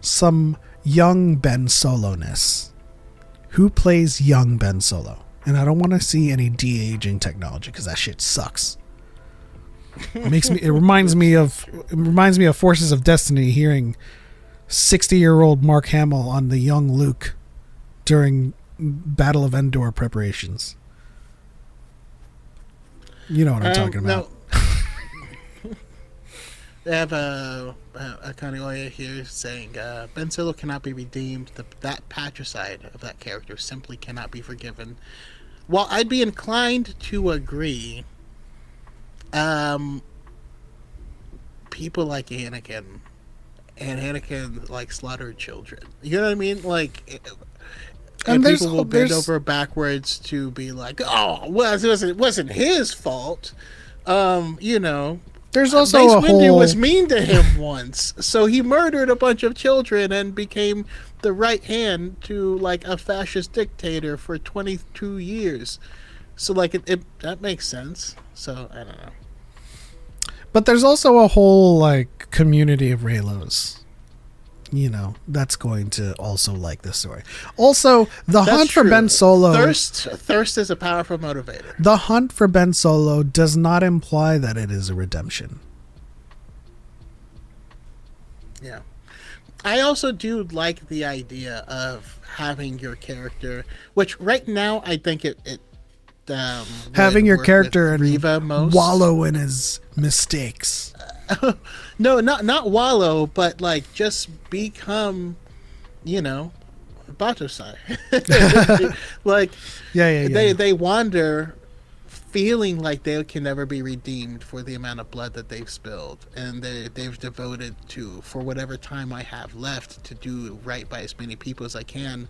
some young Ben Solo-ness, who plays young Ben Solo? And I don't want to see any de-aging technology because that shit sucks. It reminds me of Forces of Destiny, hearing 60-year-old Mark Hamill on the young Luke during Battle of Endor preparations. You know what I'm talking about. No. They have a Kanioya here saying Ben Solo cannot be redeemed. That patricide of that character simply cannot be forgiven. While I'd be inclined to agree, people like Anakin, and Anakin like slaughtered children. You know what I mean? Like, and people will bend over backwards to be like, "Oh, well, it wasn't his fault." You know. There's also Mace a Windu whole... was mean to him once, so he murdered a bunch of children and became the right hand to like a fascist dictator for 22 years. So like it that makes sense. So I don't know. But there's also a whole like community of Reylos. You know, that's going to also like this story. Also, the hunt for Ben Solo... Thirst is a powerful motivator. The hunt for Ben Solo does not imply that it is a redemption. Yeah. I also do like the idea of having your character, which right now I think it having your character and Reva most. wallow in his mistakes. No, not wallow, but like just become, you know, Batosai. Like, yeah. They wander, feeling like they can never be redeemed for the amount of blood that they've spilled, and they've devoted to, for whatever time I have left, to do right by as many people as I can,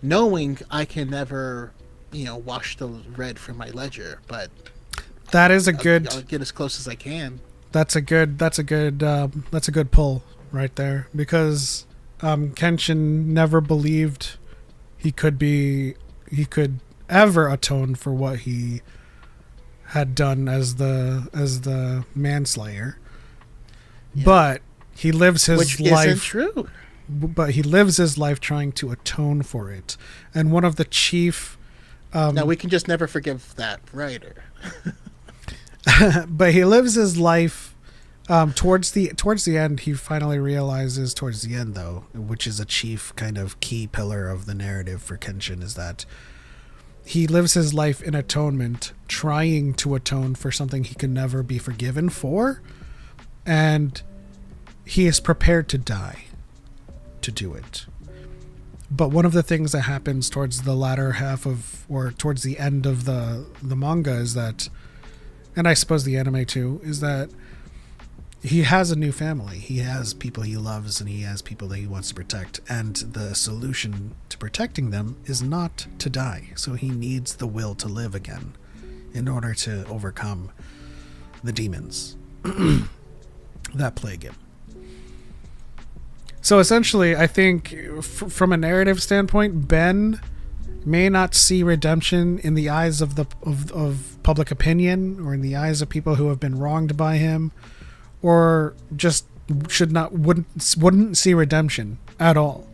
knowing I can never, you know, wash the red from my ledger, but that is a good. I'll get as close as I can. That's a good pull right there, because Kenshin never believed he could ever atone for what he had done as the manslayer. Yeah. But he lives his life. Isn't true. But he lives his life trying to atone for it, and one of the chief. Now we can just never forgive that writer. But he lives his life towards the end. He finally realizes towards the end, though, which is a chief kind of key pillar of the narrative for Kenshin, is that he lives his life in atonement, trying to atone for something he can never be forgiven for, and he is prepared to die to do it. But one of the things that happens towards the latter half of, or towards the end of the manga, is that, and I suppose the anime too, is that he has a new family. He has people he loves, and he has people that he wants to protect. And the solution to protecting them is not to die. So he needs the will to live again in order to overcome the demons that plague him. So essentially, I think from a narrative standpoint, Ben may not see redemption in the eyes of of public opinion, or in the eyes of people who have been wronged by him, or just wouldn't see redemption at all.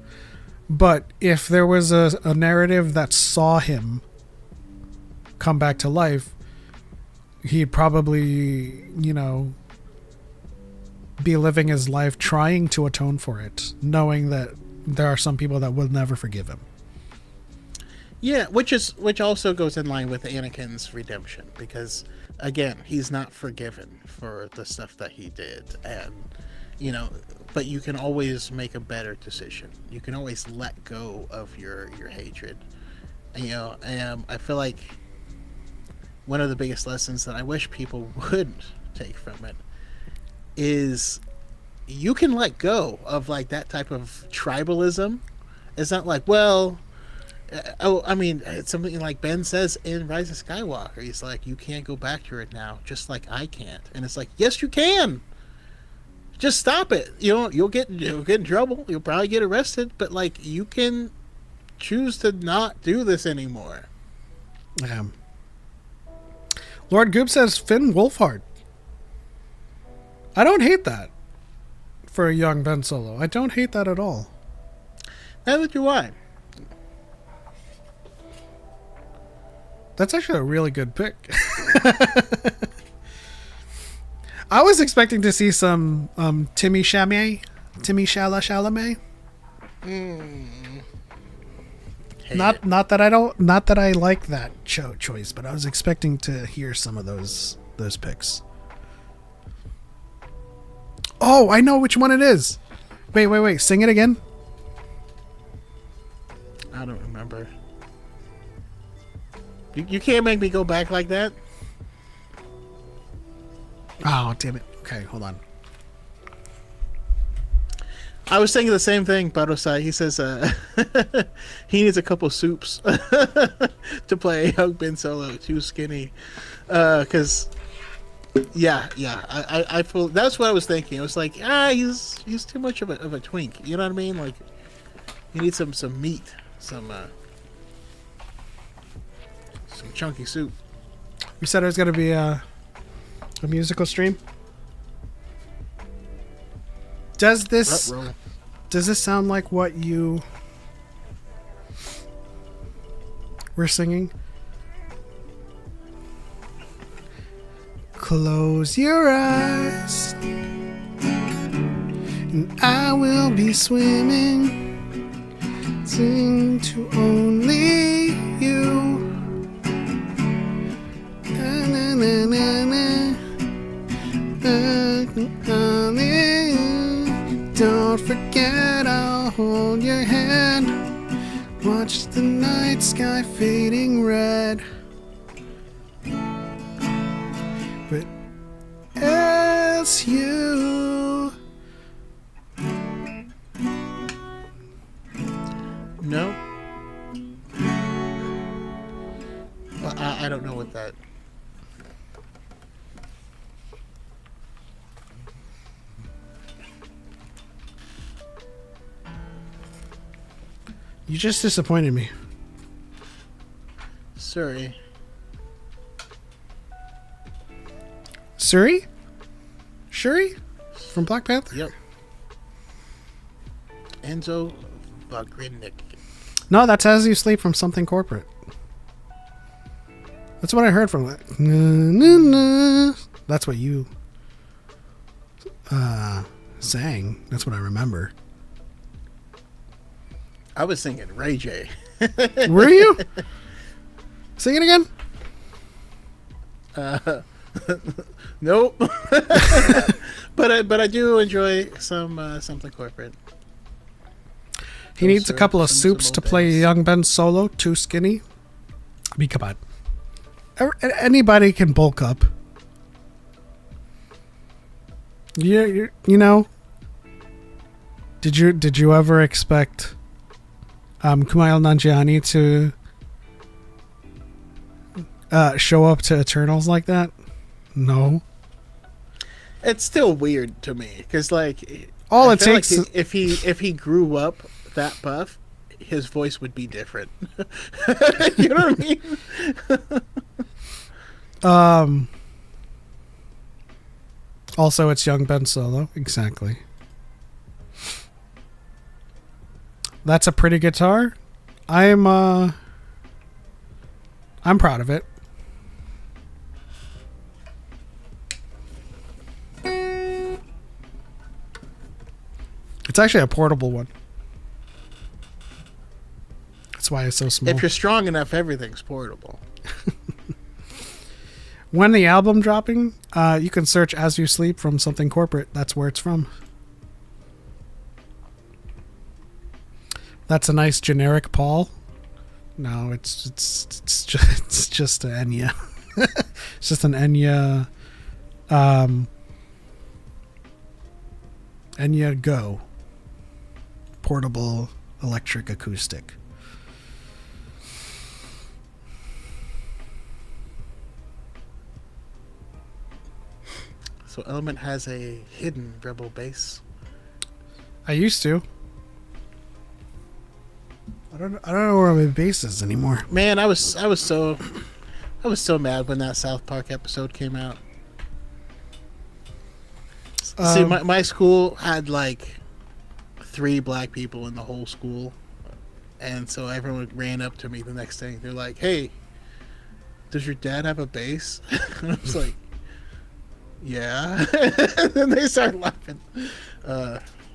But if there was a narrative that saw him come back to life, he'd probably, you know, be living his life trying to atone for it, knowing that there are some people that will never forgive him. Yeah, which also goes in line with Anakin's redemption, because again, he's not forgiven for the stuff that he did, and you know, but you can always make a better decision. You can always let go of your hatred. And, you know, I feel like one of the biggest lessons that I wish people would take from it is you can let go of like that type of tribalism. It's not like, well, I mean, it's something like Ben says in Rise of Skywalker. He's like, you can't go back to it now, just like I can't. And it's like, yes, you can. Just stop it. You know, you'll get in trouble. You'll probably get arrested, but like, you can choose to not do this anymore. Lord Goop says Finn Wolfhard. I don't hate that for a young Ben Solo. I don't hate that at all. Neither do I. That's actually a really good pick. I was expecting to see some Timmy Chalamet. Hate Not it. not that I don't not that I like that choice, but I was expecting to hear some of those picks. Oh, I know which one it is. Wait. Sing it again. I don't remember. You can't make me go back like that. Oh, damn it. Okay, hold on. I was thinking the same thing, Barosai. He says he needs a couple soups to play Young Ben Solo. Too skinny. Because, I feel that's what I was thinking. I was like, he's too much of a twink. You know what I mean? Like, he needs some meat, some chunky soup. You said it was going to be a musical stream? Does this sound like what you were singing? Close your eyes and I will be swimming, sing to only you. Na, na, na, na, na. Don't forget, I'll hold your hand. Watch the night sky fading red. But as you. No. Well, I don't know what that. You just disappointed me. Sorry. Shuri? From Black Panther? Yep. Enzo Bagrinnik. No, that's As You Sleep from Something Corporate. That's what I heard from that. Na, na, na. That's what you sang. That's what I remember. I was singing Ray J. Were you? Sing it again? Nope. but I do enjoy some something corporate. He needs a couple of soups to play young Ben Solo. Too skinny. I mean, come on. Anybody can bulk up. You know. Did you ever expect Kumail Nanjiani to show up to Eternals like that? No. It's still weird to me because like all I it feel takes like if he grew up that buff, his voice would be different. You know what I mean? Also, it's young Ben Solo. Exactly. That's a pretty guitar. I'm proud of it. It's actually a portable one. That's why it's so small. If you're strong enough, everything's portable. When the album dropping, you can search As You Sleep from Something Corporate. That's where it's from. That's a nice generic Paul. No, it's just an Enya. It's just an Enya Enya Go portable electric acoustic. So Element has a hidden Rebel base. I used to. I don't know where my base is anymore. Man, I was so mad when that South Park episode came out. See, my school had like 3 black people in the whole school, and so everyone ran up to me the next day. They're like, "Hey, does your dad have a base?" And I was like, "Yeah." And then they started laughing.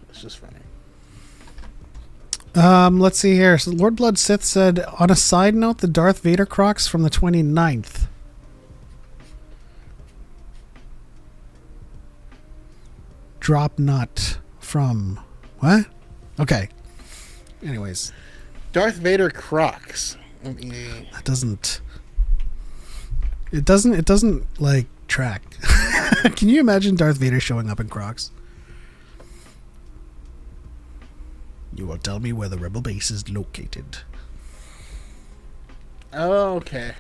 It's just funny. Let's see here. So Lord Blood Sith said, on a side note, the Darth Vader Crocs from the 29th. Drop nut from what? Okay. Anyways, Darth Vader Crocs. that doesn't. It doesn't like track. Can you imagine Darth Vader showing up in Crocs? You will tell me where the rebel base is located. Oh, okay.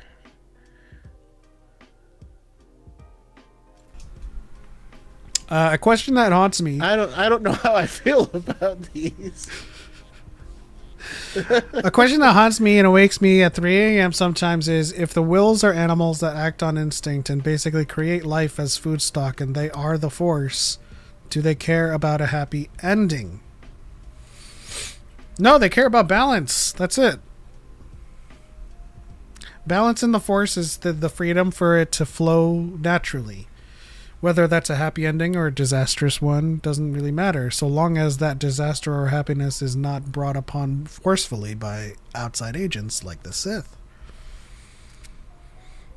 A question that haunts me. I don't know how I feel about these. A question that haunts me and awakes me at 3 a.m. sometimes is, if the wills are animals that act on instinct and basically create life as food stock and they are the Force, do they care about a happy ending? No, they care about balance. That's it. Balance in the Force is the freedom for it to flow naturally. Whether that's a happy ending or a disastrous one doesn't really matter, so long as that disaster or happiness is not brought upon forcefully by outside agents like the Sith.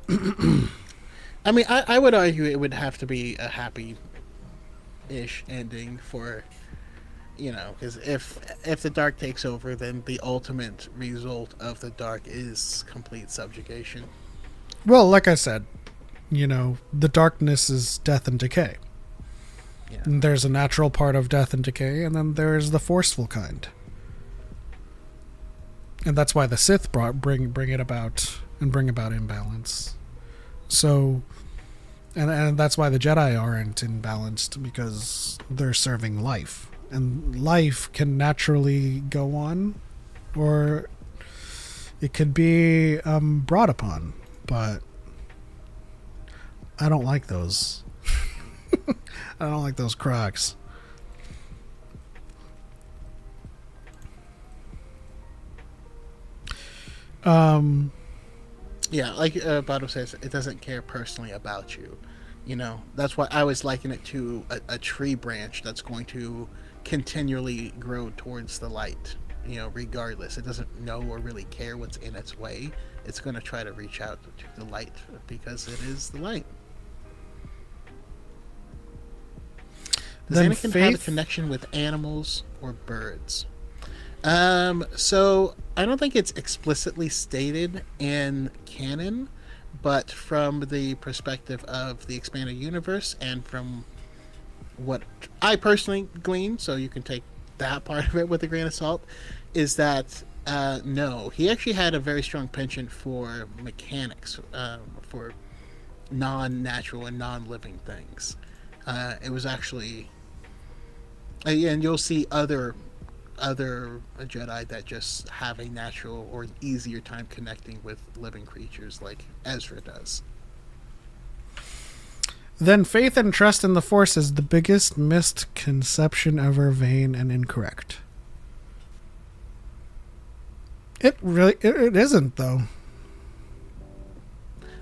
I mean, I would argue it would have to be a happy-ish ending for, you know, because if the dark takes over, then the ultimate result of the dark is complete subjugation. Well, like I said, you know, the darkness is death and decay. Yeah. And there's a natural part of death and decay, and then there's the forceful kind. And that's why the Sith bring it about and bring about imbalance. So, and that's why the Jedi aren't imbalanced, because they're serving life. And life can naturally go on, or it could be brought upon, but I don't like those. I don't like those Crocs. Yeah, like Bado says, it doesn't care personally about you. You know, that's why I always liken it to a tree branch that's going to continually grow towards the light. You know, regardless, it doesn't know or really care what's in its way. It's going to try to reach out to the light because it is the light. Does Then Anakin have a faith? connection with animals or birds? So I don't think it's explicitly stated in canon, but from the perspective of the expanded universe and from what I personally glean, so you can take that part of it with a grain of salt, is that no, he actually had a very strong penchant for mechanics, for non-natural and non-living things. It was actually, and you'll see other Jedi that just have a natural or easier time connecting with living creatures, like Ezra does. Then faith and trust in the Force is the biggest misconception ever, vain and incorrect. It really it isn't, though.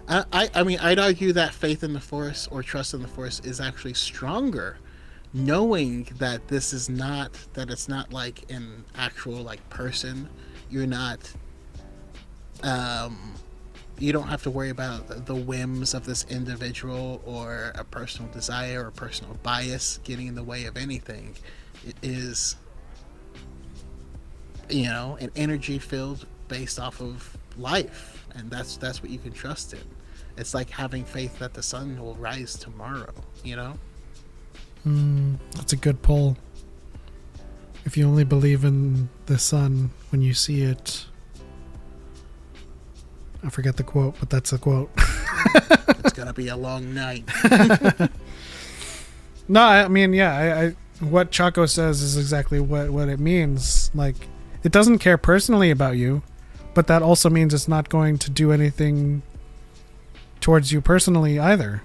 I mean, I'd argue that faith in the Force or trust in the Force is actually stronger, knowing that this is not, that it's not like an actual like person. You're not, you don't have to worry about the whims of this individual or a personal desire or personal bias getting in the way of anything. It is, you know, an energy filled based off of life, and that's what you can trust in. It's like having faith that the sun will rise tomorrow, you know. That's a good pull. If you only believe in the sun when you see it. I forget the quote, but that's a quote. It's gonna be a long night. No, I mean, yeah, I what Choco says is exactly what it means. Like, it doesn't care personally about you, but that also means it's not going to do anything towards you personally either.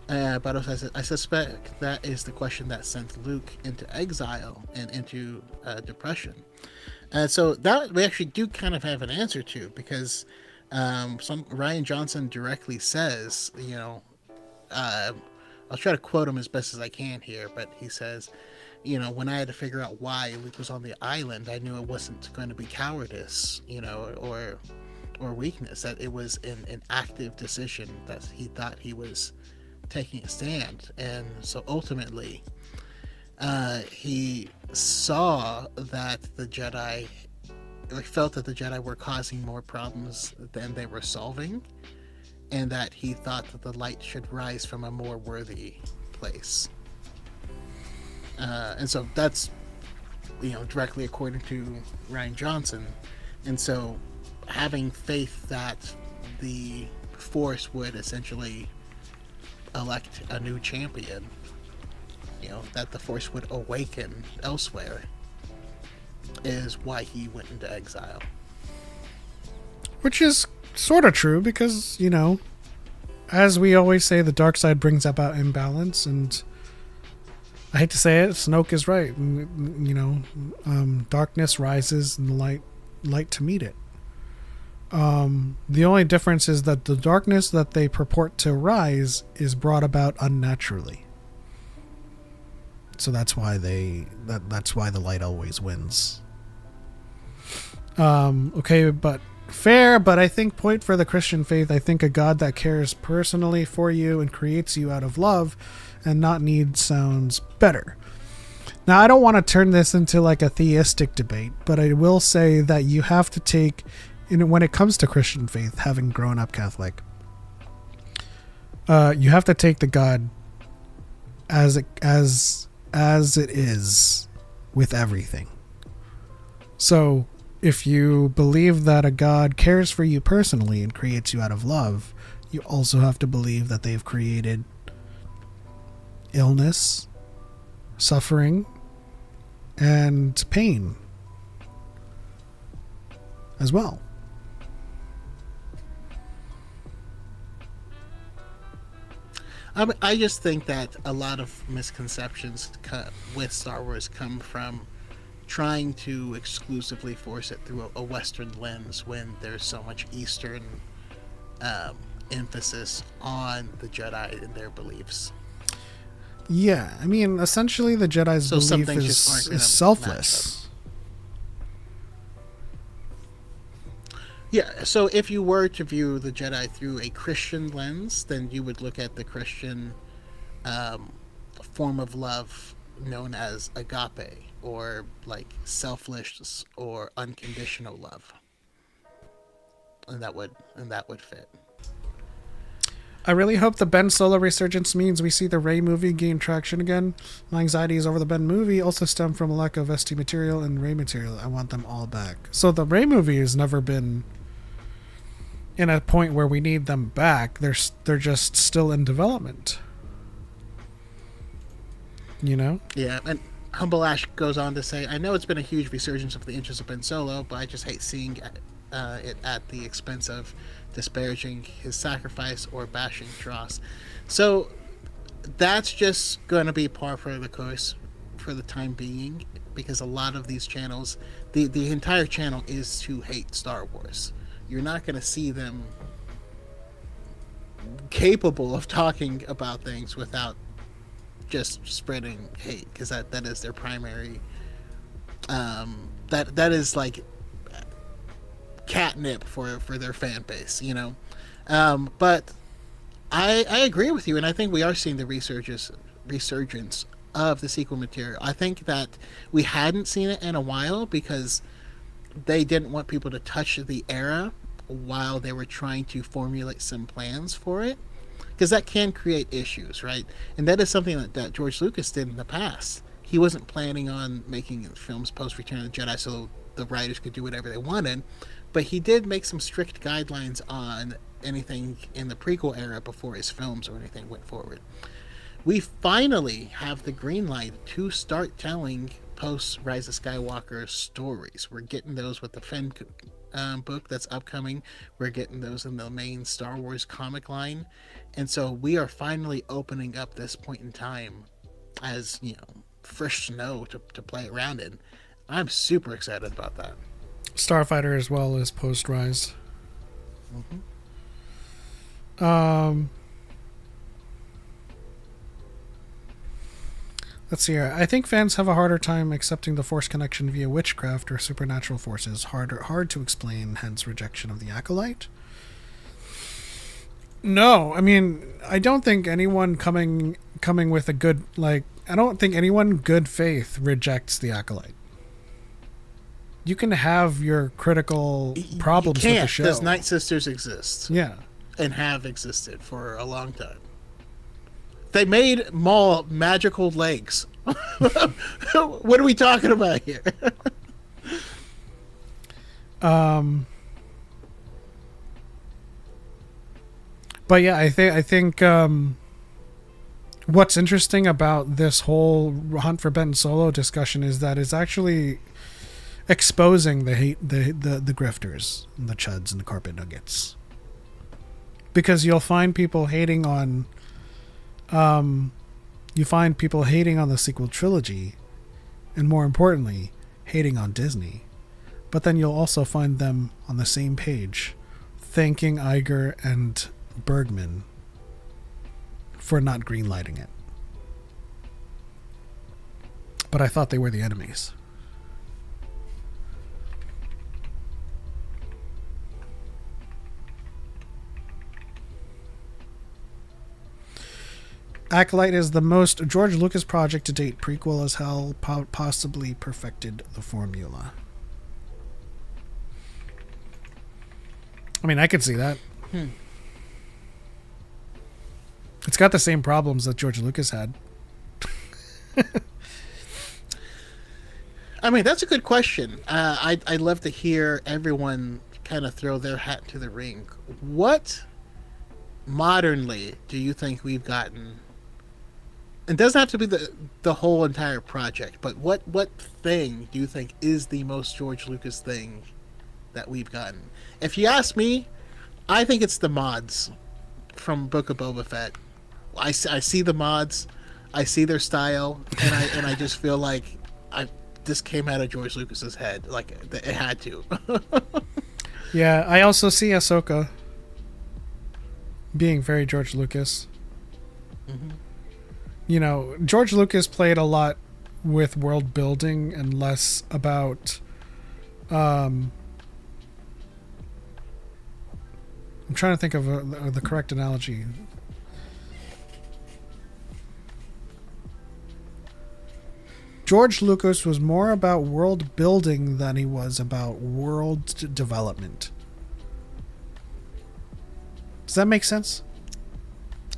But I suspect that is the question that sent Luke into exile and into depression. So that we actually do kind of have an answer to, because Ryan Johnson directly says, you know, I'll try to quote him as best as I can here, but he says, when I had to figure out why Luke was on the island, I knew it wasn't going to be cowardice, or weakness. That it was an active decision that he thought he was taking a stand, and so ultimately, he saw that the Jedi, felt that the Jedi were causing more problems than they were solving, and that he thought that the light should rise from a more worthy place. And so that's, directly according to Ryan Johnson. And so having faith that the Force would essentially elect a new champion, that the Force would awaken elsewhere, is why he went into exile. Which is sort of true because, as we always say, the dark side brings about imbalance, and I hate to say it, Snoke is right. Darkness rises and the light to meet it. The only difference is that the darkness that they purport to rise is brought about unnaturally. So that's why that's why the light always wins. Okay, but fair, but I think point for the Christian faith, I think a God that cares personally for you and creates you out of love and not need sounds better. Now, I don't want to turn this into like a theistic debate, but I will say that you have to take, when it comes to Christian faith, having grown up Catholic, you have to take the God as it is with everything. So if you believe that a God cares for you personally and creates you out of love, you also have to believe that they've created illness, suffering, and pain as well. I just think that a lot of misconceptions with Star Wars come from trying to exclusively force it through a Western lens when there's so much Eastern emphasis on the Jedi and their beliefs. Yeah, I mean, essentially the Jedi's belief is selfless. Yeah, so if you were to view the Jedi through a Christian lens, then you would look at the Christian form of love known as agape, or like selfless or unconditional love, and that would fit. I really hope the Ben Solo resurgence means we see the Rey movie gain traction again. My anxieties over the Ben movie also stem from a lack of ST material and Rey material. I want them all back. So the Rey movie has never been in a point where we need them back. They're just still in development. Yeah, and Humble Ash goes on to say, I know it's been a huge resurgence of the interest of Ben Solo, but I just hate seeing it at the expense of disparaging his sacrifice or bashing Dross. So that's just going to be par for the course for the time being, because a lot of these channels, the entire channel is to hate Star Wars. You're not going to see them capable of talking about things without just spreading hate, because that is their primary that is like catnip for their fan base, but I agree with you, and I think we are seeing the resurgence of the sequel material. I think that we hadn't seen it in a while because they didn't want people to touch the era while they were trying to formulate some plans for it, because that can create issues, right? And that is something that George Lucas did in the past. He wasn't planning on making films post Return of the Jedi so the writers could do whatever they wanted, but he did make some strict guidelines on anything in the prequel era before his films or anything went forward. We finally have the green light to start telling post Rise of Skywalker stories. We're getting those with the Finn book that's upcoming. We're getting those in the main Star Wars comic line, and so we are finally opening up this point in time as fresh snow to play around in. I'm super excited about that. Starfighter as well as post Rise. Let's see here. I think fans have a harder time accepting the Force connection via witchcraft or supernatural forces. Hard to explain, hence rejection of the Acolyte. No, I mean, I don't think anyone coming with a good, like, I don't think anyone good faith rejects the Acolyte. You can have your critical problems with the show. Because Night Sisters exist. Yeah. And have existed for a long time. They made Maul magical legs. What are we talking about here? But yeah, I think what's interesting about this whole Hunt for Ben Solo discussion is that it's actually exposing the grifters and the chuds and the carpet nuggets, because you'll find people hating on the sequel trilogy, and more importantly hating on Disney, but then you'll also find them on the same page thanking Iger and Bergman for not greenlighting it. But I thought they were the enemies. Acolyte is the most George Lucas project to date. Prequel as hell, possibly perfected the formula. I mean, I could see that. It's got the same problems that George Lucas had. I mean, that's a good question. I'd love to hear everyone kind of throw their hat into the ring. What modernly do you think we've gotten? It doesn't have to be the whole entire project, but what thing do you think is the most George Lucas thing that we've gotten? If you ask me, I think it's the mods from Book of Boba Fett. I see the mods, I see their style, and I just feel like this came out of George Lucas's head, like it had to. Yeah, I also see Ahsoka being very George Lucas. Mm-hmm. You know, George Lucas played a lot with world building and less about I'm trying to think of the correct analogy. George Lucas was more about world building than he was about world development. Does that make sense?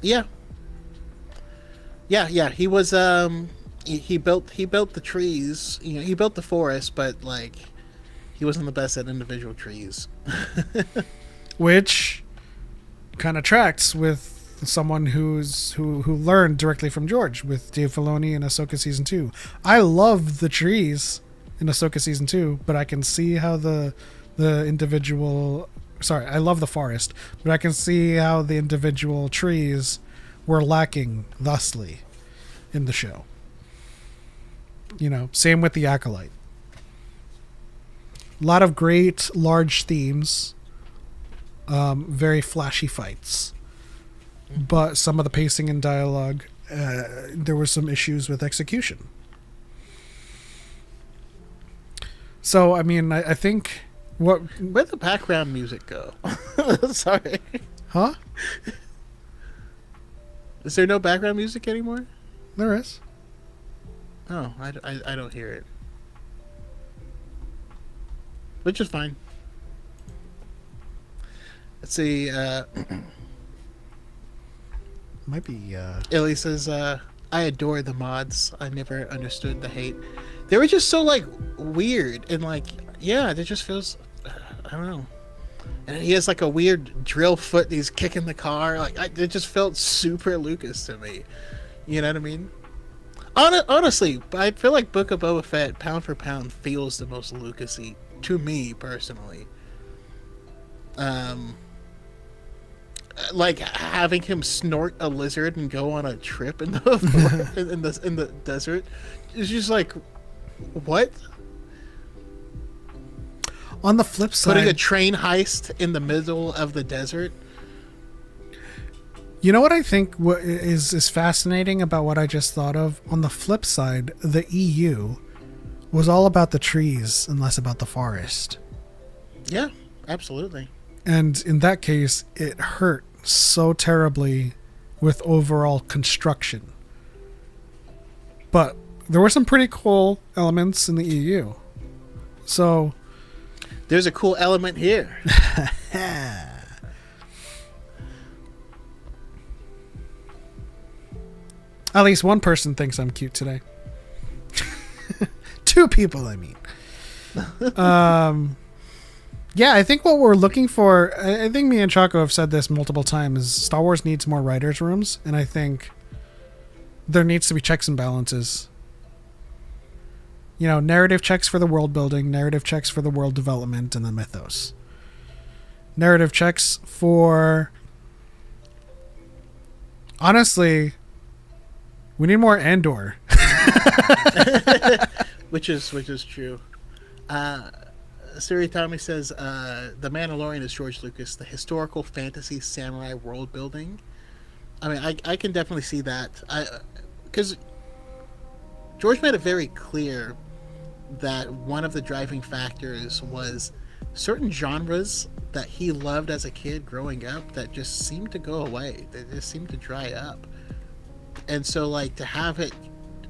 Yeah. He was he built the trees. You know, he built the forest, but like he wasn't the best at individual trees. Which kind of tracks with someone who learned directly from George with Dave Filoni in Ahsoka Season 2. I love the trees in Ahsoka Season 2, but I can see how the individual... Sorry, I love the forest, but I can see how the individual trees were lacking thusly in the show. You know, same with the Acolyte. A lot of great large themes, very flashy fights. But some of the pacing and dialogue, there were some issues with execution. So, I mean, I think where'd the background music go? Sorry. Huh? Is there no background music anymore? There is. Oh, I don't hear it. Which is fine. Let's see. Might be. Illy says, "I adore the mods. I never understood the hate. They were just so like weird and like it just feels. I don't know. And he has like a weird drill foot. And he's kicking the car. Like it just felt super Lucas to me. You know what I mean? Honestly, I feel like Book of Boba Fett, pound for pound, feels the most Lucasy to me personally. Like having him snort a lizard and go on a trip in the in the desert is just like, what? On the flip side, putting a train heist in the middle of the desert. You know what I think is fascinating about what I just thought of? On the flip side, the EU was all about the trees and less about the forest. Yeah, absolutely. And in that case, it hurt so terribly with overall construction. But there were some pretty cool elements in the EU. So there's a cool element here. At least one person thinks I'm cute today. 2 people, I mean. Yeah, I think what we're looking for, I think me and Choco have said this multiple times, is Star Wars needs more writers' rooms, and I think there needs to be checks and balances. You know, narrative checks for the world building, narrative checks for the world development, and the mythos. Narrative checks for... Honestly, we need more Andor. which is true. Siri Tommy says, The Mandalorian is George Lucas, the historical fantasy samurai world building. I mean, I can definitely see that. Because George made it very clear that one of the driving factors was certain genres that he loved as a kid growing up that just seemed to go away. They just seemed to dry up. And so, like, to have it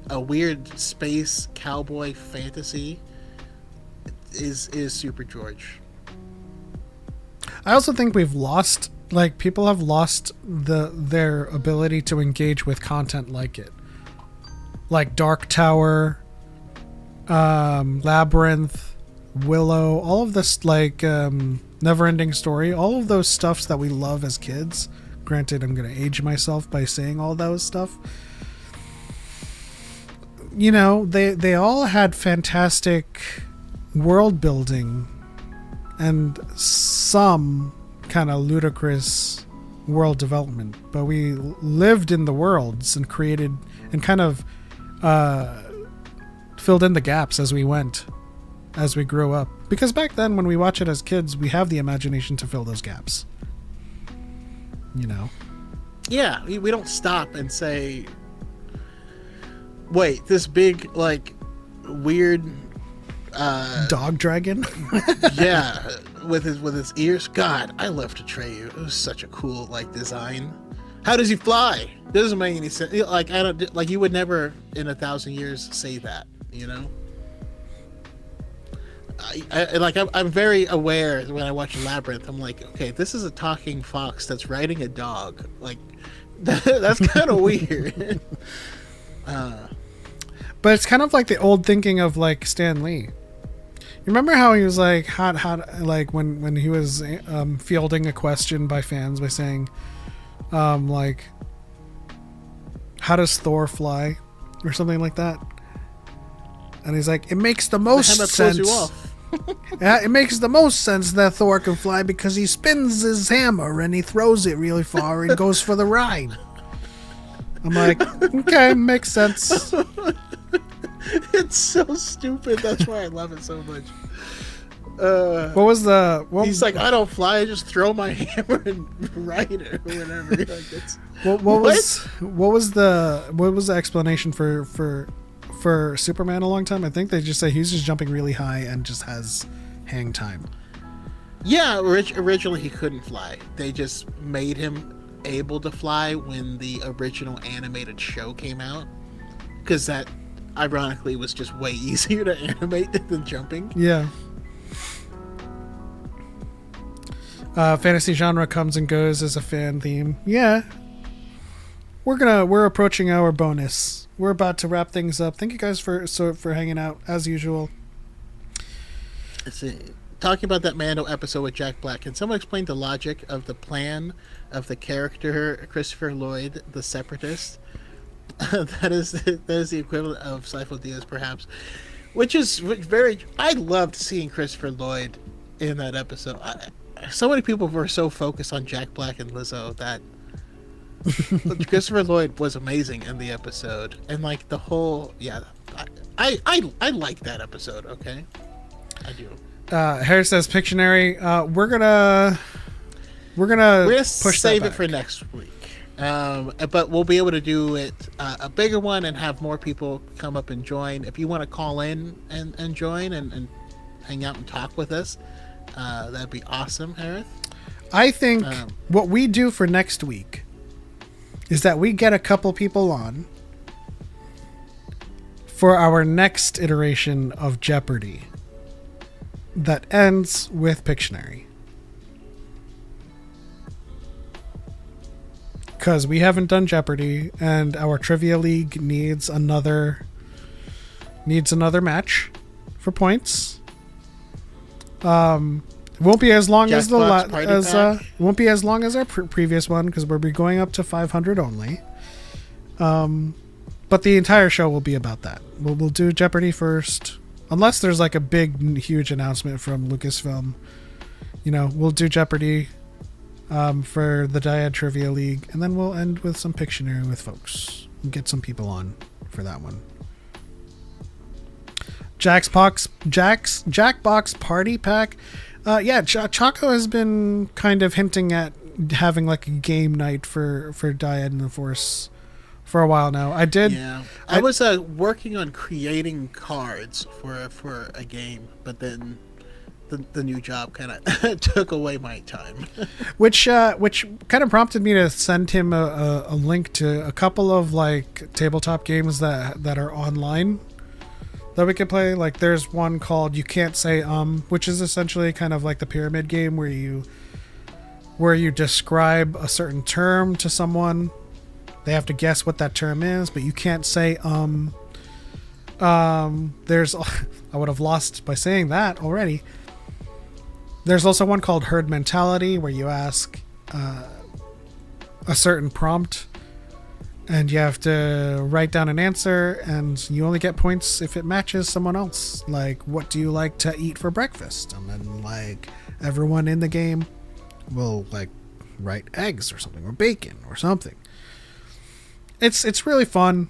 a weird space cowboy fantasy is super George. I also think we've lost, like, people have lost their ability to engage with content like it. Like Dark Tower, Labyrinth, Willow, all of this, like, Never-Ending Story, all of those stuffs that we love as kids. Granted, I'm going to age myself by saying all those stuff. You know, they all had fantastic world building and some kind of ludicrous world development, but we lived in the worlds and created and kind of filled in the gaps as we went, as we grew up. Because back then, when we watch it as kids, we have the imagination to fill those gaps. You know? Yeah, we don't stop and say, wait, this big, like, weird dog dragon. Yeah, with his ears. God, I love Atreyu. It was such a cool, like, design. How does he fly? Doesn't make any sense. Like, I don't, like, you would never in 1,000 years say that, you know. I'm very aware when I watch Labyrinth. I'm like, okay, this is a talking fox that's riding a dog. Like, that's kind of weird. But it's kind of like the old thinking of, like, Stan Lee. You remember how he was like, how like when he was fielding a question by fans by saying, like, how does Thor fly, or something like that? And he's like, it makes the most sense. You off. Yeah, it makes the most sense that Thor can fly because he spins his hammer and he throws it really far and goes for the ride. I'm like, okay, makes sense. It's so stupid. That's why I love it so much. What was the? He's like, I don't fly. I just throw my hammer and ride it or whatever. Like, it's, what was the explanation for Superman a long time? I think they just say he's just jumping really high and just has hang time. Yeah, originally he couldn't fly. They just made him able to fly when the original animated show came out, because that ironically was just way easier to animate than jumping. Yeah. Fantasy genre comes and goes as a fan theme. Yeah. We're approaching our bonus. We're about to wrap things up. Thank you guys for hanging out as usual. Let's see. Talking about that Mando episode with Jack Black, can someone explain the logic of the plan of the character Christopher Lloyd, the Separatist? that is the equivalent of Sifo Dyas, perhaps. Which is very... I loved seeing Christopher Lloyd in that episode. So many people were so focused on Jack Black and Lizzo that Christopher Lloyd was amazing in the episode. And, like, the whole... Yeah, I like that episode, okay? I do. Harris says Pictionary. We're gonna push save that it for next week. But we'll be able to do it a bigger one and have more people come up and join. If you want to call in and join and hang out and talk with us, that'd be awesome, Harith. I think what we do for next week is that we get a couple people on for our next iteration of Jeopardy that ends with Pictionary. Because we haven't done Jeopardy, and our Trivia League needs another match for points. It won't be as long as won't be as long as our previous one, because we'll be going up to 500 only. But the entire show will be about that. We'll do Jeopardy first, unless there's like a big, huge announcement from Lucasfilm. We'll do Jeopardy for the DYAD Trivia League, and then we'll end with some Pictionary with folks and get some people on for that one. Jackbox Party Pack. Choco has been kind of hinting at having like a game night for DYAD and the Force for a while now. I was working on creating cards for a game, but then the new job kind of took away my time. which kind of prompted me to send him a link to a couple of like tabletop games that are online that we could play. Like there's one called You Can't Say which is essentially kind of like the pyramid game where you describe a certain term to someone. They have to guess what that term is, but you can't say there's I would have lost by saying that already. There's also one called Herd Mentality, where you ask a certain prompt and you have to write down an answer, and you only get points if it matches someone else. Like, what do you like to eat for breakfast? And then like everyone in the game will like write eggs or something, or bacon or something. It's really fun,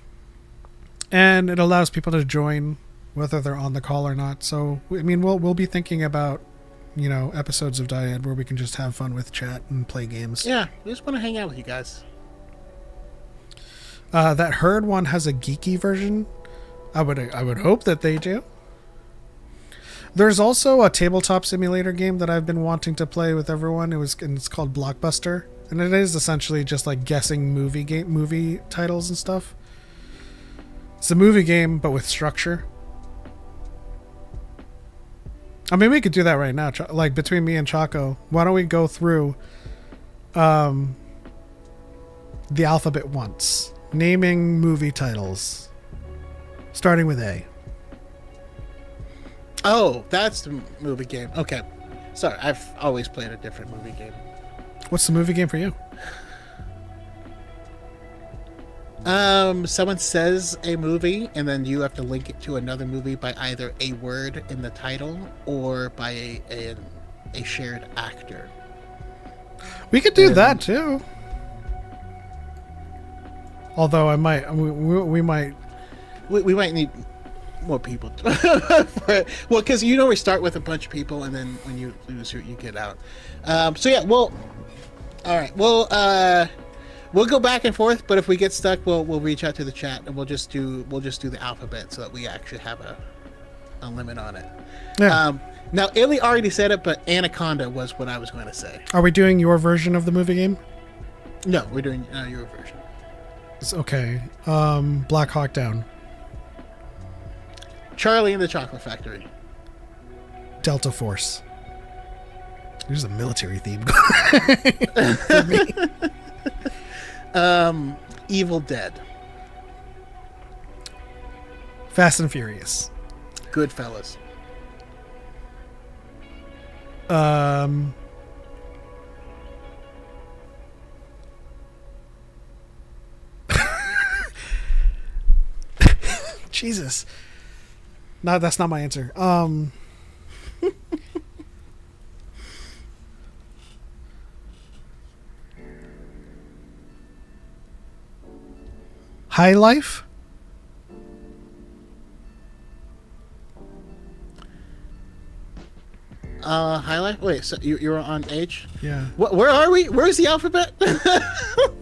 and it allows people to join whether they're on the call or not. So I mean, we'll be thinking about episodes of DYAD where we can just have fun with chat and play games. Yeah, we just want to hang out with you guys. That Herd one has a geeky version. I would hope that they do. There's also a tabletop simulator game that I've been wanting to play with everyone. It's called Blockbuster, and it is essentially just like guessing movie titles and stuff. It's a movie game, but with structure. I mean, we could do that right now. Like between me and Choco, why don't we go through the alphabet once, naming movie titles, starting with A. Oh, that's the movie game. Okay. Sorry, I've always played a different movie game. What's the movie game for you? Someone says a movie, and then you have to link it to another movie by either a word in the title or by a shared actor. We could do that too. Although we might need more people for it. Well, because we start with a bunch of people, and then when you lose, you get out. So yeah, well, all right, well, we'll go back and forth, but if we get stuck, we'll reach out to the chat, and we'll just do the alphabet so that we actually have a limit on it. Yeah. Now, Illy already said it, but Anaconda was what I was going to say. Are we doing your version of the movie game? No, we're doing your version. It's okay. Black Hawk Down. Charlie and the Chocolate Factory. Delta Force. There's a military theme. Evil Dead. Fast and Furious. Goodfellas. Jesus. No, that's not my answer. High Life? Highlight. Wait, so you're on H? Yeah. Where are we? Where's the alphabet?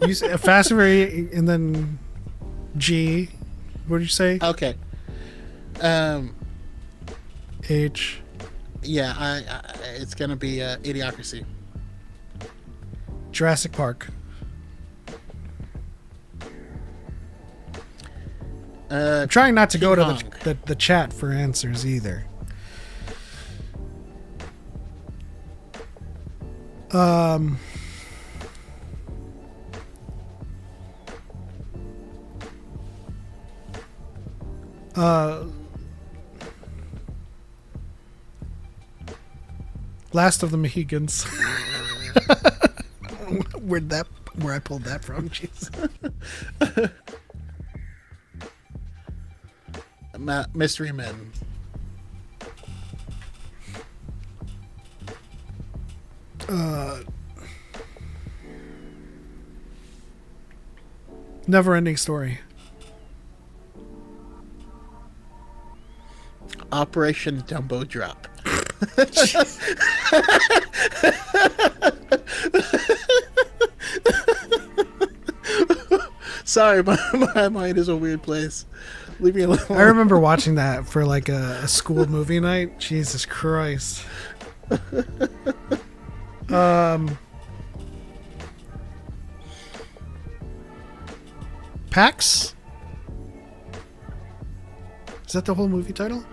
You say Fast and Furious, and then G. What did you say? Okay. H. Yeah, I it's gonna be Idiocracy. Jurassic Park. I'm trying not to go to the chat for answers either. Last of the Mohicans. Where I pulled that from? Jeez. Mystery Men. Never Ending Story. Operation Dumbo Drop. Sorry, my mind is a weird place. Leave me alone. I remember watching that for like a school movie night. Jesus Christ. PAX? Is that the whole movie title?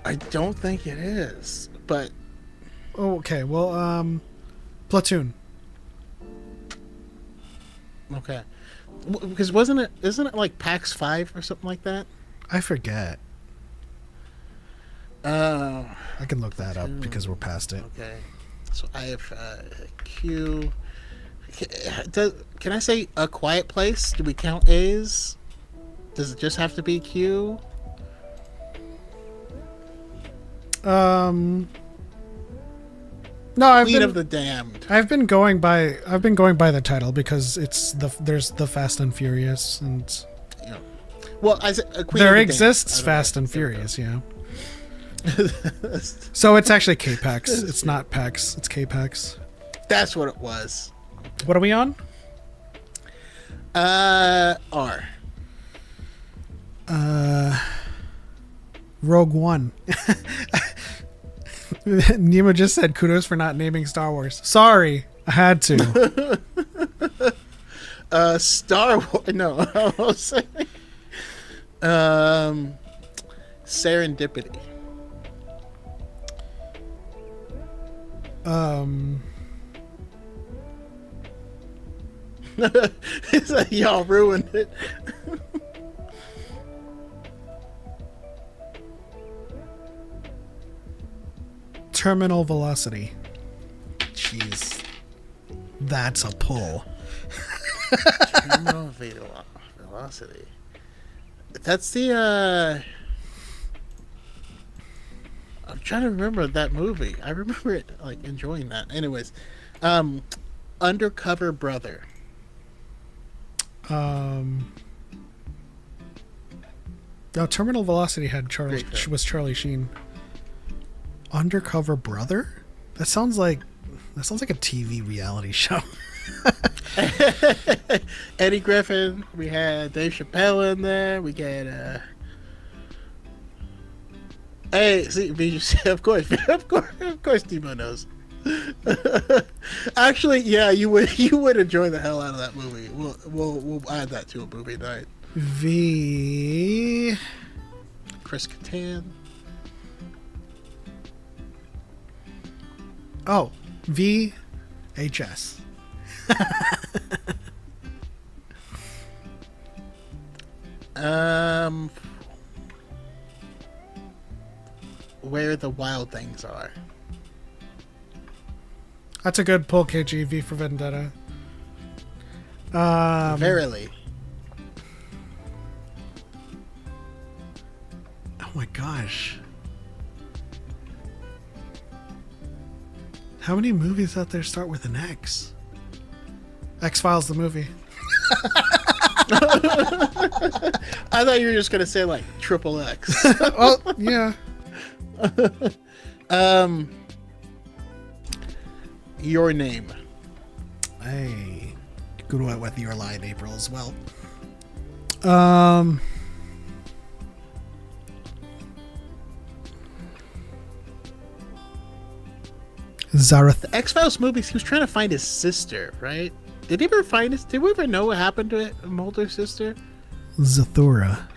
I don't think it is, but Oh, okay. Well, Platoon. okay. Because isn't it like PAX 5 or something like that? I forget. I can look that up because we're past it. Okay. So I have Q. Can I say A Quiet Place? Do we count A's? Does it just have to be Q? No, Queen of the Damned. I've been going by the title because there's the Fast and Furious and Yeah. Well, there exists Fast and Furious, yeah. So it's actually K-PAX. It's not PAX. It's K-PAX. That's what it was. What are we on? R. Rogue One. Nemo just said kudos for not naming Star Wars. Sorry, I had to. Star Wars. No, I was saying. Serendipity. It's like y'all ruined it. Terminal Velocity. Jeez. That's a pull. Terminal Velocity. That's the I'm trying to remember that movie. I remember it like enjoying that. Anyways, Undercover Brother. No, Terminal Velocity had was Charlie Sheen. Undercover Brother? That sounds like a TV reality show. Eddie Griffin. We had Dave Chappelle in there. We got hey, see, of course, Timo knows. Actually, yeah, you would enjoy the hell out of that movie. We'll add that to a movie night. V. Chris Kattan. Oh, VHS. Where the Wild Things Are. That's a good pull, KGV for Vendetta. Verily. Oh my gosh. How many movies out there start with an X? X-Files the movie. I thought you were just gonna say like triple X. Oh, yeah. Your name. Hey, good one with your line, April, as well. Zarath. X-Files movies, he was trying to find his sister, right? Did he ever find his... Did we ever know what happened to Mulder's sister? Zathura.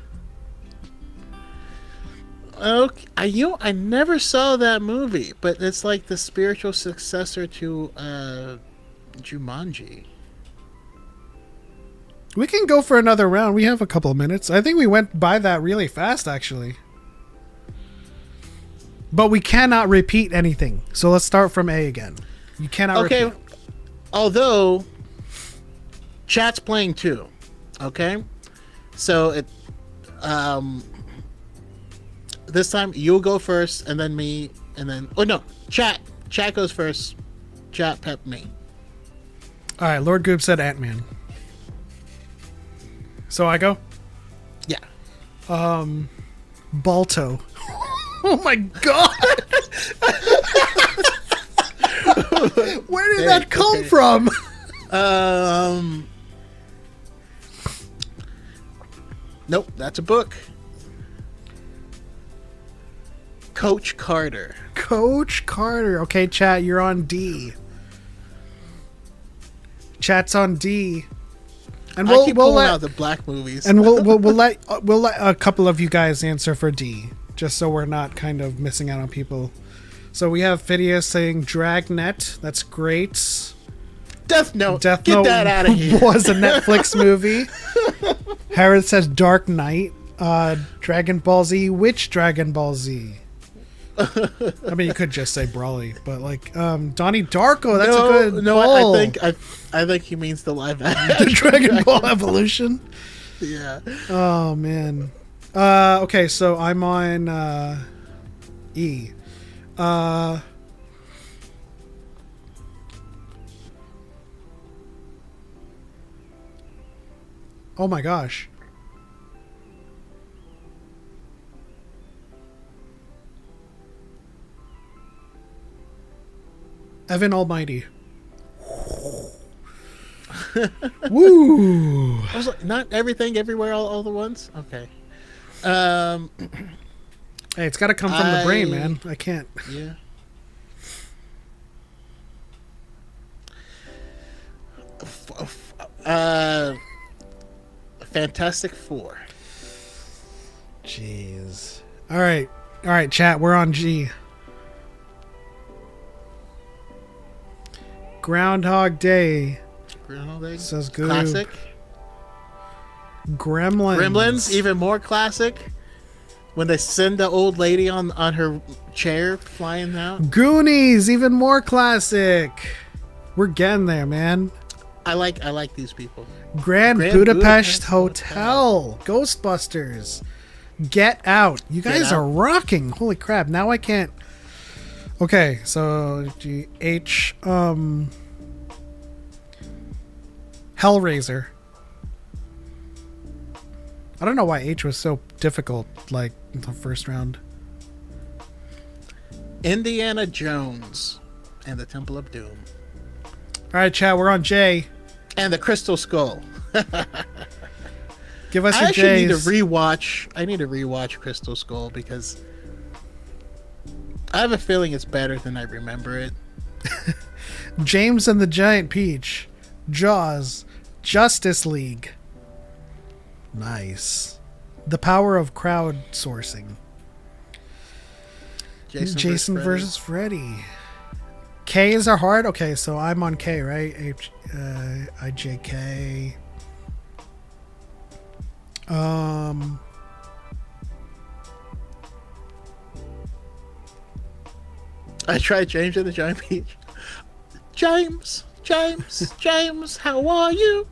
Okay, I never saw that movie, but it's like the spiritual successor to Jumanji. We can go for another round. We have a couple of minutes. I think we went by that really fast, actually. But we cannot repeat anything. So let's start from A again. You cannot repeat. Although chat's playing too. Okay? So it this time you'll go first and then me and then chat goes first. Chat pep me. All right, Lord Goob said Ant-Man. So I go? Yeah. Balto. Oh my god! Where did that come from? Nope, that's a book. Coach Carter. Coach Carter. Okay, chat, you're on D. Chat's on D. And we'll let out the black movies. And we'll let a couple of you guys answer for D, just so we're not kind of missing out on people. So we have Phineas saying Dragnet. That's great. Death Note. Get that out of here. Was a Netflix movie. Harris says Dark Knight. Dragon Ball Z. Which Dragon Ball Z? I mean, you could just say Brawly, but like Donnie Darko. That's a good. No, poll. I think he means the live action. The Dragon Ball Evolution. Yeah. Oh man. Okay, so I'm on E. Oh my gosh. Evan Almighty. Woo! I was like, not everything, everywhere, all the ones. Okay. Hey, it's got to come from the brain, man. I can't. Yeah. Fantastic Four. Jeez. All right, chat. We're on G. Groundhog Day. Says good. Classic. Gremlins. Even more classic. When they send the old lady on her chair flying out. Goonies, even more classic. We're getting there, man. I like these people. Grand Budapest Hotel. Ghostbusters. Get Out. You guys are rocking. Holy crap. Now I can't. Okay, so H Hellraiser. I don't know why H was so difficult, like in the first round. Indiana Jones and the Temple of Doom. All right, chat, we're on J. And the Crystal Skull. Give us your J's. I need to rewatch Crystal Skull because I have a feeling it's better than I remember it. James and the Giant Peach. Jaws. Justice League. Nice. The power of crowdsourcing. Jason versus Freddy. K's are hard? Okay, so I'm on K, right? IJK. I tried James and the Giant Peach. James, how are you?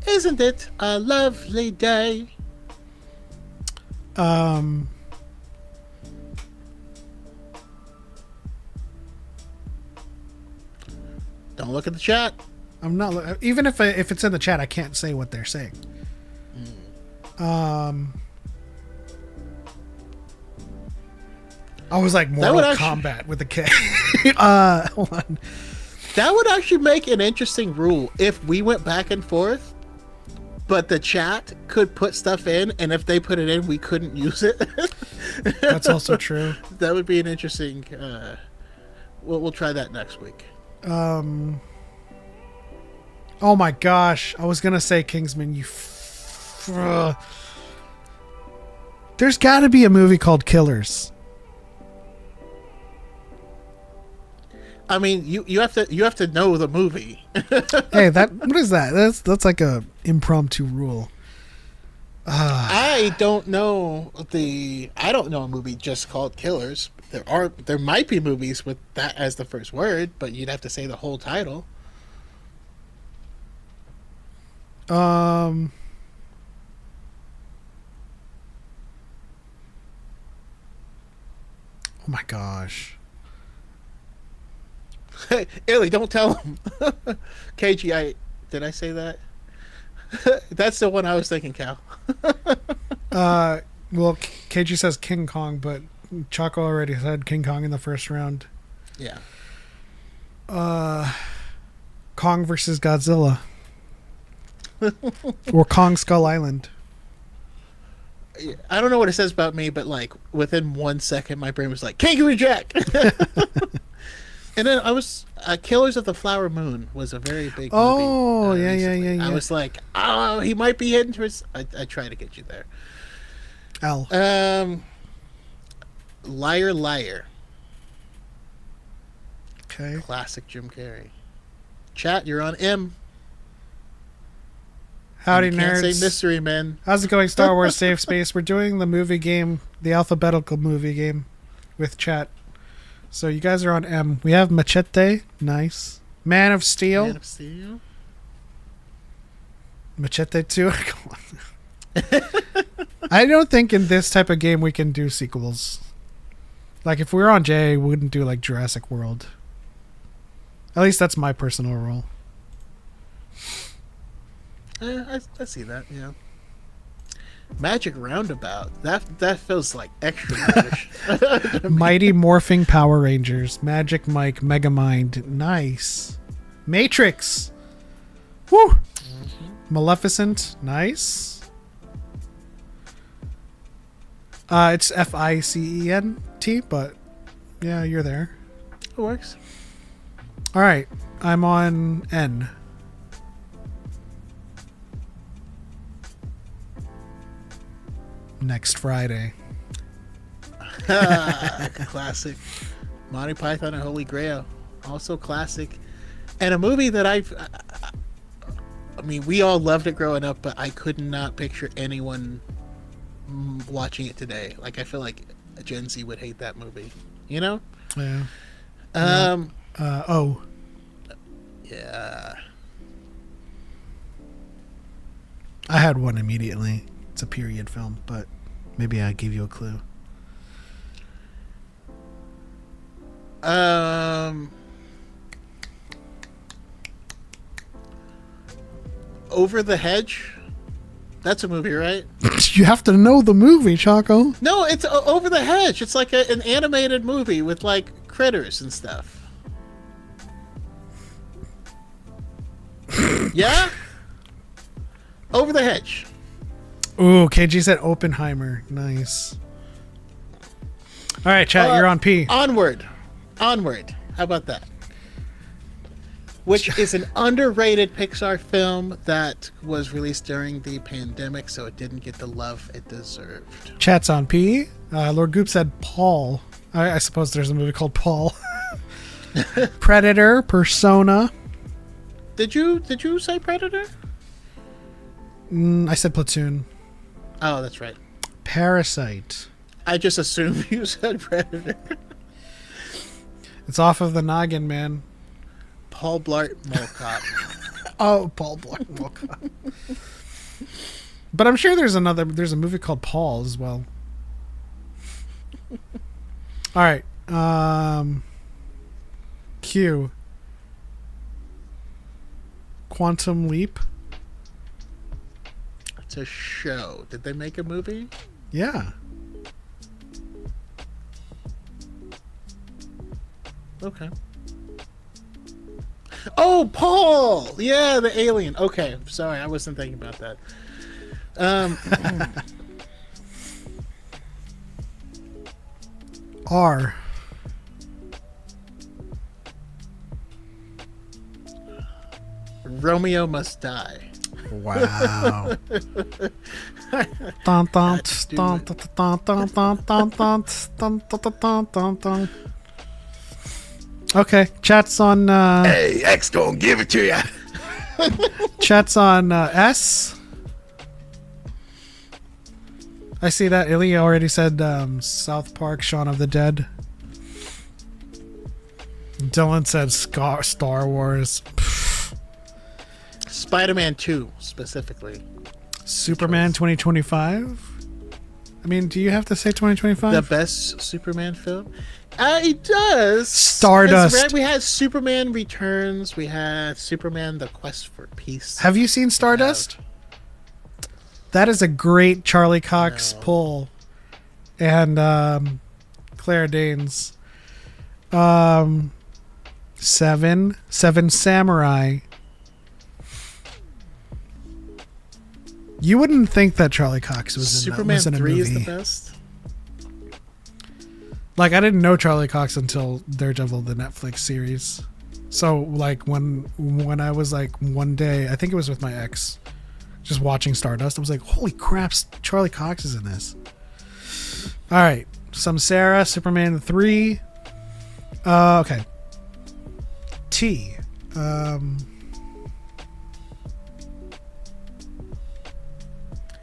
Isn't it a lovely day? Don't look at the chat. I'm not even if it's in the chat, I can't say what they're saying. I was like That Mortal would Kombat with a K. Hold on. That would actually make an interesting rule if we went back and forth, but the chat could put stuff in, and if they put it in, we couldn't use it. That's also true. That would be an interesting. We'll try that next week. Oh my gosh! I was gonna say Kingsman. There's got to be a movie called Killers. I mean, you have to know the movie. Hey, what is that? That's like a impromptu rule. I don't know a movie just called Killers. There might be movies with that as the first word, but you'd have to say the whole title. Oh my gosh. Hey, Illy, don't tell him. KG, did I say that? That's the one I was thinking, Cal. Well, KG says King Kong, but Choco already said King Kong in the first round. Yeah. Kong versus Godzilla. Or Kong Skull Island. I don't know what it says about me, but like within 1 second, my brain was like, Kangaroo Jack! And then I was Killers of the Flower Moon was a very big movie. Oh, yeah. I was like, oh, he might be heading towards. I try to get you there. L. Liar Liar. Okay. Classic Jim Carrey. Chat, you're on M. Howdy, you can't nerds. say mystery, man. How's it going, Star Wars Safe Space? We're doing the movie game, the alphabetical movie game with chat. So you guys are on M. We have Machete. Nice. Man of Steel. Man of Steel. Machete 2. Come on. I don't think in this type of game we can do sequels. Like if we were on J, we wouldn't do like Jurassic World. At least that's my personal rule. I see that, yeah. Magic Roundabout. That feels like extra British. Mighty Morphing Power Rangers. Magic Mike. Megamind. Nice. Matrix. Woo! Mm-hmm. Maleficent. Nice. It's FICENT, but yeah, you're there. It works. All right. I'm on N. Next Friday. Classic. Monty Python and Holy Grail. Also classic. And a movie that I mean, we all loved it growing up, but I could not picture anyone watching it today. Like, I feel like a Gen Z would hate that movie. You know? Yeah. Yeah. I had one immediately. It's a period film, but maybe I gave you a clue. Over the Hedge. That's a movie, right? You have to know the movie, Choco. No, it's Over the Hedge. It's like an animated movie with like critters and stuff. Yeah? Over the Hedge. Ooh, KG said Oppenheimer. Nice. All right, chat, you're on P. Onward. How about that? Which is an underrated Pixar film that was released during the pandemic, so it didn't get the love it deserved. Chat's on P. Lord Goop said Paul. I suppose there's a movie called Paul. Predator, Persona. Did you say Predator? I said Platoon. Oh, that's right. Parasite. I just assumed you said Predator. It's off of the noggin, man. Paul Blart Mall Cop. Oh, Paul Blart Mall Cop. But I'm sure there's a movie called Paul as well. All right. Q. Quantum Leap. It's a show. Did they make a movie? Yeah. Okay. Oh, Paul! Yeah, the alien. Okay, sorry, I wasn't thinking about that. R. Romeo Must Die. Wow. Dun, dun, dun, dun, dun, dun, dun, dun, dun, dun, dun, dun, dun. Okay, chat's on Hey, X gonna give it to ya. chat's on S. I see that Ilya already said South Park, Shaun of the Dead. Dylan said Star Wars. Spider-Man 2, specifically. Superman 2025? I mean, do you have to say 2025? The best Superman film? It does. Stardust. We had Superman Returns. We had Superman The Quest for Peace. Have you seen Stardust? That is a great Charlie Cox pull. And Claire Danes. Seven Samurai. You wouldn't think that Charlie Cox was in, Superman was in a 3 movie. is the best? Like, I didn't know Charlie Cox until Daredevil, the Netflix series. So, like, when I was, like, one day, I think it was with my ex, just watching Stardust, I was like, holy crap, Charlie Cox is in this. All right. Some Sarah, Superman 3. Okay. T.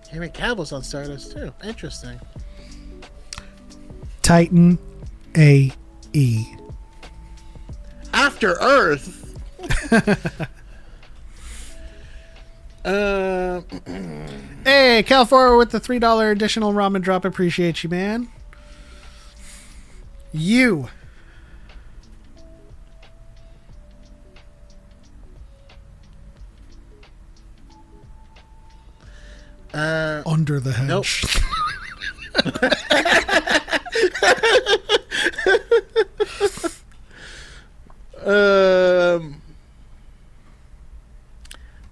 Henry Cavill's on Stardust, too. Interesting. Titan A.E. After Earth. Hey, California with the $3 additional ramen drop. Appreciate you, man. You. Under the hedge. Nope.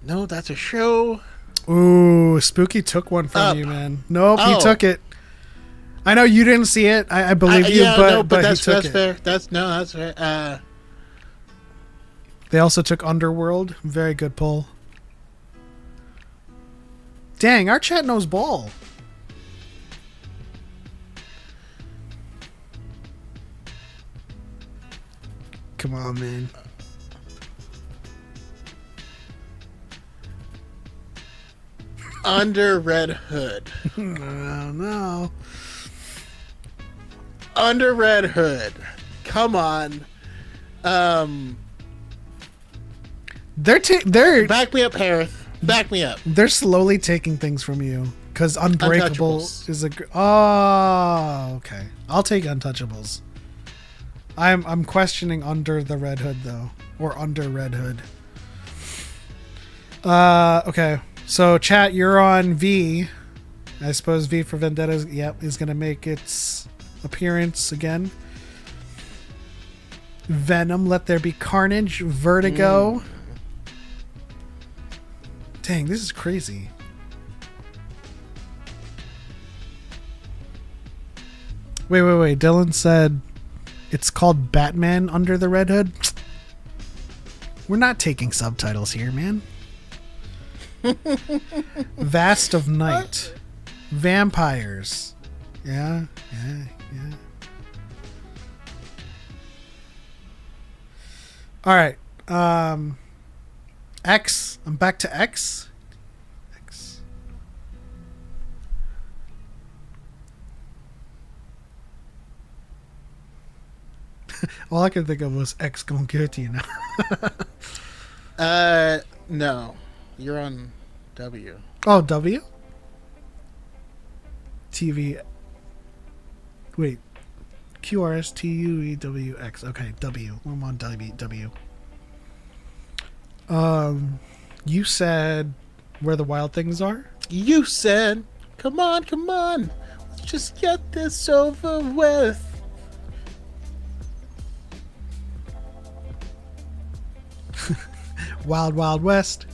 No, that's a show. Ooh, Spooky took one from Up. you, man. Nope, he Oh. took it. I know you didn't see it. I believe you, Yeah, but, no, but that's he took that's it. fair. That's fair. They also took Underworld. Very good pull. Dang, our chat knows ball. Come on, man. Under Red Hood. Oh, no. Under Red Hood. Come on. They're Back me up, Harris. Back me up. they're slowly taking things from you because Unbreakable Untouchables. is a. Oh, okay. I'll take Untouchables. I'm questioning Under the Red Hood though, or Under Red Hood. Okay. So chat, you're on V. I suppose V for Vendetta. Is gonna make its appearance again. Venom, Let There Be Carnage, Vertigo. Dang, this is crazy. Wait. Dylan said it's called Batman Under the Red Hood. We're not taking subtitles here, man. Vast of Night. Vampires. Yeah. All right. X. I'm back to X. X. All I could think of was X gonna give it to you now. No. You're on W. Oh, W? TV. Wait. QRSTUEWX. Okay, W. I'm on W. You said Where the Wild Things Are? You said, come on. Let's just get this over with. Wild Wild West.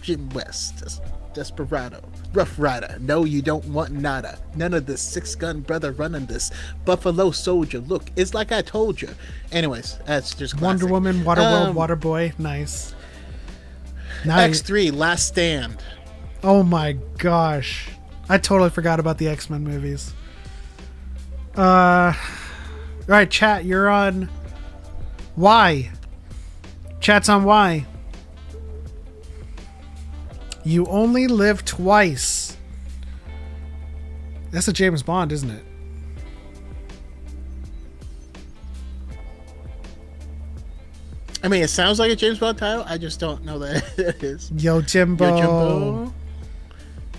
Jim West, Desperado, Rough Rider. No, you don't want nada. None of this. 6-gun brother running this. Buffalo Soldier. Look, it's like I told you. Anyways, that's just classic. Wonder Woman, Waterworld, Waterboy. Nice. X3, Last Stand. Oh my gosh. I totally forgot about the X-Men movies. Alright, chat, you're on Y. Chat's on Y. You only live twice. That's a James Bond, isn't it? I mean, it sounds like a James Bond title. I just don't know that it is. Yo, Jimbo. Yo, Jimbo.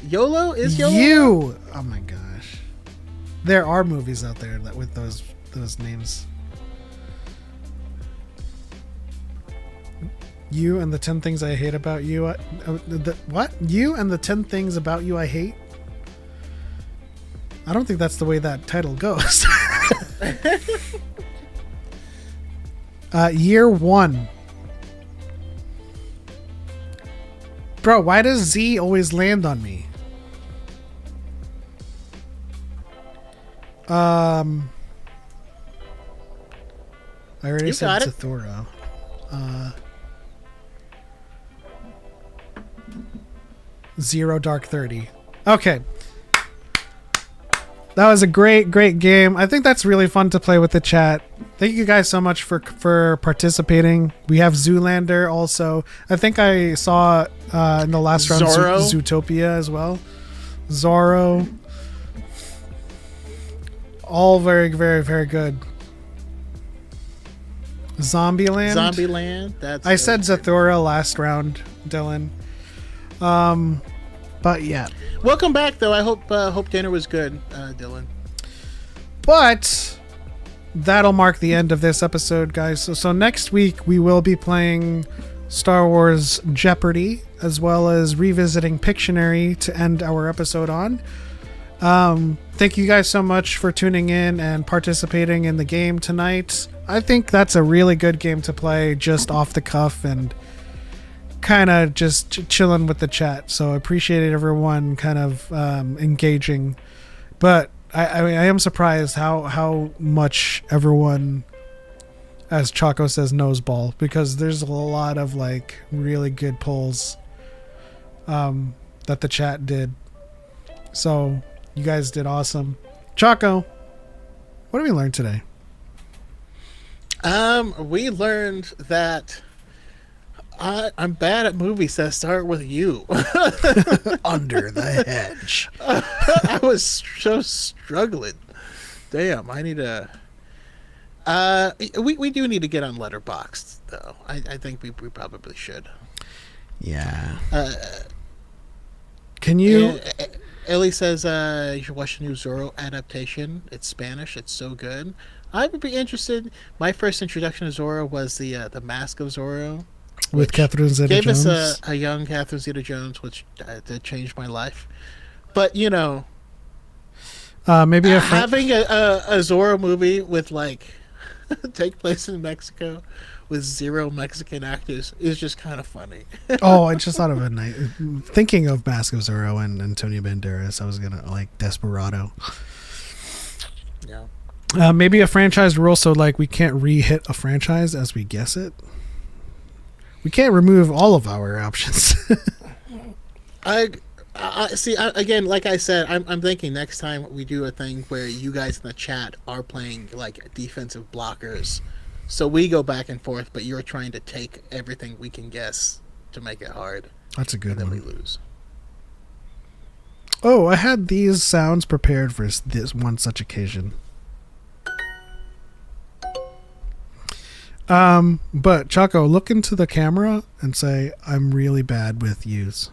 YOLO is YOLO. You. Oh my gosh. There are movies out there that with those names. You and the 10 things I hate about you. What? You and the 10 things about you I hate? I don't think that's the way that title goes. Year 1. Bro, why does Z always land on me? I already said Zathura. Zero Dark 30. Okay. That was a great game. I think that's really fun to play with the chat. Thank you guys so much for participating. We have Zoolander also. I think I saw in the last round Zootopia as well. Zorro. All very, very, very good. Zombieland. I said Zathura last round, Dylan. But yeah. Welcome back, though. I hope dinner was good, Dylan. But that'll mark the end of this episode, guys. So next week we will be playing Star Wars Jeopardy, as well as revisiting Pictionary to end our episode on. Thank you guys so much for tuning in and participating in the game tonight. I think that's a really good game to play just off the cuff and kind of just chilling with the chat. So I appreciate everyone kind of engaging. But I am surprised how much everyone, as Choco says, knows ball, because there's a lot of like really good polls that the chat did. So you guys did awesome. Choco, what did we learn today? We learned that I'm bad at movies that start with you. Under the Hedge. I was so struggling. Damn, I need to. We do need to get on Letterboxd, though. I think we probably should. Yeah. Can you? Ellie says you should watch the new Zorro adaptation. It's Spanish. It's so good. I would be interested. My first introduction to Zorro was the Mask of Zorro. With Catherine Zeta-Jones. Gave us a young Catherine Zeta-Jones, which did change my life. But, you know, maybe having a Zorro movie with, like, take place in Mexico with 0 Mexican actors is just kind of funny. Oh, I just thought of a night. Thinking of Mask of Zorro and Antonio Banderas, I was going to, like, Desperado. Yeah. Maybe a franchise rule, so, like, we can't re-hit a franchise as we guess it. We can't remove all of our options. I see. Again, like I said, I'm thinking next time we do a thing where you guys in the chat are playing like defensive blockers, so we go back and forth, but you're trying to take everything we can guess to make it hard. That's a good one. And then we lose. Oh, I had these sounds prepared for this one such occasion. But Choco, look into the camera and say, I'm really bad with yous.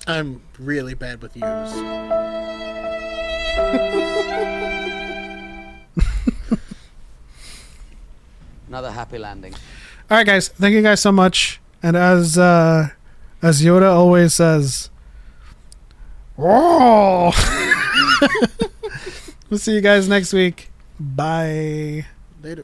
I'm really bad with yous. Another happy landing. All right, guys. Thank you guys so much. And as Yoda always says, whoa! We'll see you guys next week. Bye. Later.